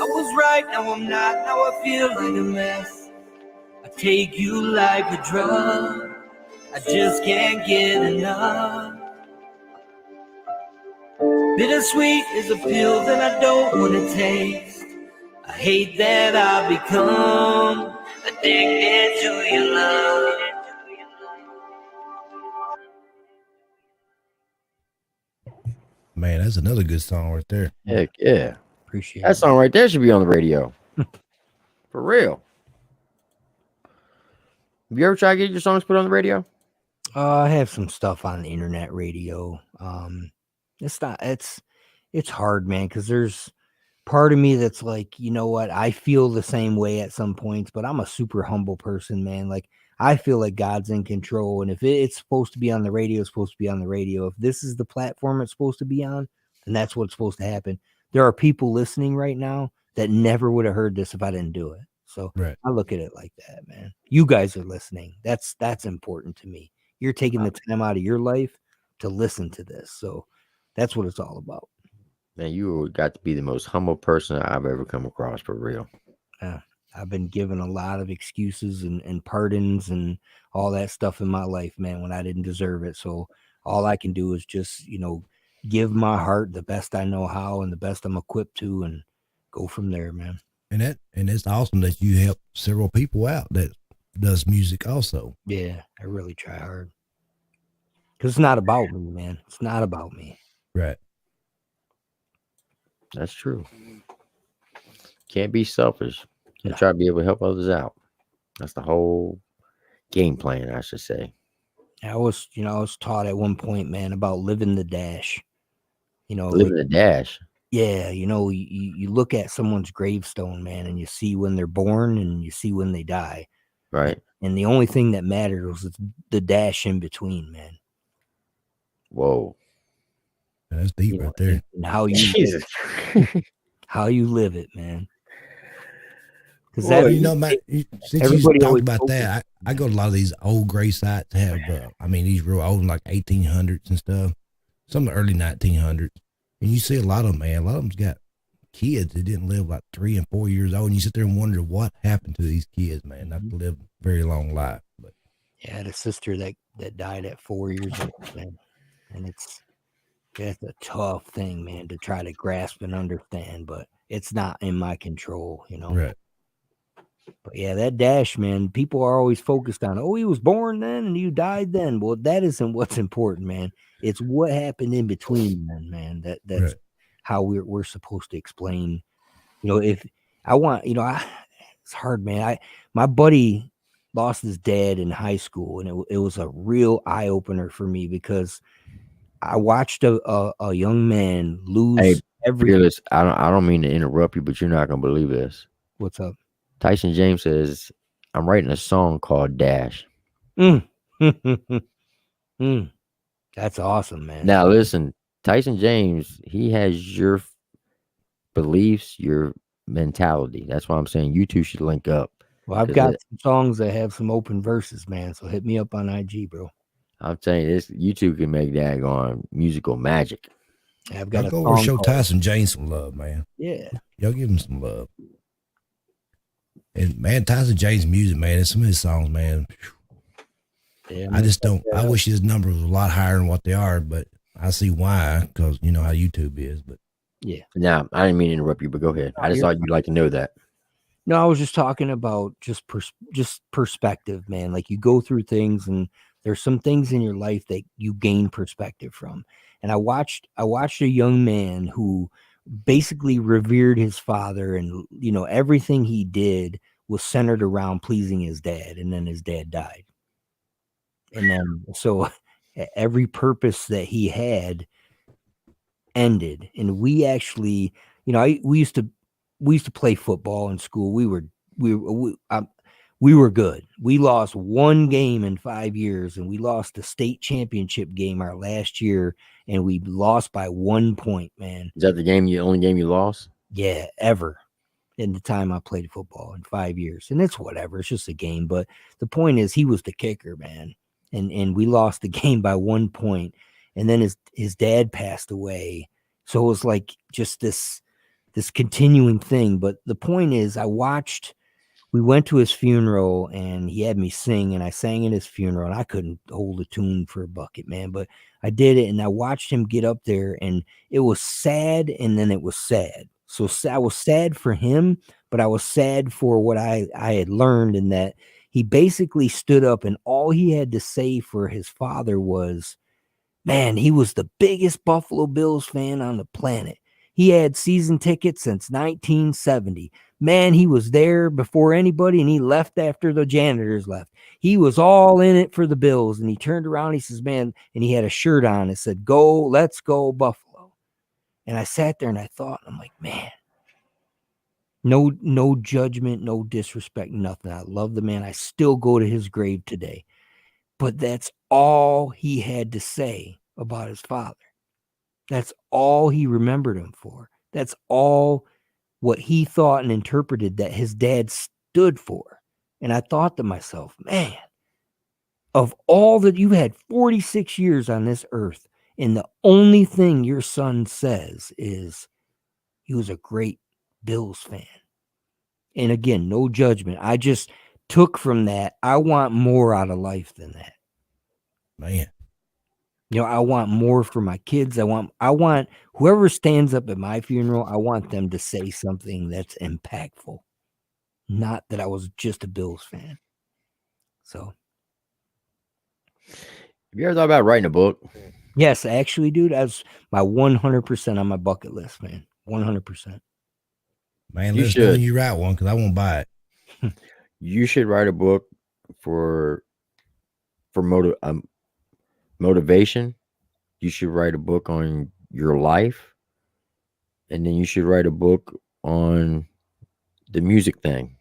I was right, now I'm not, now I feel like a mess. I take you like a drug, I just can't get enough. Bittersweet is a pill that I don't want to taste. I hate that I've become addicted to your love. Man, that's another good song right there. Heck yeah. Appreciate That it. song right there should be on the radio. For real. Have you ever tried to get your songs put on the radio? I have some stuff on the internet radio. It's hard, man, because there's part of me that's like, you know what, I feel the same way at some points, but I'm a super humble person, man. Like, I feel like God's in control, and if it's supposed to be on the radio, it's supposed to be on the radio. If this is the platform it's supposed to be on, then that's what's supposed to happen. There are people listening right now that never would have heard this if I didn't do it. So Right. I look at it like that, man. You guys are listening. That's important to me. You're taking the time out of your life to listen to this. So that's what it's all about. Man, you got to be the most humble person I've ever come across, for real. I've been given a lot of excuses and pardons and all that stuff in my life, man, when I didn't deserve it. So all I can do is just, give my heart the best I know how and the best I'm equipped to, and go from there, man. And it's awesome that you help several people out that does music also. Yeah, I really try hard. Because it's not about me, man. It's not about me. Right. That's true. Can't be selfish. You No. try to be able to help others out. That's the whole game plan, I should say. I was taught at one point, man, about living the dash. Living the dash. Yeah, you look at someone's gravestone, man, and you see when they're born and you see when they die. Right. And the only thing that mattered was the dash in between, man. Whoa. That's deep right there. And how you Jesus. how you live it, man. Because Well, that man, since everybody you talk always about focuses that, I go to a lot of these old grave sites that have, these real old, like 1800s and stuff, some of the early 1900s. And you see a lot of them, man. A lot of them's got kids that didn't live like 3 and 4 years old. And you sit there and wonder what happened to these kids, man. Not to live a very long life. But I had a sister that died at 4 years old, man. And that's a tough thing, man, to try to grasp and understand, but it's not in my control, right. But yeah, that dash, man, people are always focused on, he was born then and you died then. Well, that isn't what's important, man. It's what happened in between then, man. That's Right. how we're supposed to explain. If I want, it's hard, man. My buddy lost his dad in high school, and it was a real eye opener for me because I watched a young man lose Hey, everything. Peerless, I don't mean to interrupt you, but you're not gonna believe this. What's up? Tyson James says, I'm writing a song called Dash. Mm. That's awesome, man. Now listen, Tyson James, he has your beliefs, your mentality. That's why I'm saying you two should link up. Well, I've got some songs that have some open verses, man. So hit me up on IG, bro. I'm telling you, you two can make that on musical magic. I've got Y'all a go over and song show called- Tyson James some love, man. Yeah. Y'all give him some love. And man, Tyson James' music, man, and some of his songs, man. Yeah, I just don't. I wish his numbers was a lot higher than what they are, but I see why, because you know how YouTube is. But yeah. Now, I didn't mean to interrupt you, but go ahead. I just thought you'd like to know that. No, I was just talking about just perspective, man. Like you go through things, and there's some things in your life that you gain perspective from. And I watched a young man who basically revered his father, and everything he did was centered around pleasing his dad, and then his dad died. And then so every purpose that he had ended. And we actually, we used to play football in school. We were we were good. We lost one game in 5 years, and we lost the state championship game our last year, and we lost by 1 point, man. Is that the only game you lost? Yeah, ever in the time I played football in 5 years. And it's whatever. It's just a game. But the point is, he was the kicker, man. And we lost the game by 1 point. And then his dad passed away. So it was like just this continuing thing. But the point is, we went to his funeral, and he had me sing, and I sang in his funeral, and I couldn't hold a tune for a bucket, man, but I did it, and I watched him get up there, and it was sad, and then it was sad. So I was sad for him, but I was sad for what I had learned, in that he basically stood up, and all he had to say for his father was, man, he was the biggest Buffalo Bills fan on the planet. He had season tickets since 1970. Man, he was there before anybody, and he left after the janitors left. He was all in it for the Bills, and he turned around, and he says, man, and he had a shirt on that said, let's go Buffalo. And I sat there and I thought, I'm like, man, no judgment, no disrespect, nothing. I love the man. I still go to his grave today. But that's all he had to say about his father. That's all he remembered him for. That's all what he thought and interpreted that his dad stood for. And I thought to myself, man, of all that, you had 46 years on this earth, and the only thing your son says is he was a great Bills fan. And again, no judgment. I just took from that, I want more out of life than that. Man. You know, I want more for my kids. I want whoever stands up at my funeral, I want them to say something that's impactful. Not that I was just a Bills fan. So. Have you ever thought about writing a book? Yes, actually, dude, that's my 100% on my bucket list, man. 100%. Man, let us know when you write one, because I won't buy it. You should write a book for motivation. You should write a book on your life, and then you should write a book on the music thing.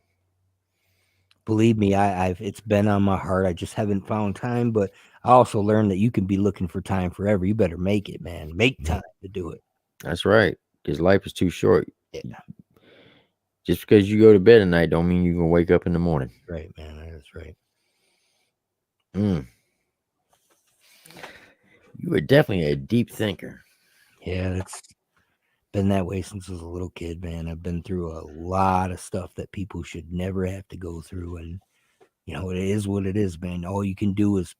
Believe me, it's been on my heart. I just haven't found time, but I also learned that you can be looking for time forever. You better make it, man. Make time to do it. That's right, because life is too short. Yeah. Just because you go to bed at night don't mean you're going to wake up in the morning. Right, man. That's right. You were definitely a deep thinker. Yeah, it's been that way since I was a little kid, man. I've been through a lot of stuff that people should never have to go through. And, you know, it is what it is, man. All you can do is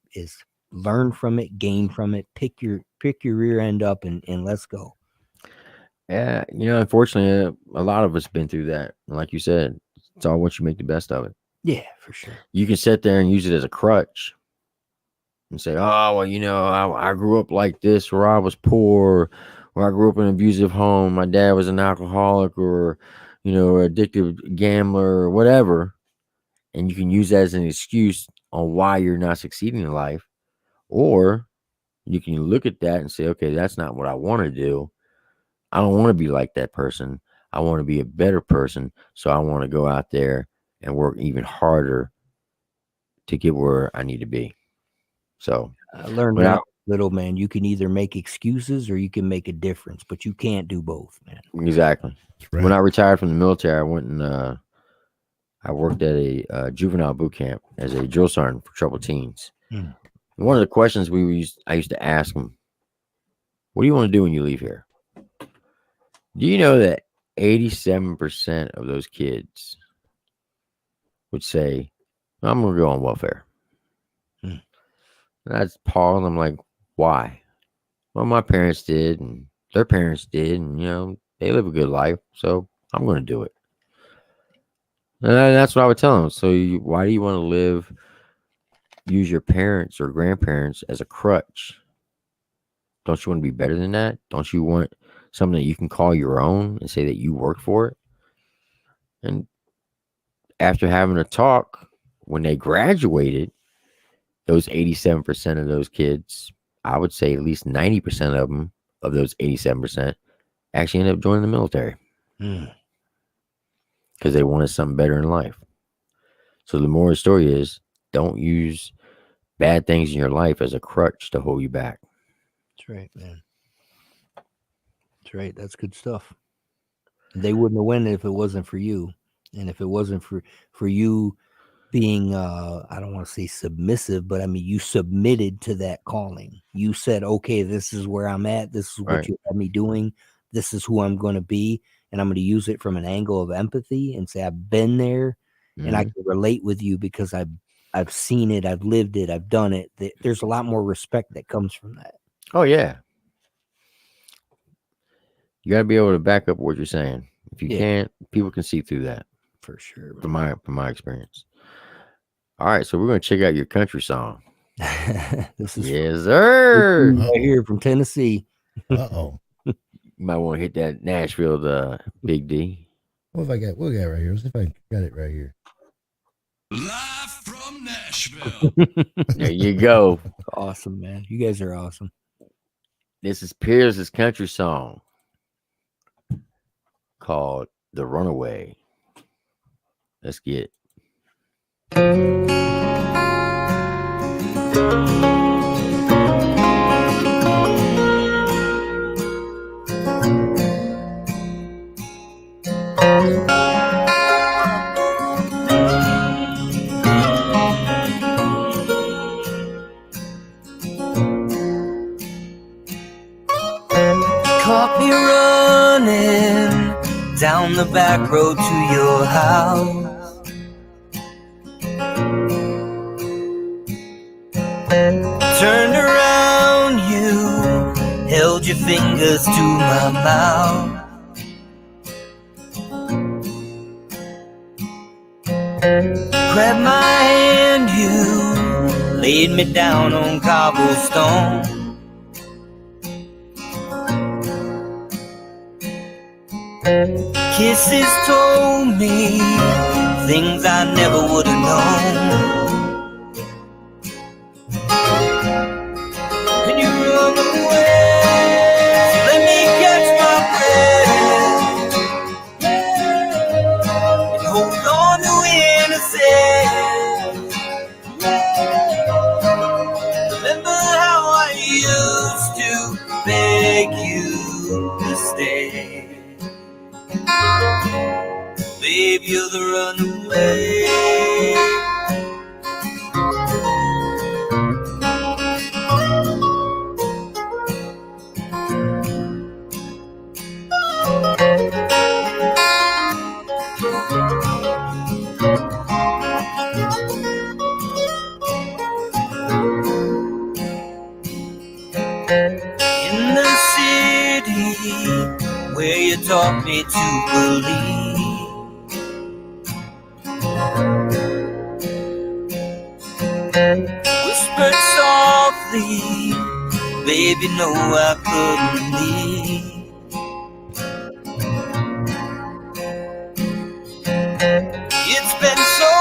learn from it, gain from it, pick your rear end up, and let's go. Yeah, you know, unfortunately, a lot of us been through that. And like you said, it's all what you make the best of it. Yeah, for sure. You can sit there and use it as a crutch and say, oh, well, you know, I grew up like this, or I was poor, or I grew up in an abusive home. My dad was an alcoholic, or, you know, addictive gambler, or whatever. And you can use that as an excuse on why you're not succeeding in life. Or you can look at that and say, okay, that's not what I want to do. I don't want to be like that person. I want to be a better person. So I want to go out there and work even harder to get where I need to be. So I learned when I was little, man, you can either make excuses or you can make a difference, but you can't do both, man. Exactly. Right. When I retired from the military, I went and I worked at a juvenile boot camp as a drill sergeant for troubled teens. And one of the questions I used to ask them, what do you want to do when you leave here? Do you know that 87% of those kids would say, I'm going to go on welfare? And I'd pause, and I'm like, why? Well, my parents did, and their parents did, and, you know, they live a good life, so I'm going to do it. And that's what I would tell them. So why do you want to use your parents or grandparents as a crutch? Don't you want to be better than that? Don't you want something that you can call your own and say that you worked for it? And after having a talk, when they graduated, those 87% of those kids, I would say at least 90% of them, of those 87%, actually ended up joining the military because they wanted something better in life. So the moral of the story is, don't use bad things in your life as a crutch to hold you back. That's right, man. That's right. That's good stuff. They wouldn't have won if it wasn't for you, and if it wasn't for you being I don't want to say submissive, but I mean you submitted to that calling. You said, okay, this is where I'm at, this is what Right. you have me doing, this is who I'm going to be, and I'm going to use it from an angle of empathy and say I've been there and I Mhm. can relate with you because I've seen it, I've lived it, I've done it. There's a lot more respect that comes from that. Oh yeah. You got to be able to back up what you're saying. If you Yeah. can't, people can see through that. For sure. From my experience. All right, so we're gonna check out your country song. This is Yes, sir. right here from Tennessee. Uh-oh. You might want to hit that Nashville, the Big D. What have I got? What we got right here? Let's see if I got it right here. Live from Nashville. There you go. Awesome, man. You guys are awesome. This is Peerless' country song called "The Runaway." Let's get it. Caught me running down the back road to your house. Turned around, you held your fingers to my mouth. Grabbed my hand, you laid me down on cobblestone. Kisses told me things I never would have known. And you run away, so let me catch my breath and hold on to innocence. Remember how I used to beg you to stay. Babe, you're the runaway. In the city where you taught me to believe, whispered softly, baby, no, I couldn't leave. It's been so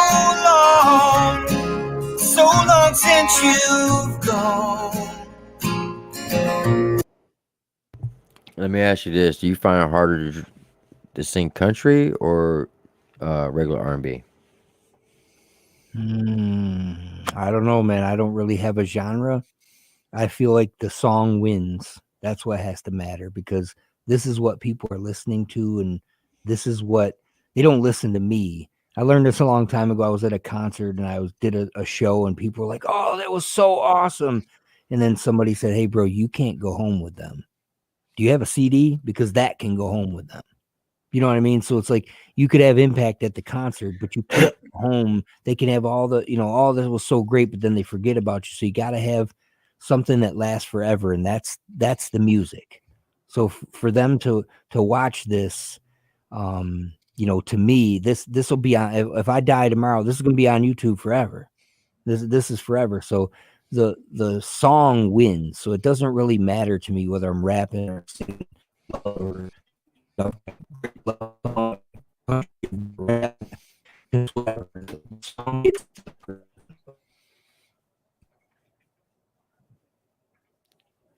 long since you've gone. Let me ask you this: do you find it harder to sing country or regular R&B? I don't know, man. I don't really have a genre. I feel like the song wins. That's what has to matter because this is what people are listening to, and this is what they don't listen to me. I learned this a long time ago. I was at a concert and I did a show, and people were like, "Oh, that was so awesome!" And then somebody said, "Hey, bro, you can't go home with them. Do you have a CD? Because that can go home with them." You know what I mean? So it's like you could have impact at the concert, but you can't go home. They can have all the, all that was so great, but then they forget about you. So you got to have something that lasts forever, and that's the music. So for them to watch this, to me, this will be on. If I die tomorrow, this is going to be on YouTube forever. This is forever. So the song wins. So it doesn't really matter to me whether I'm rapping or singing or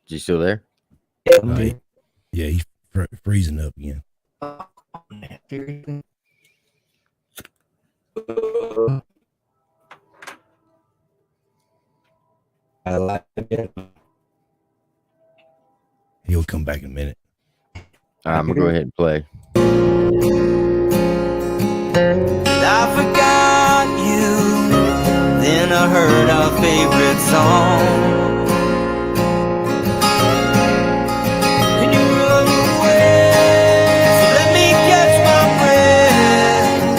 You still there? Yeah, he's freezing up again. I like it. He'll come back in a minute. All right, I'm gonna go ahead and play. I forgot you, then I heard our favorite song. And you run away, so let me catch my breath.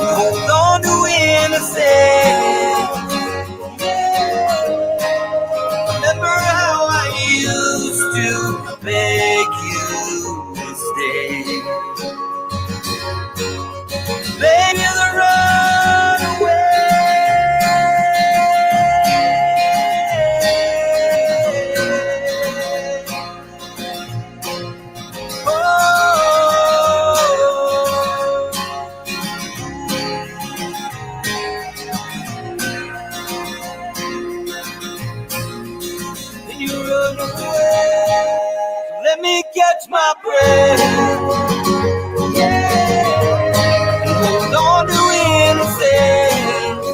You hold on to innocence. Remember how I used to beg you to stay. Baby, the run Then you run away. Let me catch my breath. Hold on to innocence.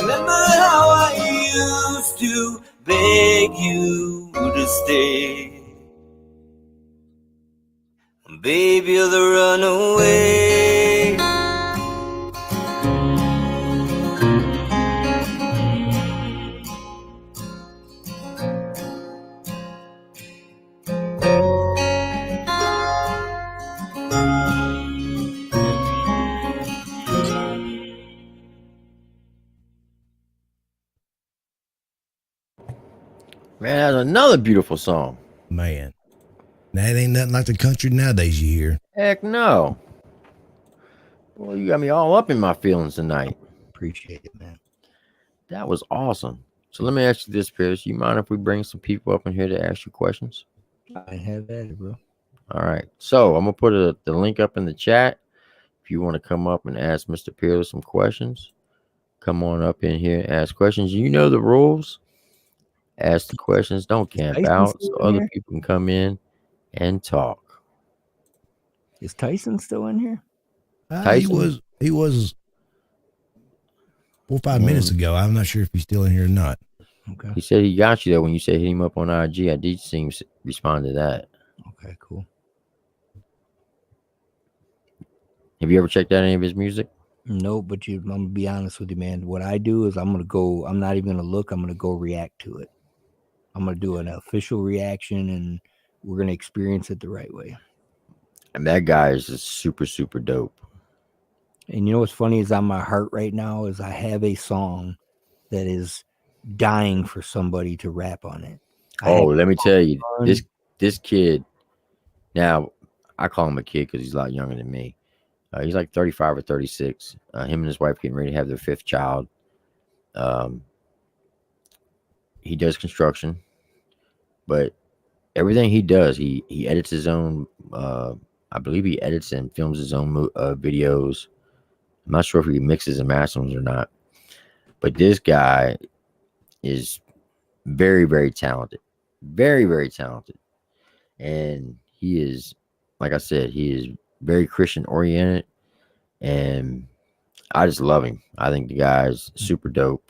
Remember how I used to beg you to stay. Baby, you're the runaway. Man, that's another beautiful song. Man, that ain't nothing like the country nowadays you hear. Heck no. Boy, you got me all up in my feelings tonight. Appreciate it, man. That was awesome. So let me ask you this, Pierce. You mind if we bring some people up in here to ask you questions? I have at it, bro. All right. So I'm gonna put the link up in the chat. If you want to come up and ask Mr. Peerless some questions, come on up in here and ask questions. You know the rules. Ask the questions. Don't camp Tyson out still so in other here? people can come in and talk. Is Tyson still in here? He Tyson? was 4 or 5 minutes ago. I'm not sure if he's still in here or not. Okay. He said he got you there when you said hit him up on IG. I did see him respond to that. Okay, cool. Have you ever checked out any of his music? No, but I'm gonna be honest with you, man. What I do is I'm not even gonna look, I'm gonna go react to it. I'm gonna do an official reaction and we're gonna experience it the right way. And that guy is just super, super dope. And you know what's funny is on my heart right now is I have a song that is dying for somebody to rap on it. Oh, let me tell you, fun. this kid. Now, I call him a kid because he's a lot younger than me. He's like 35 or 36. Him and his wife getting ready to have their 5th child. He does construction, but everything he does, he edits his own. I believe he edits and films his own videos. I'm not sure if he mixes and masters or not, but this guy is very, very talented, very, very talented, and he is, like I said, he is very Christian oriented, and I just love him. I think the guy's super dope.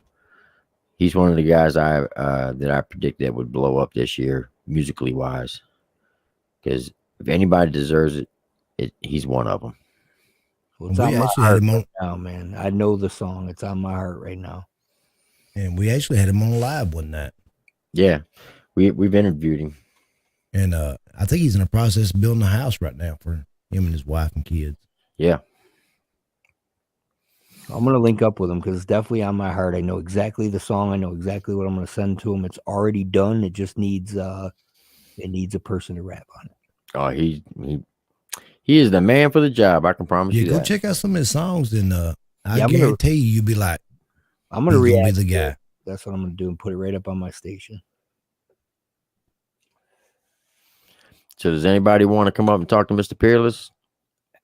He's one of the guys that I predict that would blow up this year, musically wise. Because if anybody deserves it, he's one of them. Well, it's We on my actually had heart him on, right now, man. I know the song. It's on my heart right now. and we actually had him on live one night. Yeah, we've interviewed him. And I think he's in the process of building a house right now for him and his wife and kids. Yeah, I'm gonna link up with him because it's definitely on my heart. I know exactly the song. I know exactly what I'm gonna send to him. It's already done. It just needs a person to rap on it. oh he is the man for the job. I can promise Yeah, you go that. check out some of his songs, and I Yeah, guarantee you'll be like, I'm gonna he's gonna react be the to guy. it. That's what I'm gonna do and put it right up on my station. So does anybody want to come up and talk to Mr. Peerless?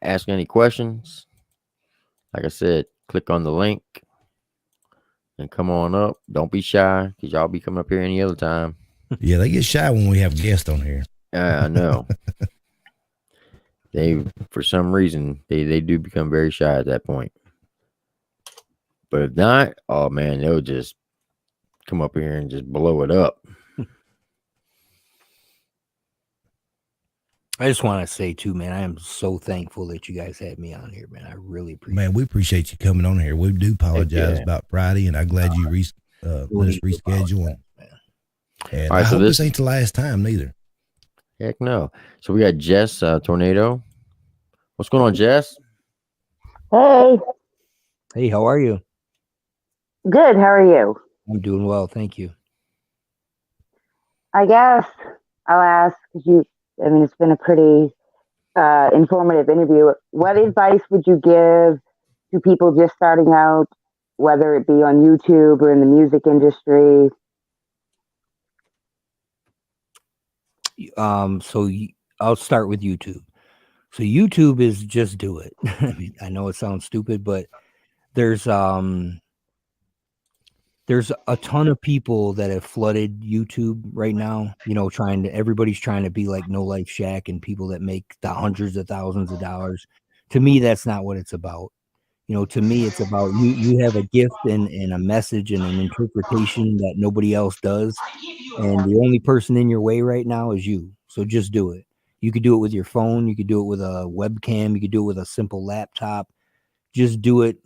Ask any questions? Like I said, click on the link and come on up. Don't be shy because y'all be coming up here any other time. Yeah, they get shy when we have guests on here. I know. They, for some reason, they do become very shy at that point. But if not, oh man, they'll just come up here and just blow it up. I just want to say too, man, I am so thankful that you guys had me on here, man. I really appreciate Man, we appreciate you coming on here. We do apologize yeah. about Friday, and I'm glad you let us reschedule. And All right, I so hope this this ain't the last time neither. heck no. So we got Jess Tornado. What's going on, Jess? Hey, Hey, how are you? good. How are you? I'm doing well, thank you. I guess I'll ask you. I mean, it's been a pretty informative interview. What advice would you give to people just starting out, whether it be on YouTube or in the music industry? I'll start with YouTube. So YouTube is just do it. I mean, I know it sounds stupid, but there's a ton of people that have flooded YouTube right now, everybody's trying to be like No Life Shack and people that make the hundreds of thousands of dollars. To me, that's not what it's about. To me, it's about you have a gift and a message and an interpretation that nobody else does. And the only person in your way right now is you. So just do it. You could do it with your phone. You could do it with a webcam. You could do it with a simple laptop. Just do it.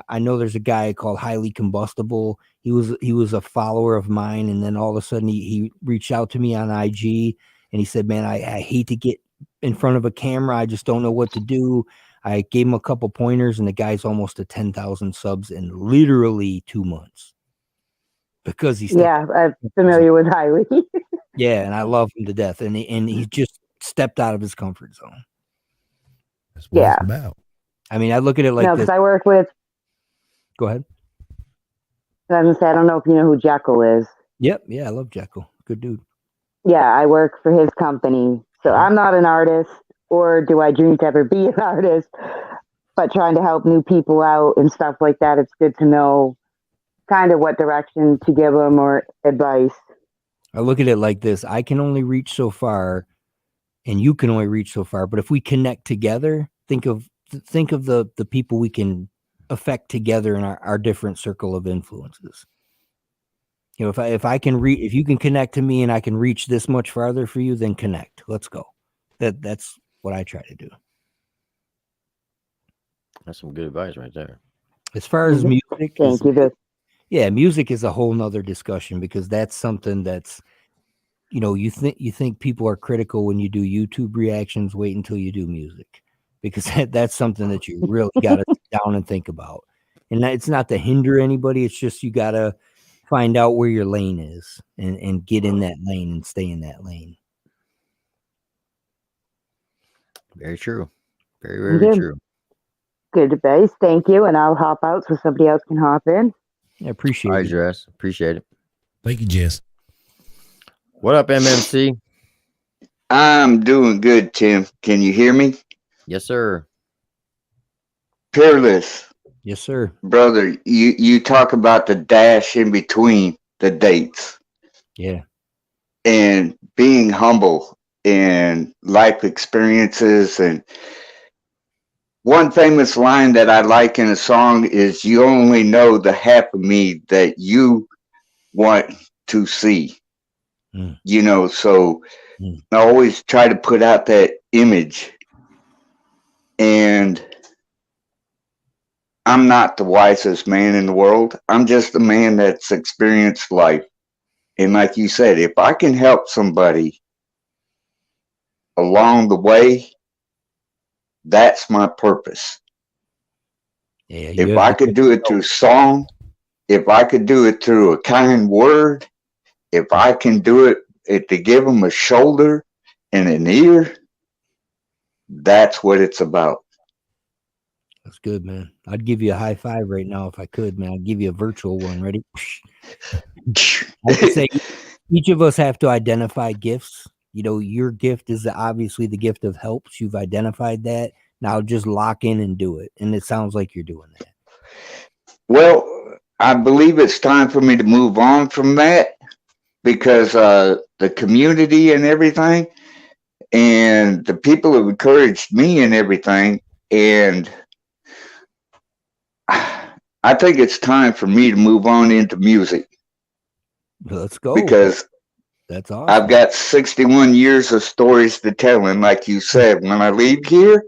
I know there's a guy called Highly Combustible. He was a follower of mine, and then all of a sudden he reached out to me on IG, and he said, "Man, I hate to get in front of a camera. I just don't know what to do." I gave him a couple pointers, and the guy's almost to 10,000 subs in literally 2 months because he's I'm familiar with Highly. yeah, and I love him to death, and he just stepped out of his comfort zone. That's what it's about. I mean, I look at it like No, this. because I work with. Go ahead. I was gonna say, I don't know if you know who Jekyll is. Yep, yeah, I love Jekyll. Good dude. Yeah, I work for his company, so I'm not an artist, or do I dream to ever be an artist? But trying to help new people out and stuff like that, it's good to know kind of what direction to give them or advice. I look at it like this. I can only reach so far and you can only reach so far. But if we connect together, think of the people we can affect together in our different circle of influences. If I can if you can connect to me and I can reach this much farther for you, then connect. Let's go. That's what I try to do. That's some good advice right there. As far as music, Thank you. Yeah, music is a whole nother discussion because that's something that's, you think people are critical when you do YouTube reactions. Wait until you do music, because that's something that you really got to sit down and think about. And it's not to hinder anybody. It's just you got to find out where your lane is and get in that lane and stay in that lane. Very true. Very, very true. Good advice. Thank you. And I'll hop out so somebody else can hop in. I appreciate it. All right, it. Jess. Appreciate it. Thank you, Jess. What up, MMC? I'm doing good, Tim. Can you hear me? Yes, sir. Peerless. Yes, sir. Brother, you talk about the dash in between the dates. Yeah. And being humble and life experiences. And one famous line that I like in a song is, "You only know the half of me that you want to see." So I always try to put out that image. And I'm not the wisest man in the world. I'm just a man that's experienced life. And like you said, if I can help somebody along the way, that's my purpose. Yeah, if I could do it through song, if I could do it through a kind word, if I can do it to give them a shoulder and an ear, that's what it's about. That's good, man. I'd give you a high five right now if I could, man. I'd give you a virtual one. Ready? I would say each of us have to identify gifts. Your gift is obviously the gift of helps. You've identified that. Now just lock in and do it. And it sounds like you're doing that. Well, I believe it's time for me to move on from that, because the community and everything, and the people have encouraged me and everything. And I think it's time for me to move on into music Let's go. because That's awesome. I've got 61 years of stories to tell. And like you said, when I leave here,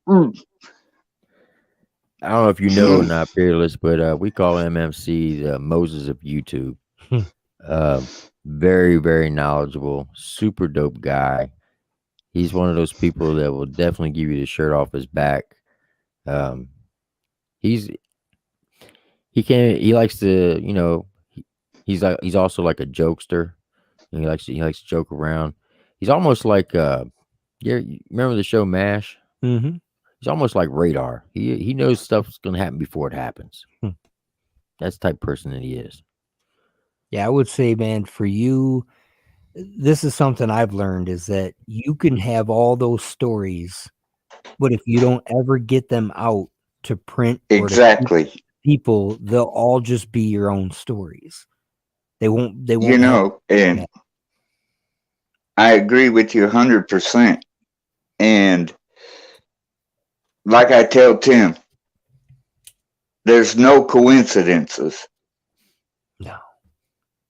I don't know if you know or not, Peerless, but we call MMC the Moses of YouTube. uh, very, very knowledgeable, super dope guy. He's one of those people that will definitely give you the shirt off his back. Um, he's he likes to, he's also like a jokester. And he likes to joke around. He's almost like you remember the show MASH? Mm-hmm. He's almost like Radar. He knows stuff's gonna happen before it happens. That's the type of person that he is. Yeah, I would say, man, for you, this is something I've learned is that you can have all those stories, but if you don't ever get them out to print or to exactly. people, they'll all just be your own stories. They won't You know, and I agree with you 100%. And like I tell Tim, there's no coincidences. No.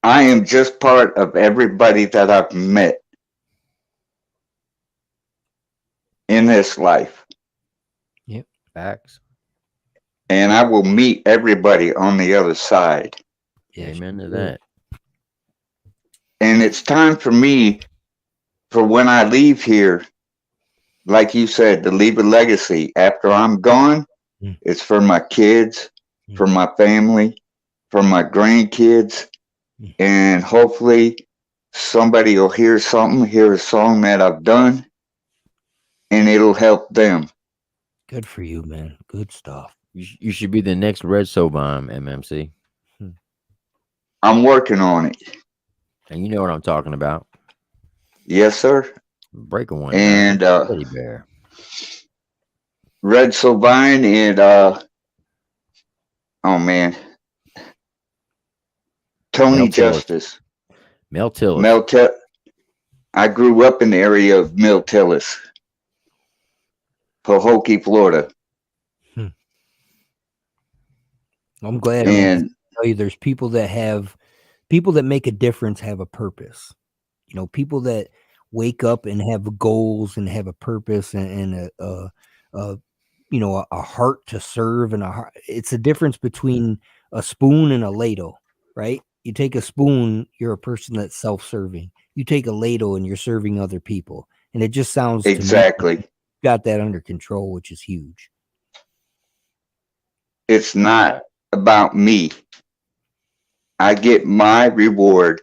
I am just part of everybody that I've met in this life. Yep. Facts. And I will meet everybody on the other side. Yes, Amen to that. And it's time for me, for when I leave here, like you said, to leave a legacy. After I'm gone, it's for my kids, for my family, for my grandkids, and hopefully somebody will hear a song that I've done, and it'll help them. Good for you, man. Good stuff. You should be the next Red Sobom, MMC. I'm working on it. And you know what I'm talking about. Yes, sir. Breaking one. And Teddy Bear. Red Sylvine and oh man, Tony Mel Justice. Mel Tillis. I grew up in the area of Mill Tillis, Pahokee, Florida. I'm glad. And I tell you, there's people that make a difference, have a purpose. You know, people that wake up and have goals and have a purpose and a heart to serve and it's a difference between a spoon and a ladle, right? You take a spoon, you're a person that's self-serving. You take a ladle and you're serving other people. And it just sounds exactly. to me like you got that under control, which is huge. It's not about me. I get my reward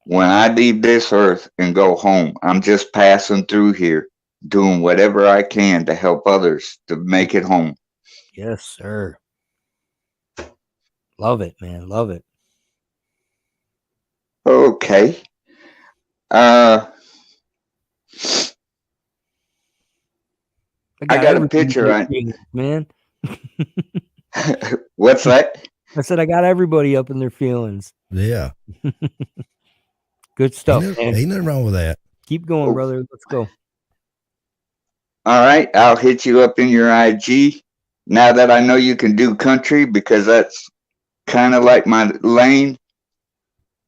when I leave this earth and go home. I'm just passing through here, doing whatever I can to help others to make it home. Yes, sir. Love it, man. Love it. Okay. I got a picture on, man. What's that? I said I got everybody up in their feelings. Yeah. Good stuff. Ain't nothing wrong with that. Keep going, brother. Let's go. All right, I'll hit you up in your IG now that I know you can do country, because that's kind of like my lane.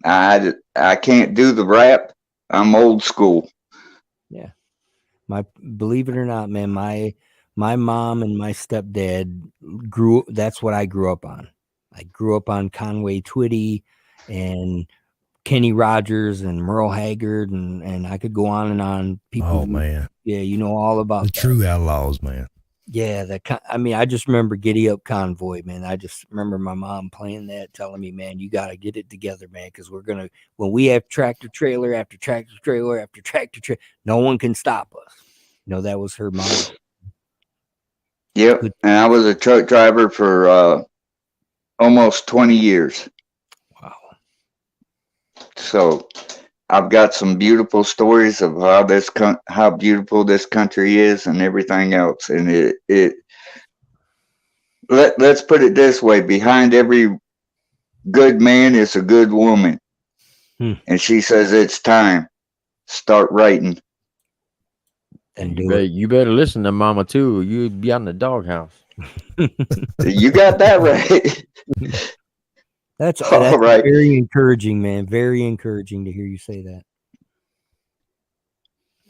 I can't do the rap. I'm old school. Yeah. Believe it or not, man, my mom and my stepdad that's what I grew up on. I grew up on Conway Twitty and Kenny Rogers and Merle Haggard, and I could go on and on. People, man, yeah, you know all about the true outlaws, man. Yeah, I just remember Giddy Up Convoy, man. I just remember my mom playing that, telling me, man, you got to get it together, man, because when we have tractor trailer after tractor trailer after tractor trailer, no one can stop us. You know, that was her motto. Yep, and I was a truck driver for almost 20 years. Wow. So I've got some beautiful stories of how beautiful this country is and everything else. And let's put it this way: behind every good man is a good woman. And she says it's time. Start writing. Then You better listen to Mama too. You'd be out in the doghouse. You got that right. That's All right. very encouraging, man. Very encouraging to hear you say that.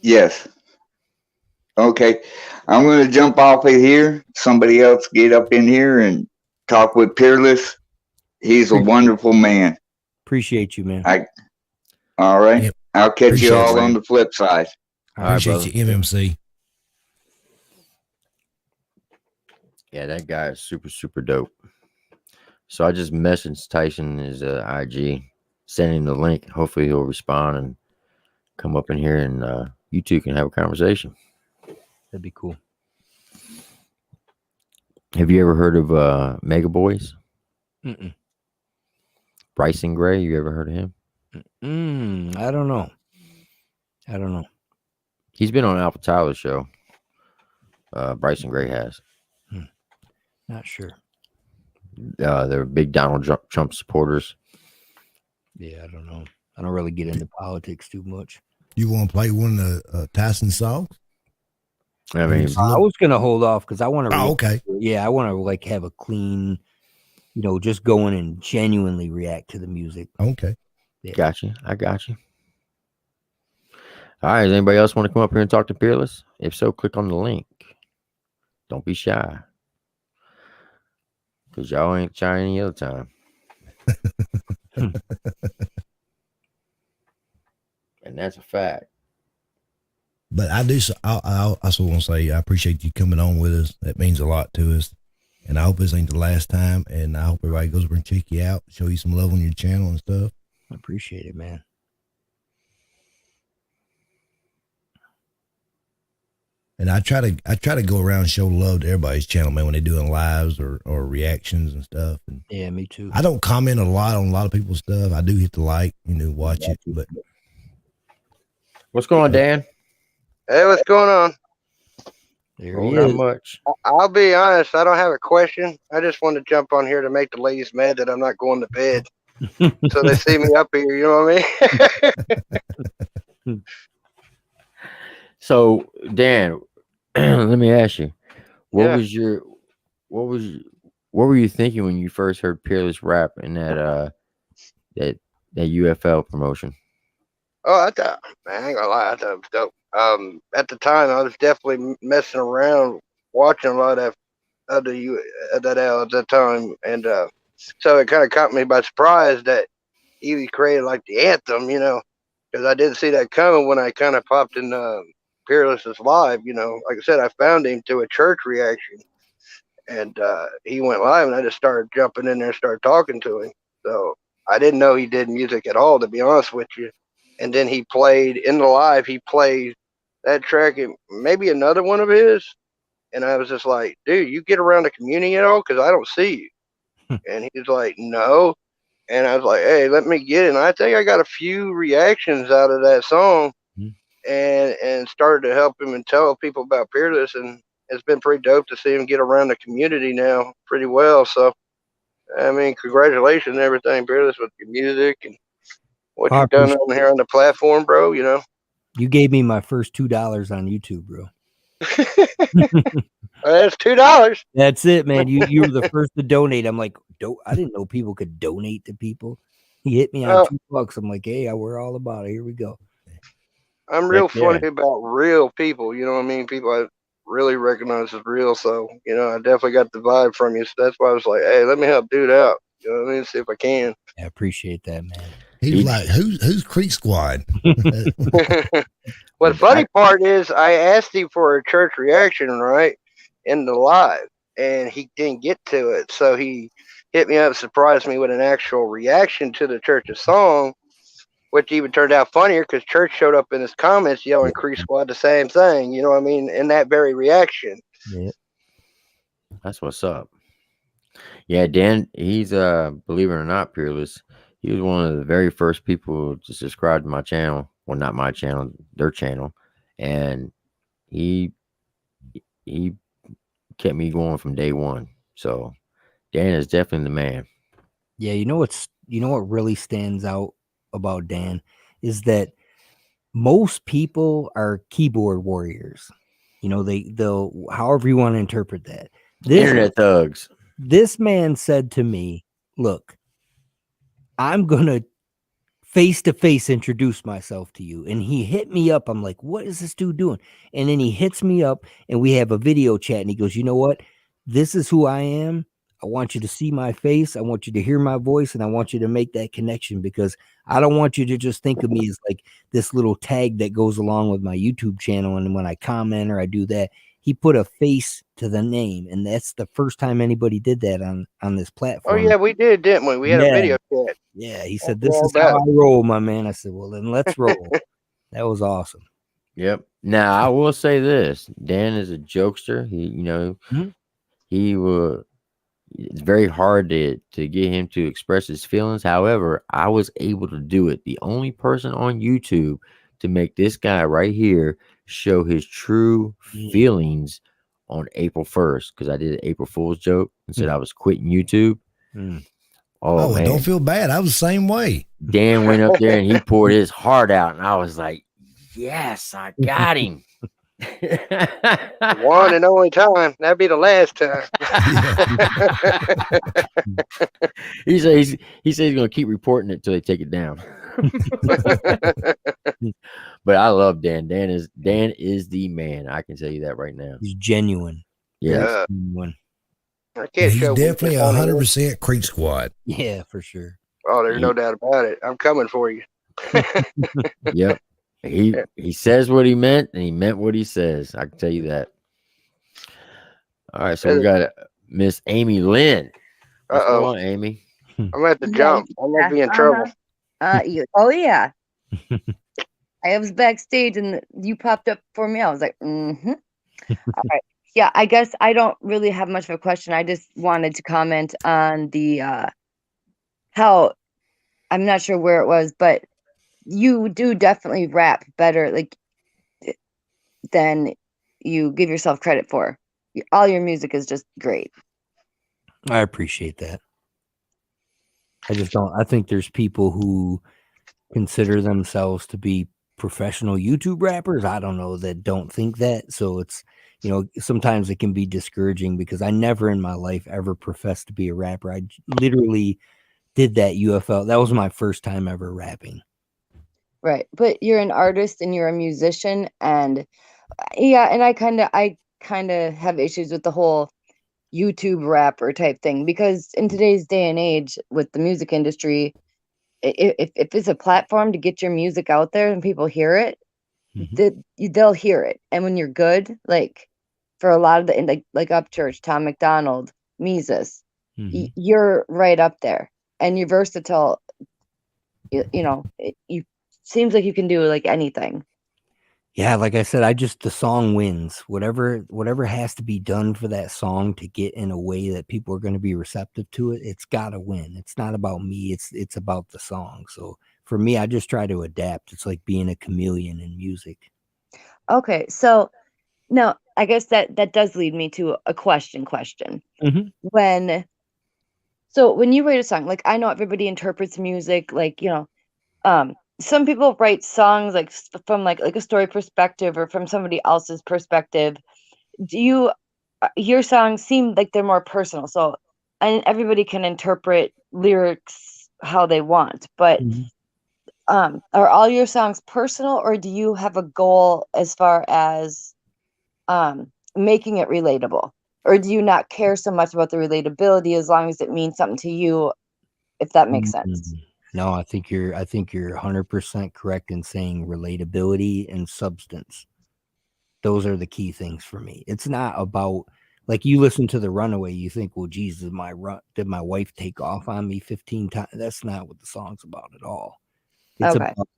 Yes. Okay. I'm going to jump off of here. Somebody else get up in here and talk with Peerless. He's a wonderful man. Appreciate you, man. All right. Yep. I'll catch Appreciate you all it, on man. the flip side. All right, Appreciate brother. you, MMC. Yeah, that guy is super, super dope. So I just messaged Tyson his IG, sending the link. Hopefully he'll respond and come up in here, and you two can have a conversation. That'd be cool. Have you ever heard of Mega Boys? Mm-mm. Bryson Gray, you ever heard of him? I don't know. He's been on Alpha Tyler's show. Bryson Gray has. Not sure. They're big Donald Trump supporters. Yeah, I don't know. I don't really get into politics too much. You want to play one of the Tyson songs? I mean, I was gonna hold off because I want to. Oh, okay. Yeah, I want to like have a clean, just go in and genuinely react to the music. Okay. Yeah. got you. I got you. All right. Does anybody else want to come up here and talk to Peerless? If so, click on the link. Don't be shy. Because y'all ain't shy any other time. And that's a fact. But I also want to say I appreciate you coming on with us. That means a lot to us. And I hope this ain't the last time. And I hope everybody goes over and check you out, show you some love on your channel and stuff. I appreciate it, man. And I try to go around and show love to everybody's channel, man, when they're doing lives or reactions and stuff. And Yeah, me too. I don't comment a lot on a lot of people's stuff. I do hit the like, watch it. But What's going on, Dan? Hey, what's going on? There Oh, he not is. much. I'll be honest, I don't have a question. I just want to jump on here to make the ladies mad that I'm not going to bed. So they see me up here, you know what I mean? So, Dan, let me ask you, what Yeah. were you thinking when you first heard Peerless rap in that UFL promotion? Oh, I thought, man, I ain't gonna lie, I thought it was dope. At the time, I was definitely messing around, watching a lot of that at that time, and so it kind of caught me by surprise that he created like the anthem, because I didn't see that coming when I kind of popped in Peerless's live. Like I said, I found him through a church reaction, and he went live, and I just started jumping in there and started talking to him. So I didn't know he did music at all, to be honest with you. And then he played in the live. He played that track and maybe another one of his. And I was just like, dude, you get around the community at all? Because I don't see you. And he's like, no. And I was like, hey, let me get it. And I think I got a few reactions out of that song and started to help him and tell people about Peerless. And it's been pretty dope to see him get around the community now pretty well. So, I mean, congratulations and everything, Peerless, with your music and what you've done on here on the platform, bro. You gave me my first $2 on YouTube, bro. That's $2. That's it, man. You were the first to donate. I'm like, I didn't know people could donate to people. He hit me on $2. I'm like, hey, we're all about it. Here we go. I'm real funny about real people. You know what I mean? People I really recognize as real. So, I definitely got the vibe from you. So that's why I was like, hey, let me help dude out. You know what I mean? See if I can. I appreciate that, man. He was like, who's Creek Squad? Well, the funny part is I asked him for a church reaction, right, in the live, and he didn't get to it. So he hit me up, surprised me with an actual reaction to the church's song, which even turned out funnier because Church showed up in his comments yelling Creek Squad the same thing, you know what I mean, in that very reaction. Yeah. That's what's up. Yeah, Dan, he's believe it or not, Peerless. He was one of the very first people to subscribe to my channel. Well, not my channel, their channel. And he kept me going from day one. So Dan is definitely the man. Yeah, you know what really stands out about Dan is that most people are keyboard warriors. You know, they'll however you want to interpret that. This Internet thugs. this man said to me, "Look, I'm gonna face to face introduce myself to you." And he hit me up. I'm like, what is this dude doing? And then he hits me up and we have a video chat. And he goes, you know what? This is who I am. I want you to see my face. I want you to hear my voice. And I want you to make that connection because I don't want you to just think of me as like this little tag that goes along with my YouTube channel. And when I comment or I do that, he put a face to the name. And that's the first time anybody did that on this Oh platform. yeah, we did, didn't we? We had a video chat. Yeah, he said, That's this all is how about I roll, my man. I said, well, then let's roll. That was awesome. Yep. Now I will say this: Dan is a jokester. Mhm. He will. It's very hard to get him to express his feelings. However, I was able to do it. The only person on YouTube to make this guy right here show his true feelings on April 1st, because I did an April Fool's joke and said I was quitting YouTube. Oh, well, man. don't feel bad. I was the same way. Dan went up there and he poured his heart out, and I was like, yes, I got him. one and only time. That'd be the last time. he says he's going to keep reporting it till they take it down. But I love Dan. Dan is the man. I can tell you that right now. He's genuine. Yeah. Genuine. I can't He's show definitely weakness on it. 100% Creek Squad. Yeah, for sure. Oh, there's no doubt about it. I'm coming for you. Yep. He says what he meant, and he meant what he says. I can tell you that. All right, so we got Miss Amy Lynn. What's going on, Amy? I'm at the jump. I might be in trouble. Oh yeah. I was backstage and you popped up for me. I was like, mm-hmm. All right. Yeah, I guess I don't really have much of a question. I just wanted to comment on the how, I'm not sure where it was, but you do definitely rap better like than you give yourself credit for. All your music is just great. I appreciate that. I just don't. I think there's people who consider themselves to be professional YouTube rappers. I don't know, that don't think that. So it's, sometimes it can be discouraging because I never in my life ever professed to be a rapper. I literally did that UFL. That was my first time ever rapping. Right. But you're an artist and you're a musician, and yeah, and I kind of have issues with the whole YouTube rapper type thing, because in today's day and age with the music industry, if it's a platform to get your music out there and people hear it, they'll hear it. And when you're good, like for a lot of the like Upchurch, Tom McDonald, Mises, you're right up there, and you're versatile. You seems like you can do like anything. Yeah, like I said, the song wins. Whatever has to be done for that song to get in a way that people are going to be receptive to it, it's got to win. It's not about me. It's about the song. So for me, I just try to adapt. It's like being a chameleon in music. Okay, so now I guess that does lead me to a question. When you write a song, like I know everybody interprets music, like some people write songs like from like a story perspective or from somebody else's perspective. Your songs seem like they're more personal, so and everybody can interpret lyrics how they want, but are all your songs personal, or do you have a goal as far as making it relatable, or do you not care so much about the relatability as long as it means something to you, if that makes sense? No, I think you're 100% correct in saying relatability and substance. Those are the key things for me. It's not about, like, you listen to The Runaway, you think, well, geez, did my wife take off on me 15 times? That's not what the song's about at all. It's Okay. about,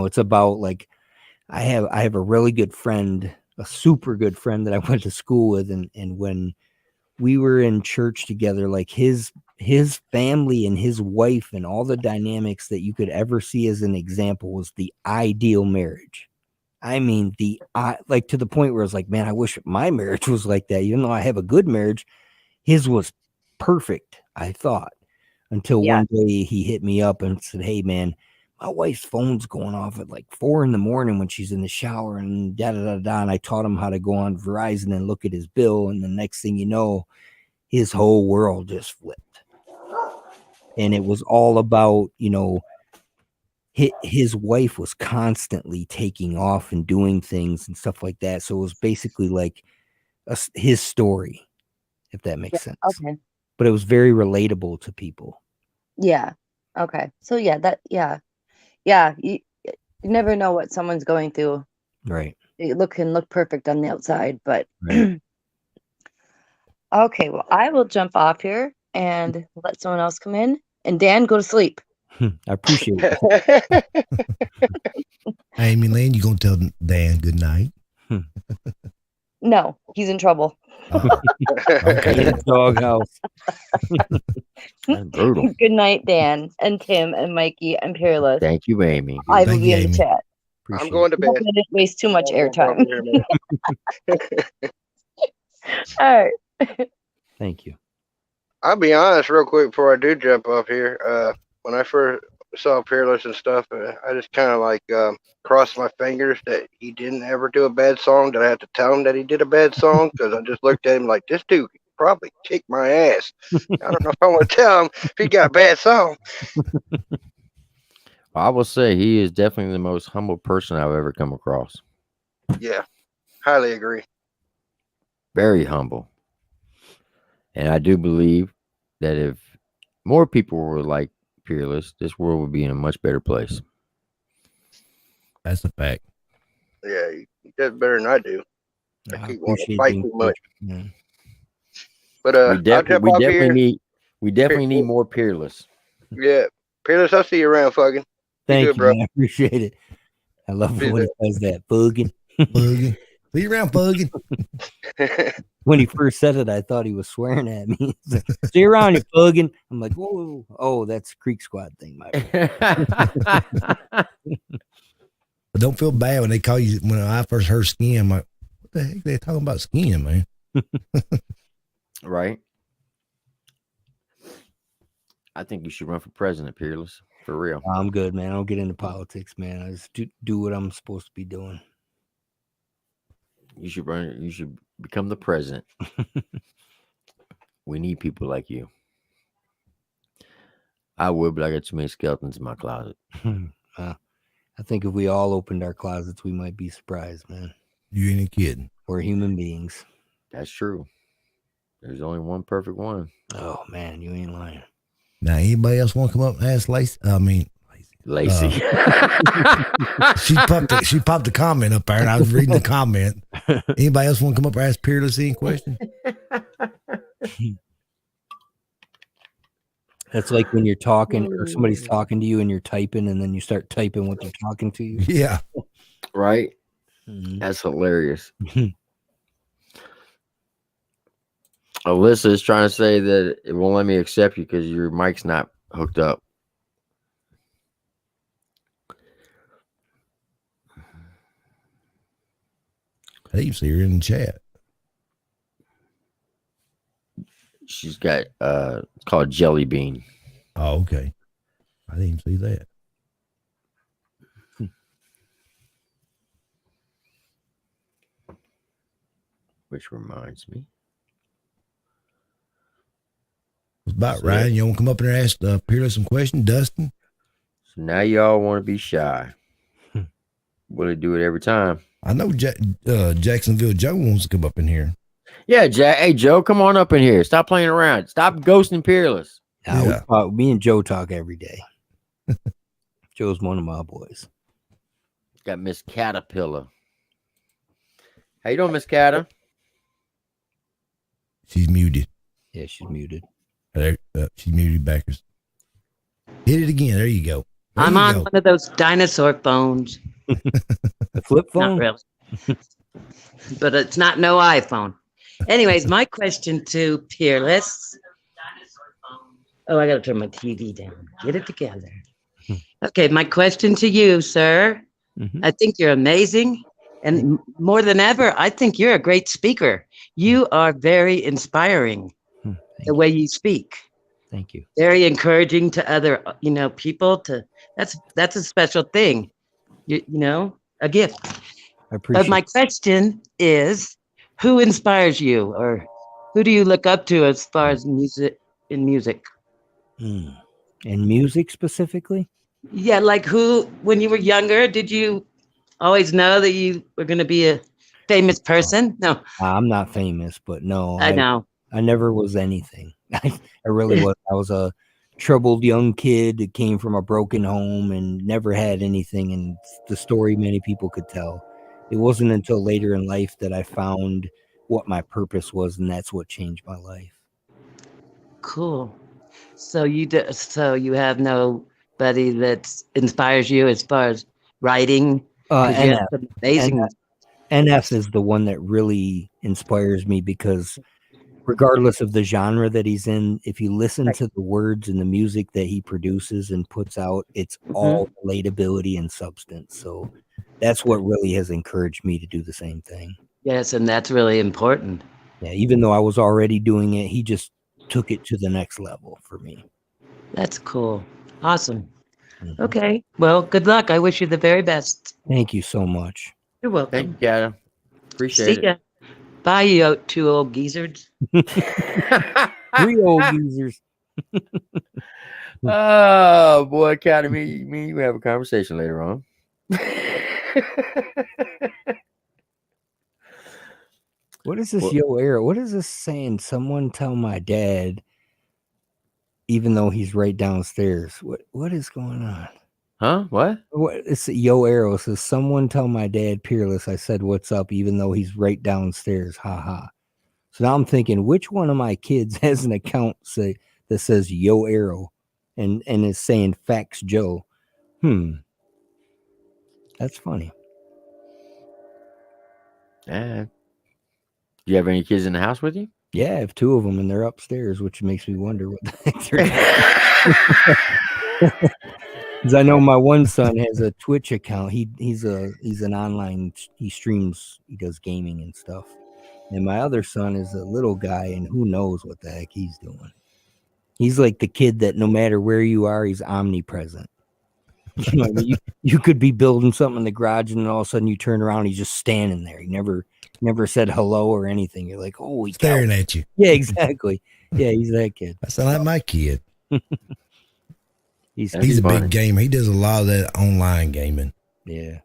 it's about like, I have a really good friend, a super good friend that I went to school with, and when we were in church together, like his family and his wife and all the dynamics that you could ever see as an example was the ideal marriage. I mean, like to the point where it's like, man, I wish my marriage was like that. Even though I have a good marriage, his was perfect, I thought, until one day he hit me up and said, hey man, my wife's phone's going off at like 4 a.m. when she's in the shower and da da da da. And I taught him how to go on Verizon and look at his bill. And the next thing you know, his whole world just flipped. And it was all about, his wife was constantly taking off and doing things and stuff like that. So it was basically like his story, if that makes sense. Okay. But it was very relatable to people. Yeah. Okay. So you never know what someone's going through. Right. It can look perfect on the outside, but Right. okay. Well, I will jump off here and let someone else come in. And Dan, go to sleep. I appreciate it. Amy Lynn, you gonna tell Dan good night? No, he's in trouble. Okay. In the doghouse. That's brutal. Good night, Dan and Tim and Mikey and Peerless. Thank you, Amy. I will Thank be you, in the Amy. chat. I'm going to I hope bed. I didn't waste too much airtime. All All right. Thank you. I'll be honest real quick before I do jump off here. When I first saw Peerless and stuff, I just kind of like crossed my fingers that he didn't ever do a bad song, that I had to tell him that he did a bad song, because I just looked at him like, this dude could probably kick my ass. I don't know if I want to tell him if he got a bad song. I will say he is definitely the most humble person I've ever come across. Yeah, highly agree. Very humble. And I do believe that if more people were like Peerless, this world would be in a much better place. That's a fact. Yeah, he does better than I do. I keep wanting to fight too much. Yeah. But we I'll jump off here. definitely need more Peerless. Yeah, Peerless, I'll see you around, fucking. Thank you, bro. man. I appreciate it. I love it when he says that. Bugging. Bugging. See you around, bugging. When he first said it, I thought he was swearing at me. He's like, see you around, you bugging. I'm like, whoa. Oh, that's Creek Squad thing, my But don't feel bad when they call you. When I first heard skin, I'm like, what the heck? They talking about skin, man? Right? I think you should run for president, Peerless. For real. I'm good, man. I don't get into politics, man. I just do what I'm supposed to be doing. You should run. You should become the president. We need people like you. I would, but I got too many skeletons in my closet. I think if we all opened our closets, we might be surprised, man. You ain't kidding. We're human beings. That's true. There's only one perfect one. Oh man, you ain't lying. Now, anybody else want to come up and ask Lacey? Lacey. She popped the comment up there, and I was reading the comment. Anybody else want to come up and ask Peerless any question? That's like when you're talking or somebody's talking to you and you're typing and then you start typing what they're talking to you. Yeah. Right? Mhm. That's hilarious. Alyssa is trying to say that it won't let me accept you because your mic's not hooked up. I didn't see her in the chat. She's got it's called Jelly Bean. Oh, okay. I didn't see that. Which reminds me. What's about Ryan? You want to come up and ask Peerless some questions? Dustin? So now y'all want to be shy. Will it do it every time? I know Jacksonville Joe wants to come up in here. Yeah, Jack. Hey, Joe, come on up in here. Stop playing around. Stop ghosting Peerless. Yeah. Me and Joe talk every day. Joe's one of my boys. Got Miss Caterpillar. How you doing, Miss Catter? She's muted. Yeah, she's muted. There, she's muted backers. Hit it again. There you go. There I'm you on go. one of those dinosaur phones. The flip phone? Not really. But it's not no iPhone. Anyways, my question to Peerless. Oh, I got to turn my TV down. Get it together. Okay, my question to you, sir. Mhm. I think you're amazing. And more than ever, I think you're a great speaker. You are very inspiring, the way you speak. Thank you. Very encouraging to other, people. That's a special thing. A gift. I But appreciate my question is, who inspires you, or who do you look up to as far as music? and music specifically. Yeah, like who, when you were younger, did you always know that you were going to be a famous person? No, I'm not famous, but no, I know. I never was anything. I really was. I was a troubled young kid that came from a broken home and never had anything, and the story many people could tell. It wasn't until later in life that I found what my purpose was, and that's what changed my life. Cool. So you have nobody that inspires you as far as writing, because you have NF. some amazing. NF is the one that really inspires me because regardless of the genre that he's in, if you listen to the words and the music that he produces and puts out, it's all relatability and substance. So that's what really has encouraged me to do the same thing. Yes, and that's really important. Yeah, even though I was already doing it, he just took it to the next level for me. That's cool. Awesome. Okay. Well, good luck. I wish you the very best. Thank you so much. You're welcome. Thank you, Adam. Appreciate See it. ya. Bye, you two old geezers. 3 old geezers. Oh boy, Cat, me and you have a conversation later on. What is this yo era? What is this saying? Someone tell my dad, even though he's right downstairs. What is going on? Huh? What? It's Yo Arrow says, someone tell my dad Peerless I said what's up, even though he's right downstairs. Ha ha. So now I'm thinking, which one of my kids has an account that says Yo Arrow and is saying Fax Joe? That's funny. Do you have any kids in the house with you? Yeah, I have 2 of them and they're upstairs, which makes me wonder what the heck they're doing. Because I know my one son has a Twitch account. He's an online. He streams. He does gaming and stuff. And my other son is a little guy, and who knows what the heck he's doing. He's like the kid that no matter where you are, he's omnipresent. You know what I mean? You could be building something in the garage, and then all of a sudden you turn around, he's just standing there. He never said hello or anything. You're like, holy cow. Staring at you. Yeah, exactly. Yeah, he's that kid. I sound like my kid. He's a big gamer. He does a lot of that online gaming. Yeah.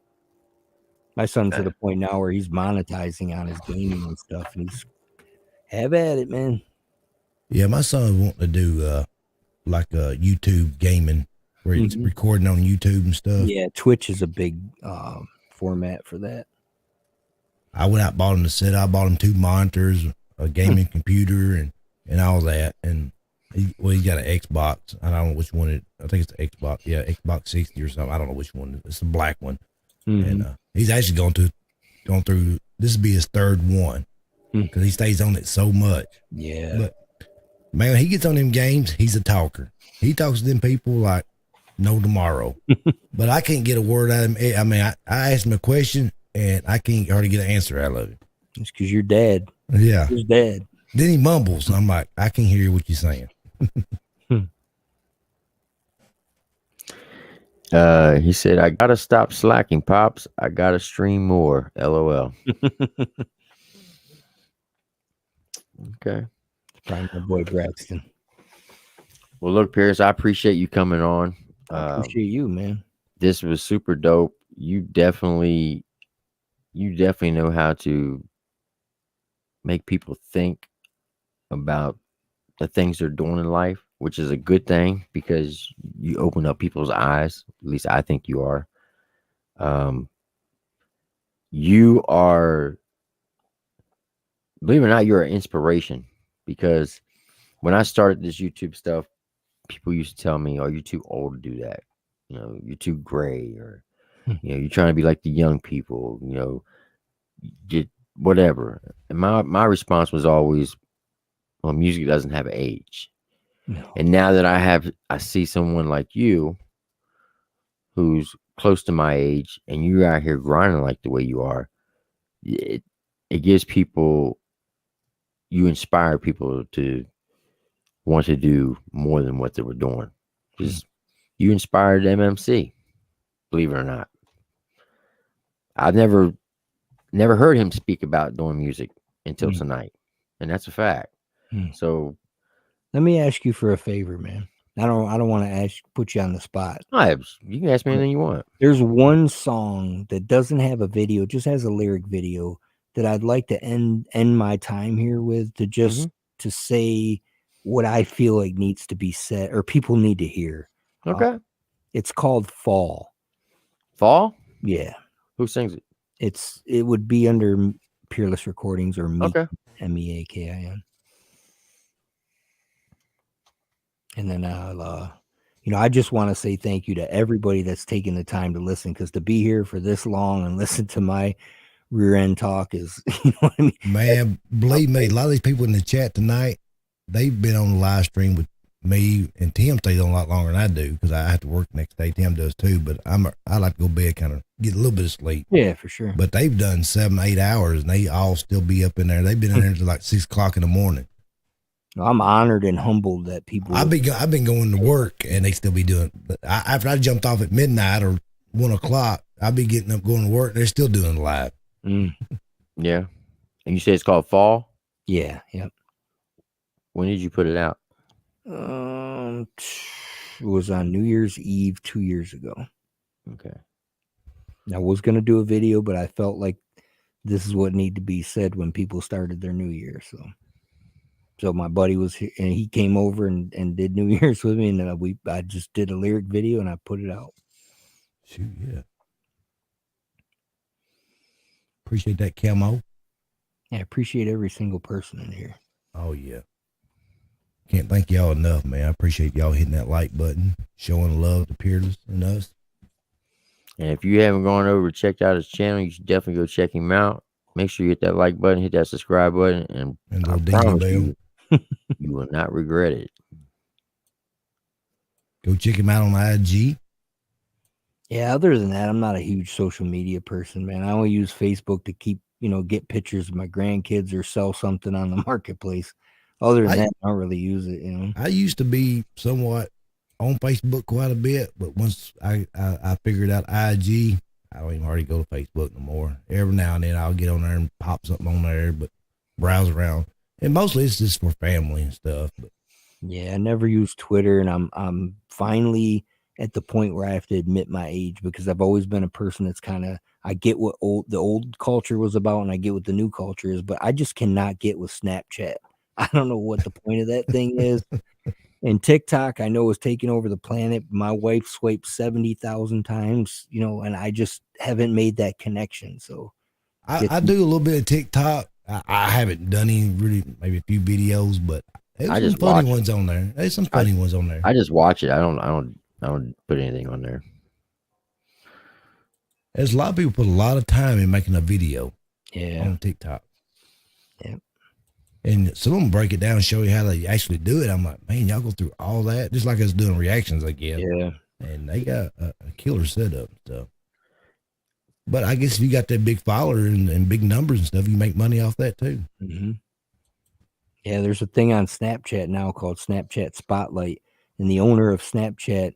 My son's at a point now where he's monetizing on his gaming and stuff, and he's have at it, man. Yeah, my son wanting to do like YouTube gaming where he's recording on YouTube and stuff. Yeah, Twitch is a big format for that. I went out and bought him the set. I bought him 2 monitors, a gaming computer, and all that. And he got an Xbox. I don't know which one. I think it's an Xbox. Yeah, Xbox 60 or something. I don't know which one. It's the black one. And he's actually going through. This will be his 3rd one because he stays on it so much. Yeah, but man, when he gets on them games, he's a talker. He talks to them people like no tomorrow. But I can't get a word out of him. I mean, I asked him a question and I can't hardly get an answer out of him. It's because you're dead. Yeah, he's dead. Then he mumbles. I'm like, I can't hear what you're saying. He said, I gotta stop slacking, Pops. I gotta stream more. LOL. Okay. Probably my boy Braxton. Well, look, Pierce, I appreciate you coming on. I appreciate you, man. This was super dope. You definitely know how to make people think about the things they're doing in life, which is a good thing because you open up people's eyes. At least I think you are. You are, believe it or not, you're an inspiration because when I started this YouTube stuff, people used to tell me, "Oh, you're too old to do that. You know, you're too gray, or you're trying to be like the young people. Get whatever." And my response was always, "Well, music doesn't have an age." No. And now that I see someone like you, who's close to my age, and you're out here grinding like the way you are, it gives people, you inspire people to want to do more than what they were doing. Because you inspired MMC, believe it or not. I've never heard him speak about doing music until tonight, and that's a fact. So let me ask you for a favor, man. I don't want to put you on the spot. You can ask me anything you want. There's one song that doesn't have a video, just has a lyric video that I'd like to end my time here with, to just to say what I feel like needs to be said or people need to hear. Okay. It's called Fall. Fall? Yeah. Who sings it? It would be under Peerless Recordings or Okay. MEAKIN. And then I just want to say thank you to everybody that's taken the time to listen, because to be here for this long and listen to my rear end talk is, you know what I mean? Man, believe me, a lot of these people in the chat tonight, they've been on the live stream with me, and Tim stays on a lot longer than I do because I have to work the next day. Tim does too, but I like to go to bed, kind of get a little bit of sleep. Yeah, for sure. But they've done 7-8 hours, and they all still be up in there. They've been in there until like 6 o'clock in the morning. I'm honored and humbled that people. I've been going to work, and they still be doing. But after I jumped off at midnight or 1 o'clock, I'll be getting up going to work. They're still doing live. Yeah, and you say it's called Fall? Yeah. Yep. When did you put it out? It was on New Year's Eve 2 years ago. Okay. I was gonna do a video, but I felt like this is what needed to be said when people started their New Year. So my buddy was here, and he came over and did New Year's with me, and then I just did a lyric video and I put it out. Shoot, yeah. Appreciate that, Camo. Yeah, I appreciate every single person in here. Oh yeah. Can't thank y'all enough, man. I appreciate y'all hitting that like button, showing love to Peerless and us. And if you haven't gone over and checked out his channel, you should definitely go check him out. Make sure you hit that like button, hit that subscribe button, and I promise you, you will not regret it. Go check him out on IG. Yeah, other than that, I'm not a huge social media person, man. I only use Facebook to keep, get pictures of my grandkids or sell something on the marketplace. Other than that, I don't really use it, I used to be somewhat on Facebook quite a bit, but once I figured out IG, I don't even hardly go to Facebook no more. Every now and then I'll get on there and pop something on there, but browse around. And mostly it's just for family and stuff. But yeah, I never use Twitter, and I'm finally at the point where I have to admit my age, because I've always been a person that's kind of, I get what the old culture was about, and I get what the new culture is, but I just cannot get with Snapchat. I don't know what the point of that thing is. And TikTok, I know, is taking over the planet. My wife swiped 70,000 times, and I just haven't made that connection. So I do a little bit of TikTok. I haven't done any, really, maybe a few videos, but there's some funny ones on there. There's some funny ones on there. I just watch it. I don't put anything on there. There's a lot of people put a lot of time in making a video on TikTok. Yeah. And some of them break it down and show you how they actually do it. I'm like, man, y'all go through all that, just like us doing reactions, I guess. Yeah. And they got a killer setup and stuff. But I guess if you got that big follower and big numbers and stuff, you make money off that too. Mm-hmm. Yeah, there's a thing on Snapchat now called Snapchat Spotlight, and the owner of Snapchat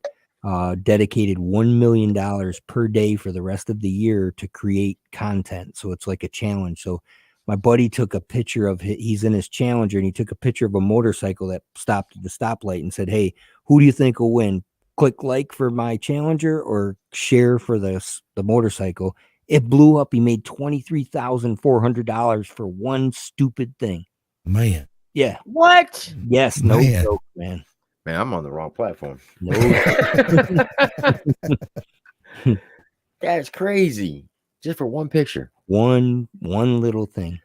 dedicated $1 million per day for the rest of the year to create content. So it's like a challenge. So my buddy took a picture of he's in his Challenger, and he took a picture of a motorcycle that stopped at the stoplight and said, "Hey, who do you think will win? Click like for my Challenger or share for the motorcycle." It blew up. He made $23,400 for one stupid thing. Man. Yeah. What? Yes. No joke, man. Man, I'm on the wrong platform. No. That's crazy. Just for one picture. One little thing.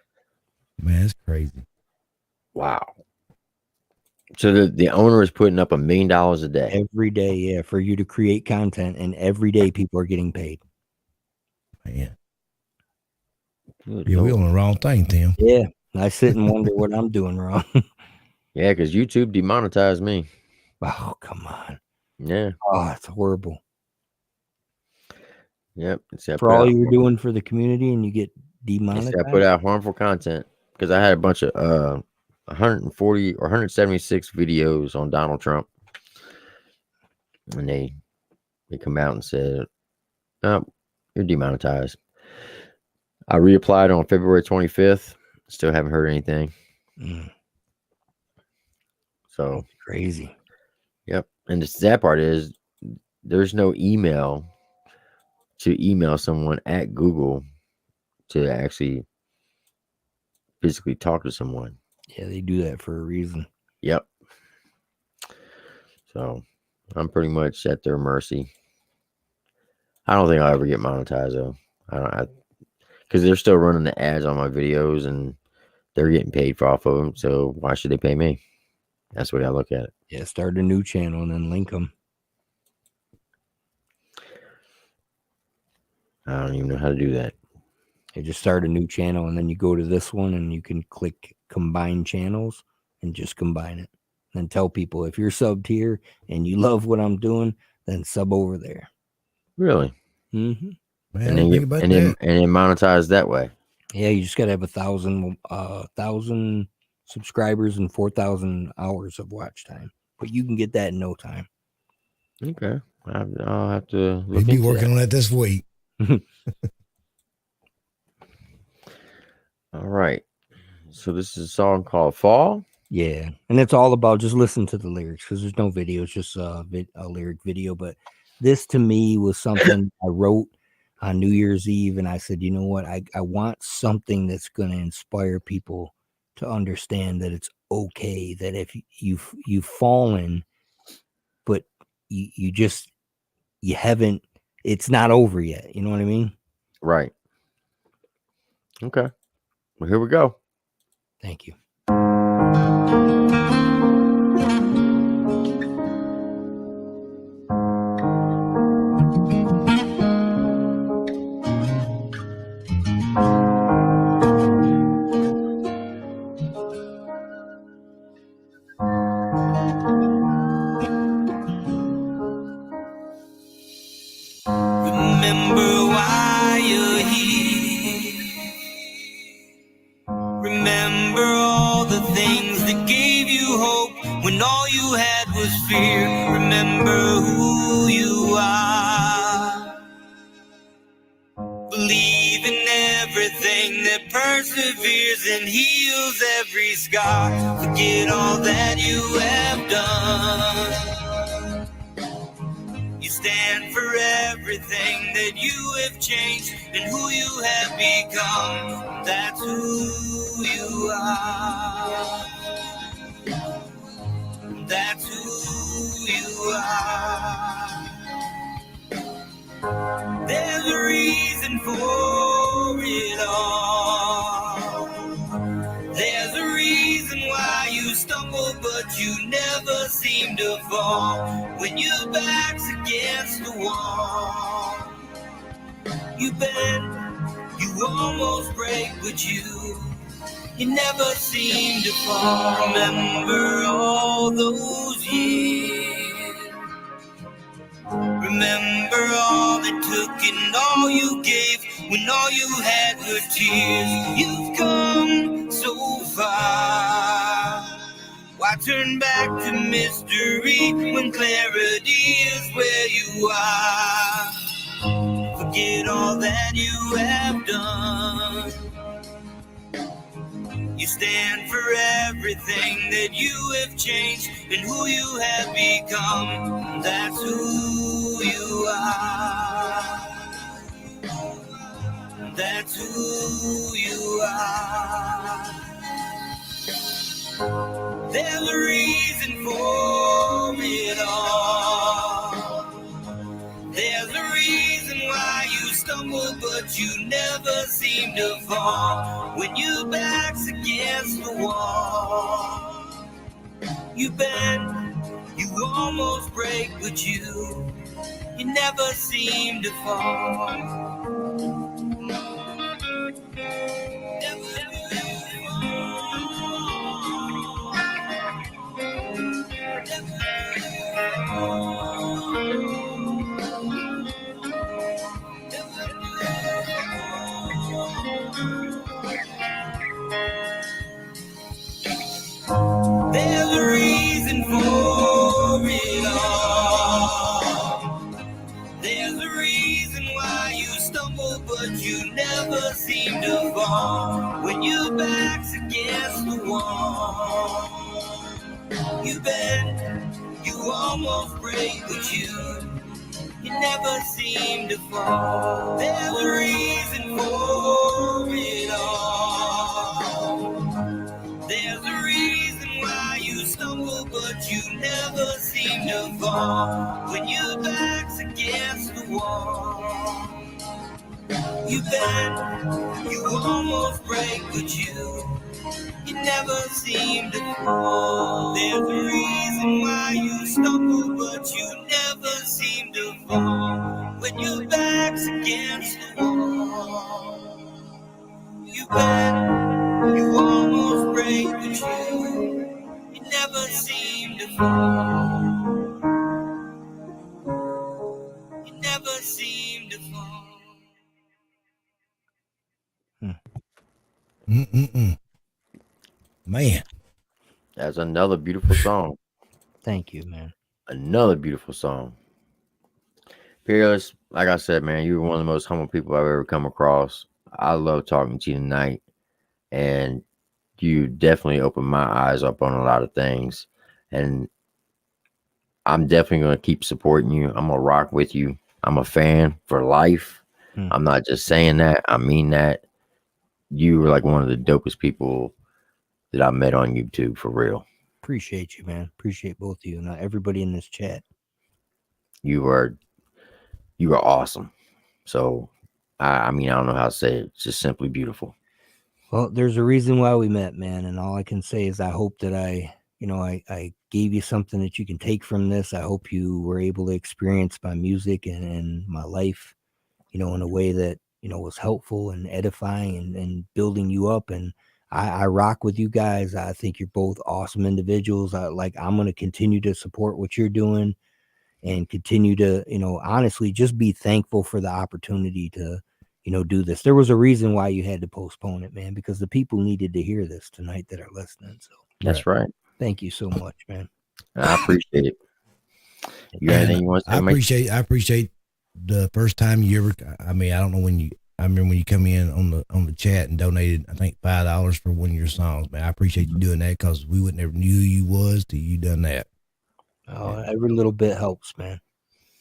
Man, it's crazy. Wow. So the owner is putting up $1 million a day. Every day, yeah, for you to create content, and every day people are getting paid. Man. Good yeah, Lord. we're on the wrong thing, Tim. Yeah. I sit and wonder what I'm doing wrong. Yeah, because YouTube demonetized me. Oh, come on. Yeah. Oh, it's horrible. Yep. For all you were doing for the community, and you get demonetized. I put out harmful content because I had a bunch of 140 or 176 videos on Donald Trump, and they come out and said, "Oh, you're demonetized." I reapplied on February 25th. Still haven't heard anything. So That's crazy. Yep. And the sad part is there's no email to email someone at Google to actually physically talk to someone. Yeah, they do that for a reason. Yep. So I'm pretty much at their mercy. I don't think I'll ever get monetized though. Because they're still running the ads on my videos and they're getting paid for off of them. So why should they pay me? That's the way I look at it. Yeah, start a new channel and then link them. I don't even know how to do that. You just start a new channel and then you go to this one and you can click combine channels and just combine it. And tell people if you're subbed here and you love what I'm doing, then sub over there. Really? Mm-hmm. Man, And then think about that. and then monetize that way. Yeah, you just gotta have 1,000 subscribers and 4,000 hours of watch time. But you can get that in no time. Okay. I'll have to look He'll be into working that. on that this week. All right. So this is a song called Fall. Yeah, and it's all about just listen to the lyrics because there's no video, it's just a lyric video. But this to me was something I wrote on New Year's Eve, and I said, you know what, I want something that's going to inspire people to understand that it's okay, that if you've fallen, but you haven't, it's not over yet. You know what I mean? Right. Okay. Well, here we go. Thank you. Remember why you're here. Remember all the things that gave you hope when all you had was fear. Remember who you are. Believe in everything that perseveres and heals every scar. Forget all that you have done. You stand for everything that you have changed and who you have become. That's who you are. That's who you are. There's a reason for it all. There's a reason why you stumble, but you never seem to fall. When your back's against the wall, you bend, you almost break, but you never seem to fall. Remember all those years. Remember all it took and all you gave when all you had were tears. You've come so far. Why turn back to mystery when clarity is where you are? Forget all that you have done. You stand for everything that you have changed and who you have become. That's who you are. That's who you are. There's a reason for it all. There's a reason why you stumble, but you never seem to fall. When your back's against the wall, you bend, you almost break, but you never seem to fall. reason why you stumble, but you never seem to fall. When your back's against the wall, you bend, you almost break, but you never seem to fall. There's a reason for it all. There's a reason why you stumble, but you never seem to fall. When your back's against the wall, you bend, you almost break, but you never seem to fall. There's a reason why you stumble, but you never seem to fall. When your back's against the wall, you bend, you almost break, but you never seem to fall. You never seem to fall. Man, That's another beautiful song. Thank you, man. Another beautiful song. Peerless, like I said, man, you were one of the most humble people I've ever come across. I love talking to you tonight, and you definitely opened my eyes up on a lot of things. And I'm definitely going to keep supporting you. I'm going to rock with you. I'm a fan for life. I'm not just saying that. I mean that. You were like one of the dopest people that I met on YouTube, for real. Appreciate you, man. Appreciate both of you and everybody in this chat. You are awesome. So, I mean, I don't know how to say it. It's just simply beautiful. Well, there's a reason why we met, man. And all I can say is I hope that I gave you something that you can take from this. I hope you were able to experience my music and my life, in a way that, was helpful and edifying and building you up. And I rock with you guys. I think you're both awesome individuals. I'm going to continue to support what you're doing and continue to, honestly, just be thankful for the opportunity to, do this. There was a reason why you had to postpone it, man, because the people needed to hear this tonight that are listening. So that's right. Thank you so much, man. I appreciate it. You got anything you want to say, Mike? I appreciate the first time you ever. I mean, I don't know when you. I remember when you come in on the chat and donated, I think $5 for one of your songs, man. I appreciate you doing that because we wouldn't ever knew who you was till you done that. Oh, every little bit helps, man.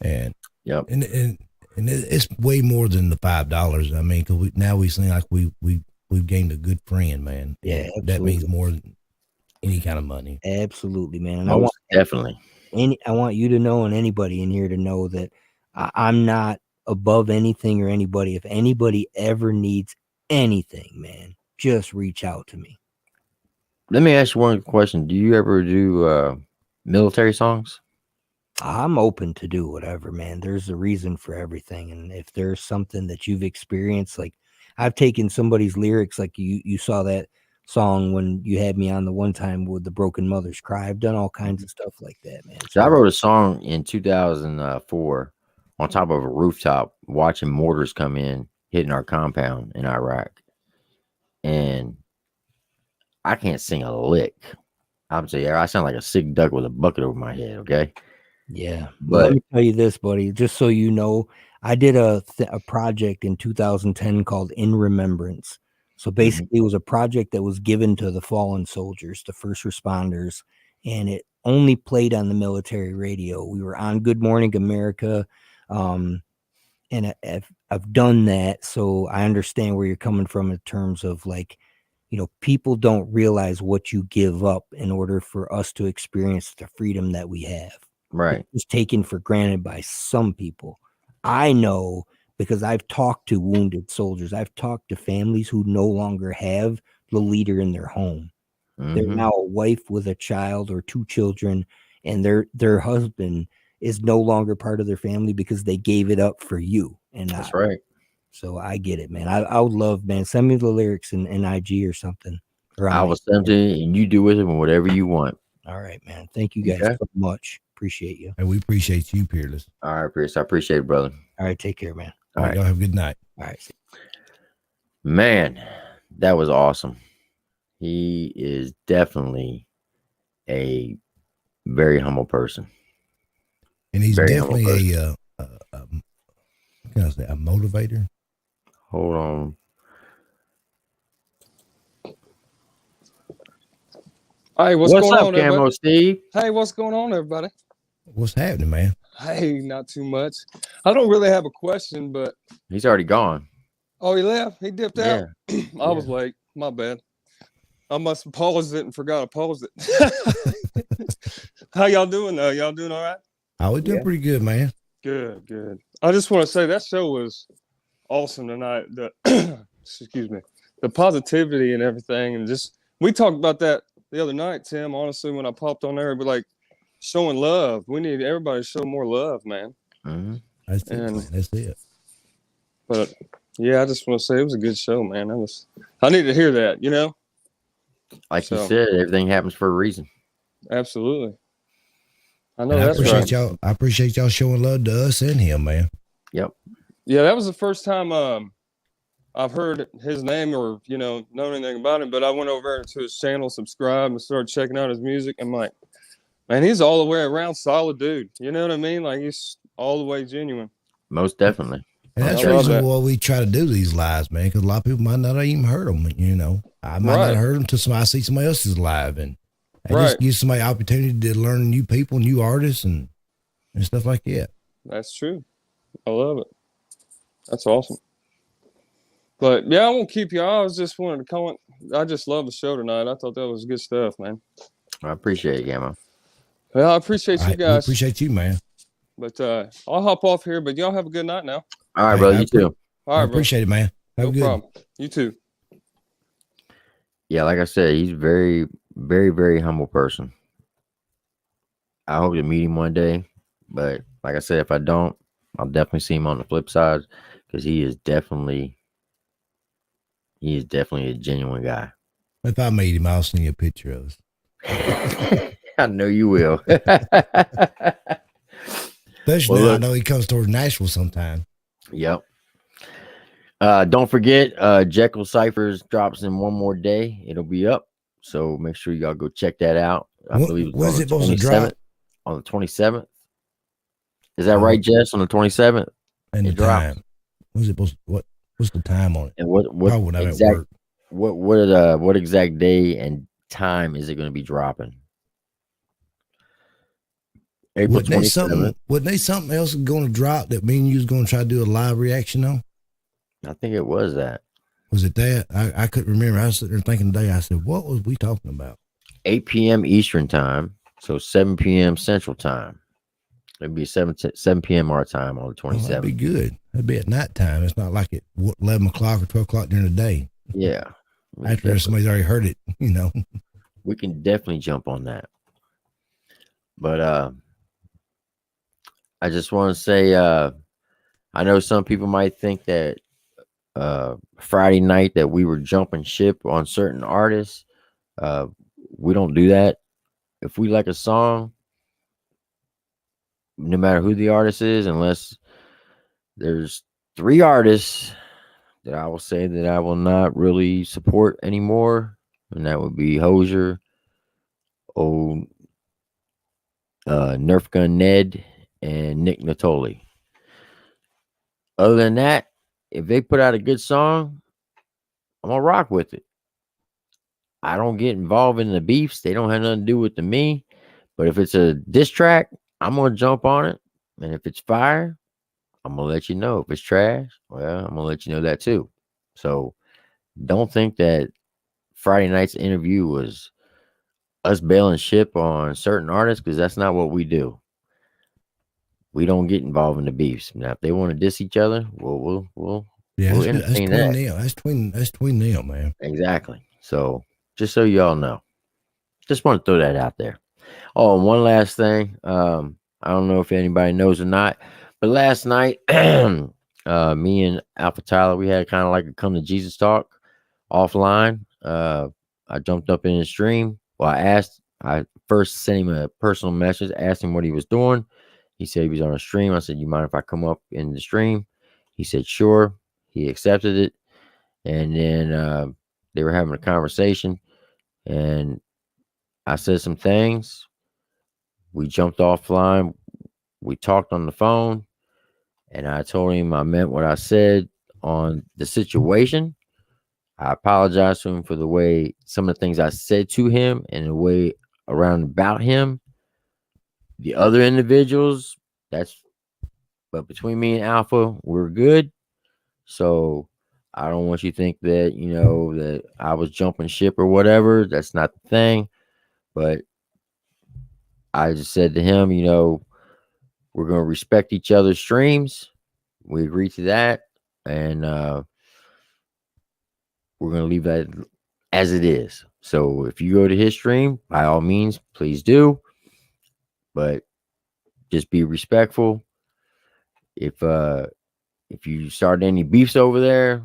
And yep, and it's way more than the $5. I mean, because now we seem like we've gained a good friend, man. Yeah, that means more than any kind of money. Absolutely, man. And most definitely. I want you to know, and anybody in here to know, that I'm not above anything or anybody. If anybody ever needs anything, man, just reach out to me. Let me ask you one question. Do you ever do military songs? I'm open to do whatever, man. There's a reason for everything. And if there's something that you've experienced, like I've taken somebody's lyrics, like you saw that song when you had me on the one time with the Broken Mother's Cry. I've done all kinds of stuff like that, man. So I wrote a song in 2004 on top of a rooftop, watching mortars come in, hitting our compound in Iraq. And I can't sing a lick. I'm saying I sound like a sick duck with a bucket over my head. Okay. Yeah. But let me tell you this, buddy, just so you know, I did a project in 2010 called In Remembrance. So basically it was a project that was given to the fallen soldiers, the first responders, and it only played on the military radio. We were on Good Morning America. And I've done that. So I understand where you're coming from in terms of like, people don't realize what you give up in order for us to experience the freedom that we have. Right. It's taken for granted by some people. I know because I've talked to wounded soldiers. I've talked to families who no longer have the leader in their home. They're now a wife with a child or two children, and their husband is no longer part of their family because they gave it up for you. And that's right. So I get it, man. I would love, man, send me the lyrics in IG or something. I will send it, and you do with it whatever you want. All right, man. Thank you guys so much. Appreciate you. And we appreciate you, Peerless. All right, Pierce. I appreciate it, brother. All right, take care, man. All right, y'all have a good night. All right. Man, that was awesome. He is definitely a very humble person. And he's very definitely Can I say a motivator? Hold on. Hey, what's What's going up, on, Camo everybody? Steve? Hey, what's going on, everybody? What's happening, man? Hey, not too much. I don't really have a question, but He's already gone. oh, he left. He dipped out. Yeah. I was late. My bad. I must have paused it and forgot to pause it. How y'all doing though? Y'all doing all right? Oh, we're doing pretty good, man. Good, good. I just want to say that show was awesome tonight. The excuse me, the positivity and everything, and just we talked about that the other night, Tim. Honestly, when I popped on there, but like showing love, we need everybody to show more love, man. Mm-hmm. That's it, man. That's it. But yeah, I just want to say it was a good show, man. I need to hear that, you know. Like you said, everything happens for a reason. Absolutely. I know And that's right. I appreciate y'all showing love to us and him, man. Yep. Yeah, that was the first time I've heard his name or known anything about him. But I went over to his channel, subscribed, and started checking out his music. I'm like, man, he's all the way around solid dude. You know what I mean? Like he's all the way genuine. Most definitely. And that's the reason why we try to do these lives, man, because a lot of people might not even heard them. You know, I might not have heard them until I see somebody else's live, and it just gives somebody opportunity to learn new people, new artists, and stuff like that. That's true. I love it. That's awesome. But yeah, I won't keep you. I was just wanting to comment. I just love the show tonight. I thought that was good stuff, man. I appreciate it, Gamma. Well, I appreciate you guys. We appreciate you, man. But I'll hop off here. But y'all have a good night now. All right, brother. You too. All right, I appreciate it, man. Have no a good problem. You too. Yeah, like I said, he's very, very, very humble person. I hope to meet him one day. But like I said, if I don't, I'll definitely see him on the flip side because he is definitely a genuine guy. If I meet him, I'll send you a picture of us. I know you will. Especially now, I know he comes towards Nashville sometime. Yep. Don't forget, Jekyll Cyphers drops in one more day. It'll be up. So make sure y'all go check that out. I believe when's it supposed to drop? On the 27th. Is that right, Jess? On the 27th? And the time. What's it supposed to, what's the time on it? And what exact day and time is it going to be dropping? April 27th. Wasn't they something else going to drop that me and you was going to try to do a live reaction on? I think it was that. Was it that? I couldn't remember. I was sitting there thinking today, I said, what was we talking about? 8 p.m. Eastern time, so 7 p.m. Central time. It'd be 7 p.m. our time on the 27th. That'd be good. That'd be at night time. It's not like at 11 o'clock or 12 o'clock during the day. Yeah. After somebody's already heard it, We can definitely jump on that. But I just want to say, I know some people might think that Friday night that we were jumping ship on certain artists. We don't do that. If we like a song, no matter who the artist is, unless there's 3 artists that I will say that I will not really support anymore, and that would be Hozier, Nerf Gun Ned, and Nick Natoli. Other than that, if they put out a good song, I'm gonna rock with it. I don't get involved in the beefs. They don't have nothing to do with me. But if it's a diss track, I'm gonna jump on it. And if it's fire, I'm gonna let you know. If it's trash, well, I'm gonna let you know that too. So don't think that Friday night's interview was us bailing ship on certain artists, because that's not what we do. We don't get involved in the beefs. Now, if they want to diss each other, we'll entertain that. That's between them, man. Exactly. So just so y'all know, just want to throw that out there. Oh, and one last thing. I don't know if anybody knows or not, but last night, me and Alpha Tyler, we had kind of like a come to Jesus talk offline. I jumped up in his stream. Well, I first sent him a personal message, asked him what he was doing. He said he was on a stream. I said, you mind if I come up in the stream? He said, sure. He accepted it. And then they were having a conversation, and I said some things. We jumped offline. We talked on the phone, And I told him I meant what I said on the situation. I apologize to him for the way some of the things I said to him and the way around about him. The other individuals, that's but between me and Alpha, we're good. So I don't want you to think that, that I was jumping ship or whatever. That's not the thing. But I just said to him, we're going to respect each other's streams. We agreed to that. And we're going to leave that as it is. So if you go to his stream, by all means, please do. But just be respectful. If you start any beefs over there,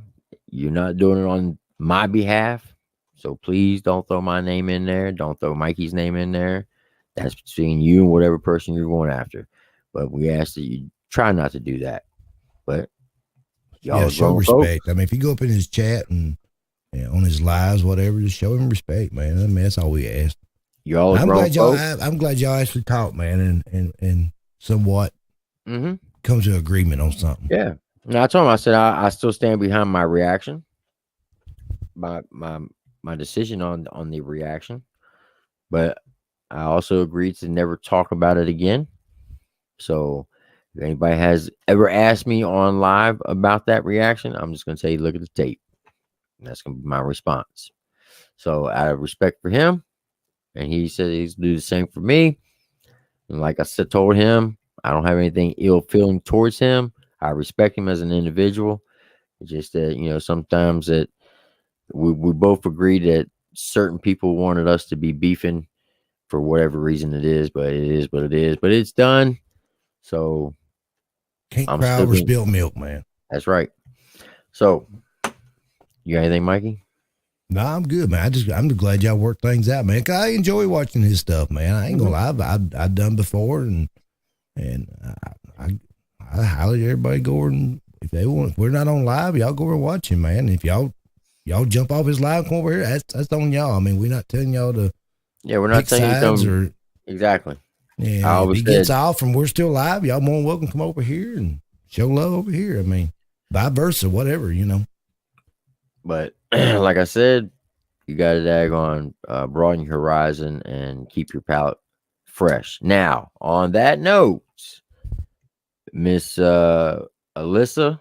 you're not doing it on my behalf. So please don't throw my name in there. Don't throw Mikey's name in there. That's between you and whatever person you're going after. But we ask that you try not to do that. But y'all show respect. Folks. I mean, if you go up in his chat and on his lives, whatever, just show him respect, man. I mean, that's all we ask. Y'all I'm glad y'all actually talked, man, and somewhat come to agreement on something. Yeah. And I told him, I said, I still stand behind my reaction, my decision on the reaction, but I also agreed to never talk about it again. So if anybody has ever asked me on live about that reaction, I'm just going to say, look at the tape. And that's going to be my response. So out of respect for him, and he said he's do the same for me. And like I said, told him, I don't have anything ill feeling towards him. I respect him as an individual. It's just that, sometimes that we both agree that certain people wanted us to be beefing for whatever reason it is, but it is what it is. But it's done. So can't cry over spilled milk, man. That's right. So you got anything, Mikey? No, I'm good, man. I'm just glad y'all worked things out, man. 'Cause I enjoy watching his stuff, man. I ain't gonna lie, I've done before, and I highly everybody go over and if they want, if we're not on live, y'all go over and watch him, man. If y'all jump off his live, come over here. That's on y'all. I mean, we're not telling y'all to. Yeah, we're not telling you to exactly. Yeah, if he gets off and we're still live, y'all more than welcome to come over here and show love over here. I mean, vice versa, whatever, But like I said, you got to daggone broaden your horizon and keep your palate fresh. Now, on that note, Miss Alyssa,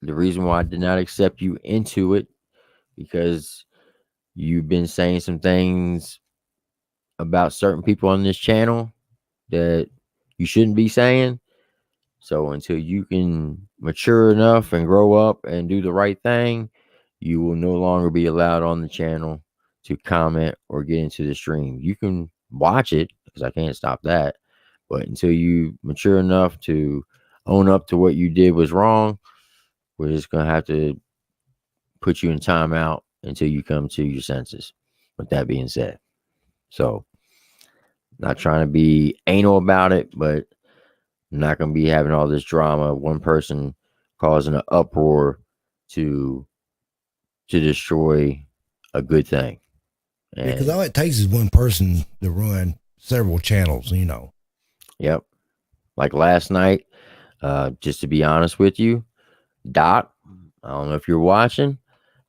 the reason why I did not accept you into it because you've been saying some things about certain people on this channel that you shouldn't be saying. So until you can mature enough and grow up and do the right thing, you will no longer be allowed on the channel to comment or get into the stream. You can watch it because I can't stop that. But until you mature enough to own up to what you did was wrong, we're just going to have to put you in timeout until you come to your senses. With that being said. So, not trying to be anal about it, but I'm not going to be having all this drama. One person causing an uproar to destroy a good thing. Because all it takes is one person to run several channels, Yep. Like last night, just to be honest with you, Doc, I don't know if you're watching,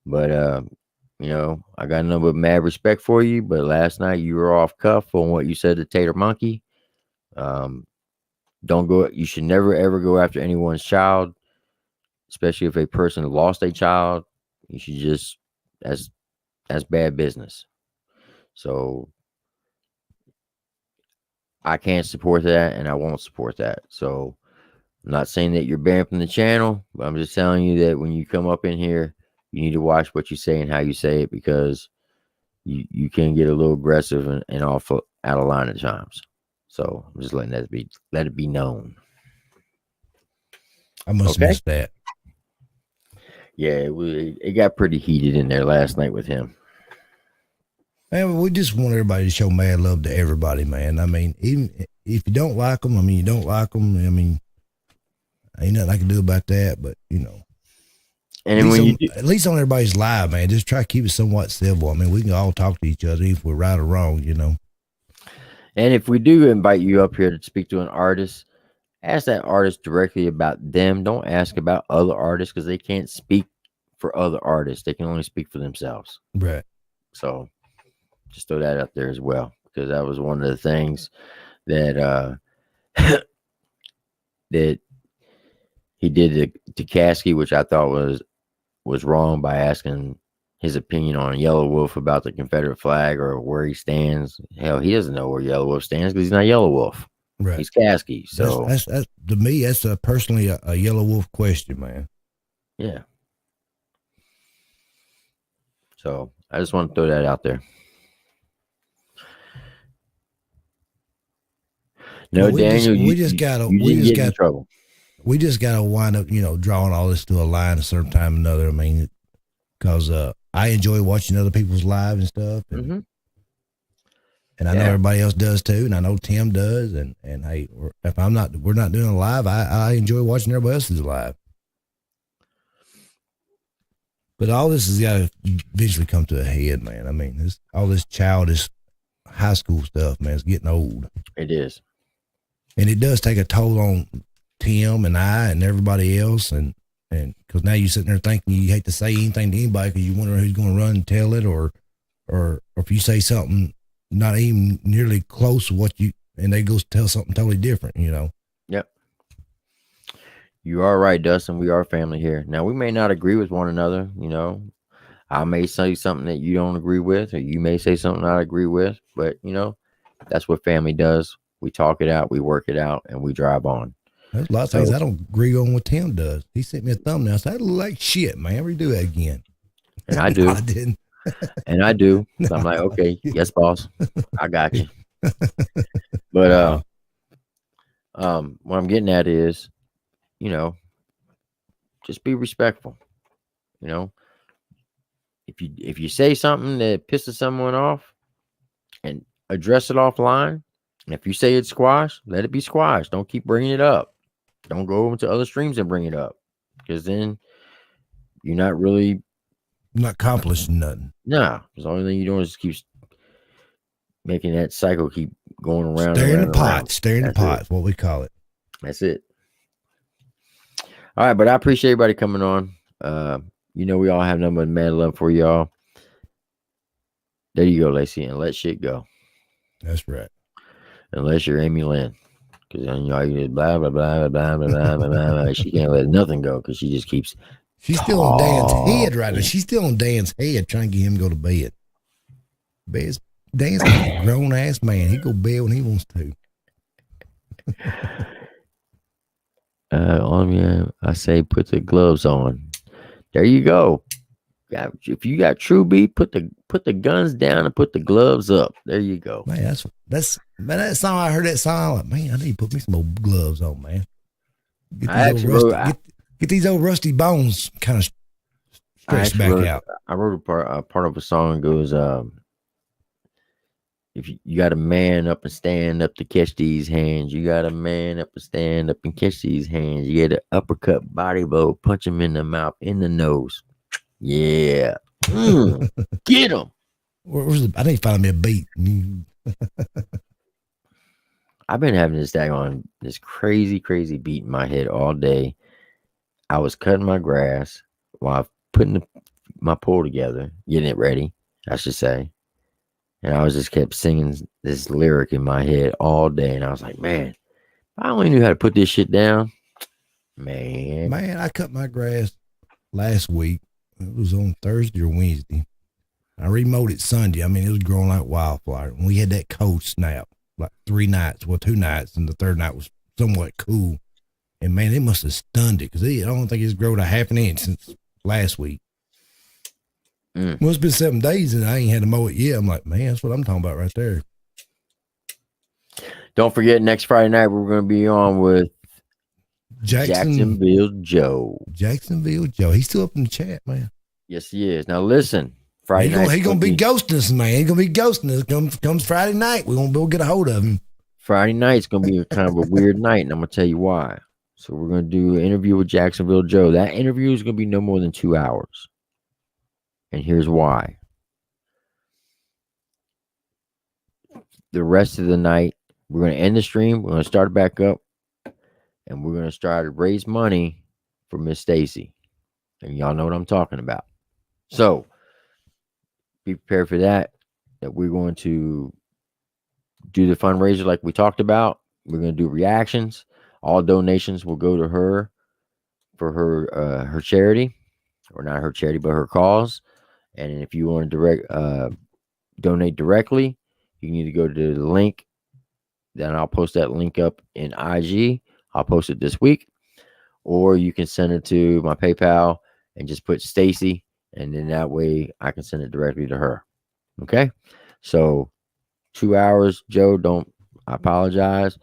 but I got nothing but mad respect for you. But last night you were off cuff on what you said to Tater Monkey. Don't go. You should never ever go after anyone's child, especially if a person lost a child. You should just that's bad business. So I can't support that, and I won't support that. So I'm not saying that you're banned from the channel, but I'm just telling you that when you come up in here, you need to watch what you say and how you say it because you can get a little aggressive and off out of line at times. So I'm just letting that let it be known. I must have missed that. Yeah, it got pretty heated in there last night with him. Man, we just want everybody to show mad love to everybody, man. I mean, even if you don't like them, you don't like them. I mean, ain't nothing I can do about that, but And when at least on everybody's live, man, just try to keep it somewhat civil. I mean, we can all talk to each other if we're right or wrong, And if we do invite you up here to speak to an artist, ask that artist directly about them. Don't ask about other artists because they can't speak for other artists. They can only speak for themselves. Right. So just throw that out there as well, because that was one of the things that that he did to Kasky, which I thought was wrong by asking his opinion on Yellow Wolf about the Confederate flag or where he stands. Hell, he doesn't know where Yellow Wolf stands because he's not Yellow Wolf. Right. He's Kasky. So that's to me, that's personally a Yellow Wolf question, man. yeah. So I just want to throw that out there. No, well, Daniel, we just gotta wind up, drawing all this to a line a certain time or another. I mean, because I enjoy watching other people's lives and stuff, and and I know everybody else does too, and I know Tim does, and hey, if we're not doing a live, I enjoy watching everybody else's live. But all this has got to eventually come to a head, man. I mean, all this childish high school stuff, man, it's getting old. It is. And it does take a toll on Tim and I and everybody else. And because now you're sitting there thinking you hate to say anything to anybody because you wonder who's going to run and tell it, or if you say something not even nearly close to and they go tell something totally different, Yep. You are right, Dustin. We are family here. Now, we may not agree with one another, I may say something that you don't agree with, or you may say something I agree with, but, that's what family does. We talk it out, we work it out, and we drive on. There's a lot of things I don't agree on what Tim does. He sent me a thumbnail. I said, I look like shit, man. Redo that again. And I do. No, I didn't. And I do. So I'm like, okay, yes, boss. I got you. But what I'm getting at is, just be respectful. If you say something that pisses someone off, and address it offline. And if you say it's squash, let it be squashed. Don't keep bringing it up. Don't go into other streams and bring it up, because then you're not accomplishing nothing. No, the only thing you're doing is keep making that cycle keep going around. Stir in the pot. Stir in the pot is what we call it. That's it. All right, but I appreciate everybody coming on. We all have nothing but mad love for y'all. There you go, Lacey, and let shit go. That's right. Unless you're Amy Lynn, because then you just blah blah blah blah blah blah blah blah. She can't let nothing go because she just keeps. She's still on Dan's head right now. She's still on Dan's head trying to get him to go to bed. Dan's a grown ass man. He go to bed when he wants to. I say put the gloves on. There you go. If you got true beat, put the guns down and put the gloves up. There you go. Man, that song. I heard that song. I'm like, man, I need to put me some old gloves on, man. Get these old rusty bones kind of stretched back out. I wrote a part of a song that goes, if you got a man up and stand up to catch these hands, you got a man up and stand up and catch these hands. You get an uppercut body blow, punch him in the mouth, in the nose. Yeah. Get him. I need to find me a beat. I've been having this crazy beat in my head all day. I was cutting my grass while putting my pool together, getting it ready, I should say. And I was just kept singing this lyric in my head all day. And I was like, man, I only knew how to put this shit down. Man, I cut my grass last week. It was on Thursday or Wednesday. I remowed it Sunday. I mean, it was growing like wildfire. And we had that cold snap, like 2 nights, and the third night was somewhat cool. And man, it must have stunned it, because I don't think it's grown a half an inch since last week. Well, it's been 7 days and I ain't had to mow it yet. I'm like, man, that's what I'm talking about right there. Don't forget, next Friday night we're going to be on with Jacksonville Joe. Jacksonville Joe. He's still up in the chat, man. Yes, he is. Now listen, Friday night. He's going to be ghosting us, man. He's going to be ghosting us. Comes Friday night, we won't be able to get a hold of him. Friday night's going to be kind of a weird night, and I'm going to tell you why. So we're going to do an interview with Jacksonville Joe. That interview is going to be no more than 2 hours. And here's why. The rest of the night, we're going to end the stream. We're going to start it back up. and we're gonna start to raise money for Miss Stacy, and y'all know what I'm talking about. So be prepared for that. That we're going to do the fundraiser like we talked about. We're going to do reactions. All donations will go to her for her charity, or not her charity, but her cause. And if you want to donate directly, you need to go to the link. Then I'll post that link up in IG. I'll post it this week, or you can send it to my PayPal and just put Stacy, and then that way I can send it directly to her. Okay, so 2 hours, Joe. I apologize,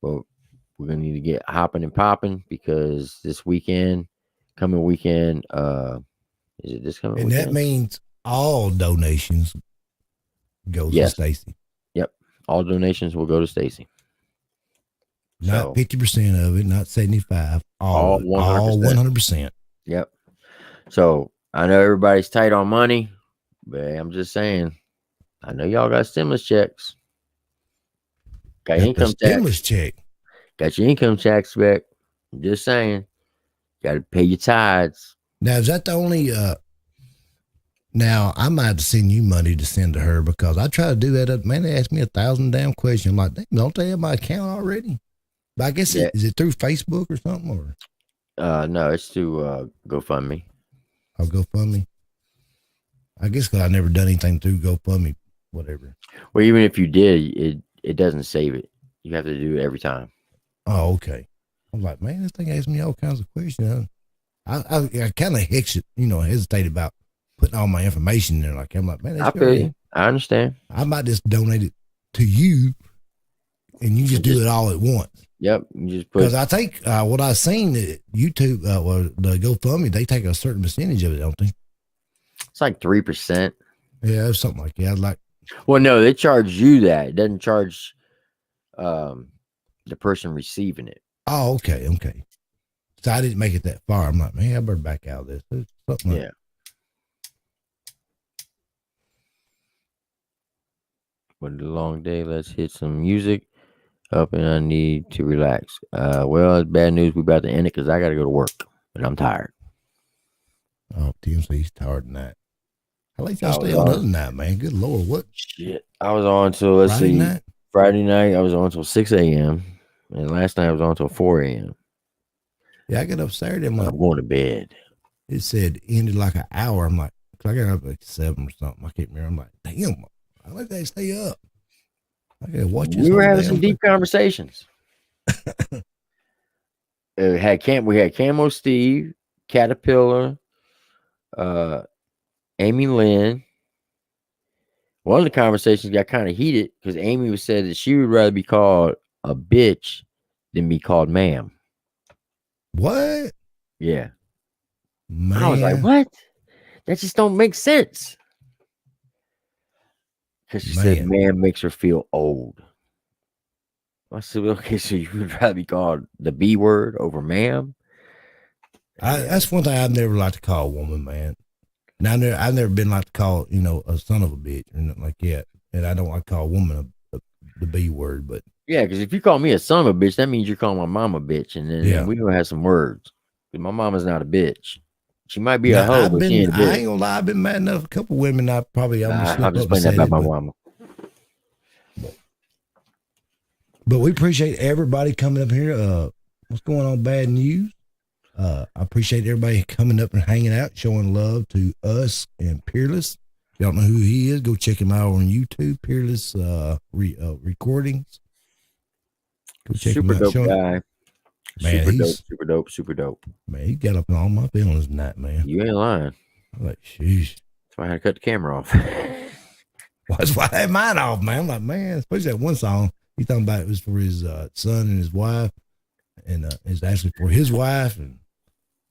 but we're gonna need to get hopping and popping because coming weekend, is it this coming And weekend? that means all donations goes to Yes. Stacy. Yep, all donations will go to Stacy. Not 50% of it, not 75. All 100%. Yep. So I know everybody's tight on money, but I'm just saying, I know y'all got stimulus checks. Got your income stimulus tax. check. Got your income tax back. I'm just saying, got to pay your tithes. Now, is that the only? Now, I might have to send you money to send to her because I try to do that. Man, they asked me 1,000 damn questions. I'm like, damn, don't they have my account already? But I guess is it through Facebook or something? Or no, it's through GoFundMe. Oh, GoFundMe. I guess because I never done anything through GoFundMe, whatever. Well, even if you did, it doesn't save it. You have to do it every time. Oh, okay. I'm like, man, this thing asked me all kinds of questions. I kind of hesitated about putting all my information there. Like, I'm like, man, I feel you. I understand. I might just donate it to you, and you just do it all at once. Yep, you just put. Because I take what I've seen that YouTube, the GoFundMe, they take a certain percentage of it, don't they? It's like 3%. Yeah, something like that. Well, no, they charge you that. It doesn't charge the person receiving it. Oh, okay. So I didn't make it that far. I'm like, man, I better back out of this. There's something Yeah. What a long day. Let's hit some music up, and I need to relax. Well, it's bad news. We about to end it because I got to go to work, and I'm tired. Oh, TMC's tired tonight. How late y'all stay on the other night, man? Good Lord, what? Shit. I was on till, Friday night, I was on till 6 a.m. And last night I was on till 4 a.m. Yeah, I got up Saturday. I'm going to bed. It said ended like an hour. I'm like, cause I got up like 7 or something. I can't remember. I'm like, damn, I let that stay up. I gotta watch this. We were having some deep conversations. We had Camo Steve, Caterpillar, Amy Lynn. One of the conversations got kind of heated because Amy said that she would rather be called a bitch than be called ma'am. What? Yeah. Man. I was like, what? That just don't make sense. Because she said ma'am makes her feel old. I said, okay, so you would rather be called the B word over ma'am? That's one thing I've never liked to call a woman, man. Now I've never been like to call, a son of a bitch or nothing like that. And I don't like to call a woman the B word, but yeah, because if you call me a son of a bitch, that means you're calling my mom a bitch, and then we gonna have some words. My mama's not a bitch. She might be a hoe, but she ain't a bitch. I ain't gonna lie, I've been mad enough. A couple women, I'm just playing that about my mama. But we appreciate everybody coming up here. What's going on? Bad news. I appreciate everybody coming up and hanging out, showing love to us and Peerless. If you don't know who he is, go check him out on YouTube. Peerless recordings. Go check Super him out. dope guy. Man, super dope. Man, he got up in all my feelings tonight, man. You ain't lying. I'm like, sheesh. That's why I had to cut the camera off. That's why I had mine off, man. I'm like, man, especially that one song he talking about, it was for his son and his wife, and it's actually for his wife. And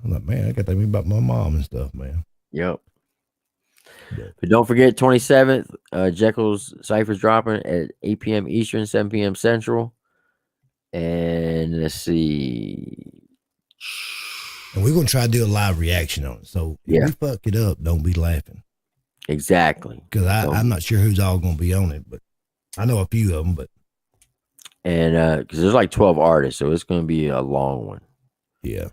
I'm like, man, I got to think about my mom and stuff, man. Yep. But don't forget, 27th, Jekyll's Cypher's dropping at 8 p.m. Eastern, 7 p.m. Central. And let's see. And we're going to try to do a live reaction on it. So if we fuck it up, don't be laughing. Exactly. Because I'm not sure who's all going to be on it, but I know a few of them. But and because there's like 12 artists, so it's going to be a long one. Yeah.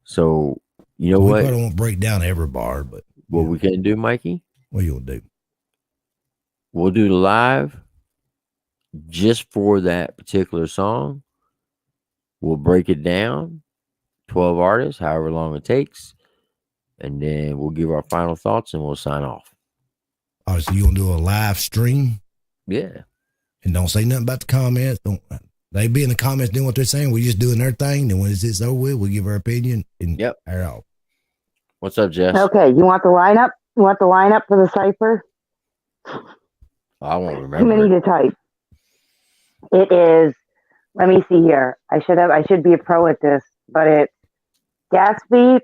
So you know we what? probably won't break down every bar, but What we can do, Mikey? what you gonna do? We'll do the live just for that particular song. We'll break it down, 12 artists, however long it takes, and then we'll give our final thoughts and we'll sign off. Oh, so you gonna do a live stream? Yeah. And don't say nothing about the comments. Don't they be in the comments doing what they're saying? We just doing their thing. Then when it's over with, we give our opinion and air out. What's up, Jess? Okay, you want the lineup? You want the lineup for the cipher? I won't Too remember. many to type. It is. Let me see here. I should be a pro at this, but it's Gatsby,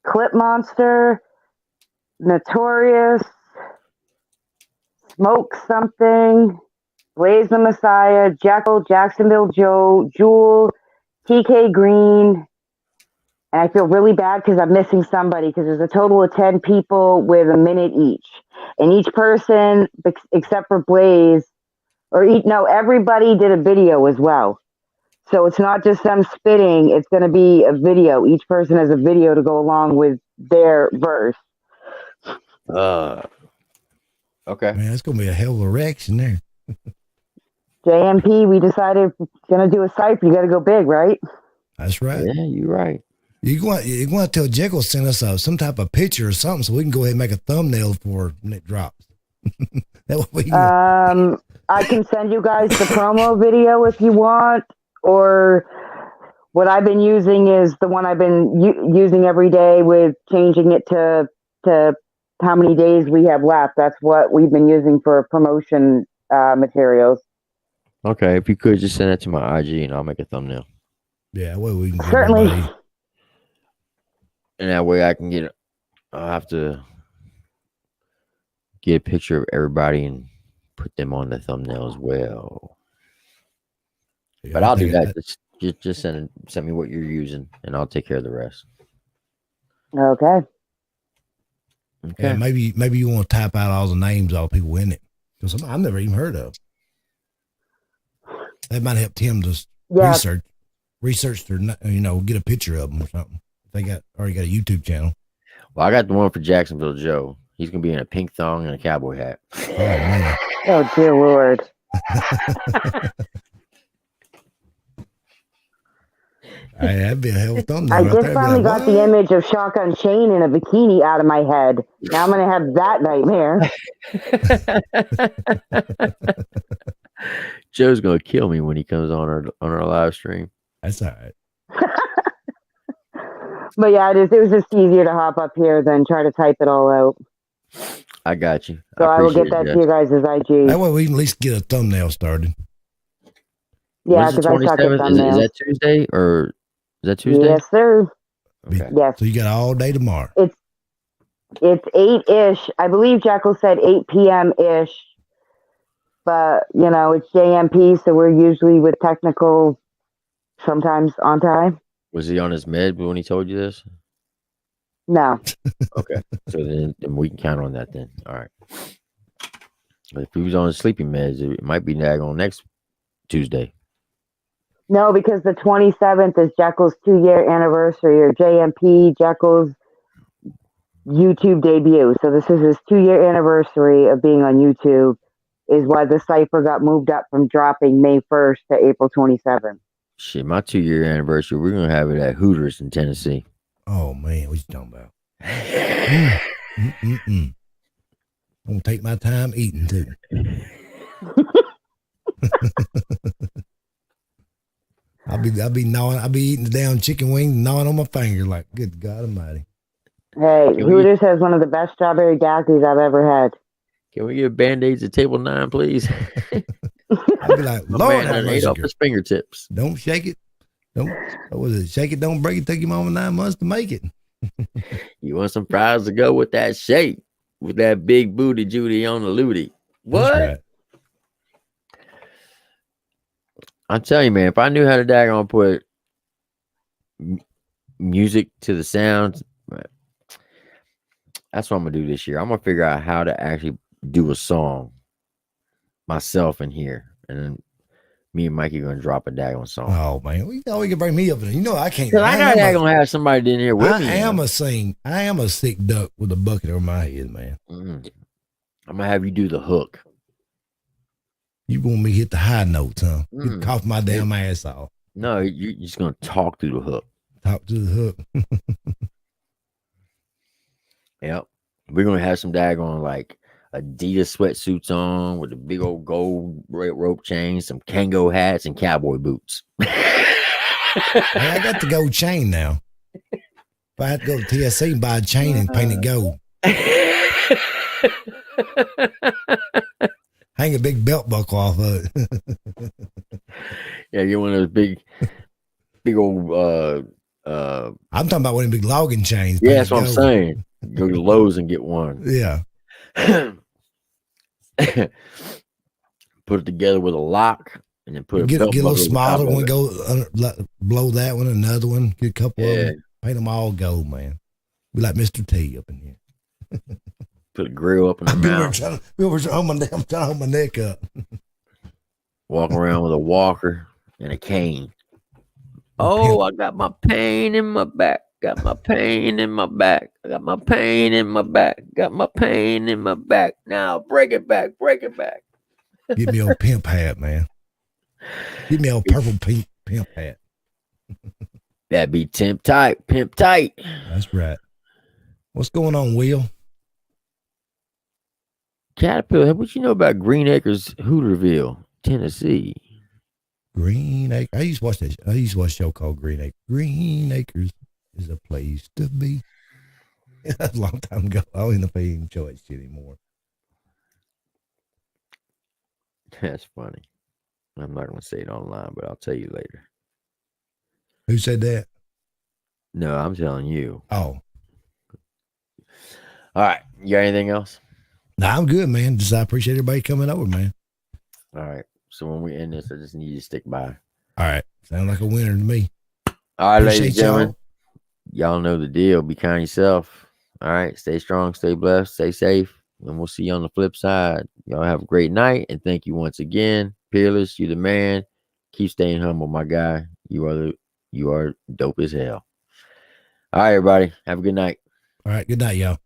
Clip Monster, Notorious, Smoke Something, Blaze the Messiah, Jekyll, Jacksonville Joe, Jewel, TK Green, and I feel really bad because I'm missing somebody because there's a total of 10 people with a minute each. And each person, except for Blaze, everybody did a video as well. So it's not just them spitting, it's going to be a video. Each person has a video to go along with their verse. Okay. Man, it's gonna be a hell of a reaction there. JMP, we decided we're going to do a cipher. You got to go big, right? That's right. Yeah, you're right. You want to tell Jekyll to send us some type of picture or something so we can go ahead and make a thumbnail for when it drops. That way we can I can send you guys the promo video if you want, or what I've been using is the one I've been using every day with changing it to how many days we have left. That's what we've been using for promotion materials. Okay, if you could just send that to my IG and I'll make a thumbnail. Yeah, well, we can give Certainly. everybody- And that way I can get I'll have to get a picture of everybody and put them on the thumbnail as well. Yeah, But I I'll do think that. Just send me what you're using and I'll take care of the rest. Okay. Yeah, maybe you want to type out all the names of all the people in it. Because I've never even heard of. That might help Tim to research their, get a picture of them or something. They already got a YouTube channel. Well, I got the one for Jacksonville Joe. He's gonna be in a pink thong and a cowboy hat. Oh man. Oh dear Lord. That'd be a hell of a thumbnail. I right just there. finally Be like, got the image of Shotgun Shane in a bikini out of my head. Now I'm gonna have that nightmare. Joe's gonna kill me when he comes on our live stream. That's all right. But yeah, it was just easier to hop up here than try to type it all out. I got you. So I will get that to you guys as IG. That way we can at least get a thumbnail started. Yeah, because I suck at Is thumbnails. that Tuesday or is that Tuesday? Yes, sir. Okay. Yes. So you got all day tomorrow. It's 8-ish. I believe Jekyll said 8 p.m.-ish. But, it's JMP, so we're usually with technical sometimes on time. Was he on his med when he told you this? No. Okay. So then we can count on that then. All right. But if he was on his sleeping meds, it might be daggone next Tuesday. No, because the 27th is Jekyll's 2-year anniversary, or JMP, Jekyll's YouTube debut. So this is his 2-year anniversary of being on YouTube, is why the cipher got moved up from dropping May 1st to April 27th. Shit, my 2-year anniversary, we're going to have it at Hooters in Tennessee. Oh, man, what you talking about? I'm going to take my time eating, too. I'll be eating the damn chicken wing, gnawing on my finger like, good God Almighty. Hey, Hooters has one of the best strawberry daiquiris I've ever had. Can we get Band-Aids at table 9, please? I'd be like, My Lord, man done ate off his fingertips. don't shake it. What was it? Shake it, don't break it. Took your mama 9 months to make it. You want some fries to go with that shake, with that big booty Judy on the looty. What? That's right. I'm telling you, man, if I knew how to daggone put music to the sounds, that's what I'm gonna do this year. I'm gonna figure out how to actually do a song myself in here, and then me and Mikey gonna drop a daggone song. Oh man, you know, you can bring me up there. You know I can't. Cause I gotta have somebody in here with me. I am a sick duck with a bucket over my head, man. Mm. I'm gonna have you do the hook. You want me to hit the high notes, huh? Cough my damn ass off. No, you're just gonna talk through the hook. Talk to the hook. Yep. We're gonna have some daggone like Adidas sweatsuits on with the big old gold rope chains, some Kango hats, and cowboy boots. Hey, I got the gold chain now. If I had to go to TSC and buy a chain and paint it gold. Hang a big belt buckle off of it. Yeah, get one of those big old I'm talking about one of the big logging chains. Yeah, that's what I'm saying. Go to Lowe's and get one. Yeah. Put it together with a lock and then put get a little smaller one, go blow that one, another one, get a couple of them, paint them all gold, man. Be like Mr. T up in here. Put a grill up in the mouth. I'm trying to hold my neck up. Walk around with a walker and a cane. Oh, I got my pain in my back. Got my pain in my back. I got my pain in my back. Got my pain in my back. Now break it back. Break it back. Give me old pimp hat, man. Give me old purple pimp hat. That'd be pimp tight. Pimp tight. That's right. What's going on, Will? Caterpillar, what you know about Green Acres, Hooterville, Tennessee? Green Acres. I used to watch that. I used to watch a show called Green Acres. Green Acres is a place to be. That's a long time ago. I don't even know if I even enjoy that shit anymore. That's funny. I'm not going to say it online, but I'll tell you later. Who said that? No, I'm telling you. Oh. All right. You got anything else? No, I'm good, man. Just I appreciate everybody coming over, man. All right. So when we end this, I just need you to stick by. All right. Sound like a winner to me. All right, Appreciate ladies and gentlemen. Y'all know the deal. Be kind to yourself. All right. Stay strong, stay blessed, stay safe. And we'll see you on the flip side. Y'all have a great night. And thank you once again. Peerless, you the man. Keep staying humble, my guy. You are dope as hell. All right, everybody. Have a good night. All right. Good night, y'all.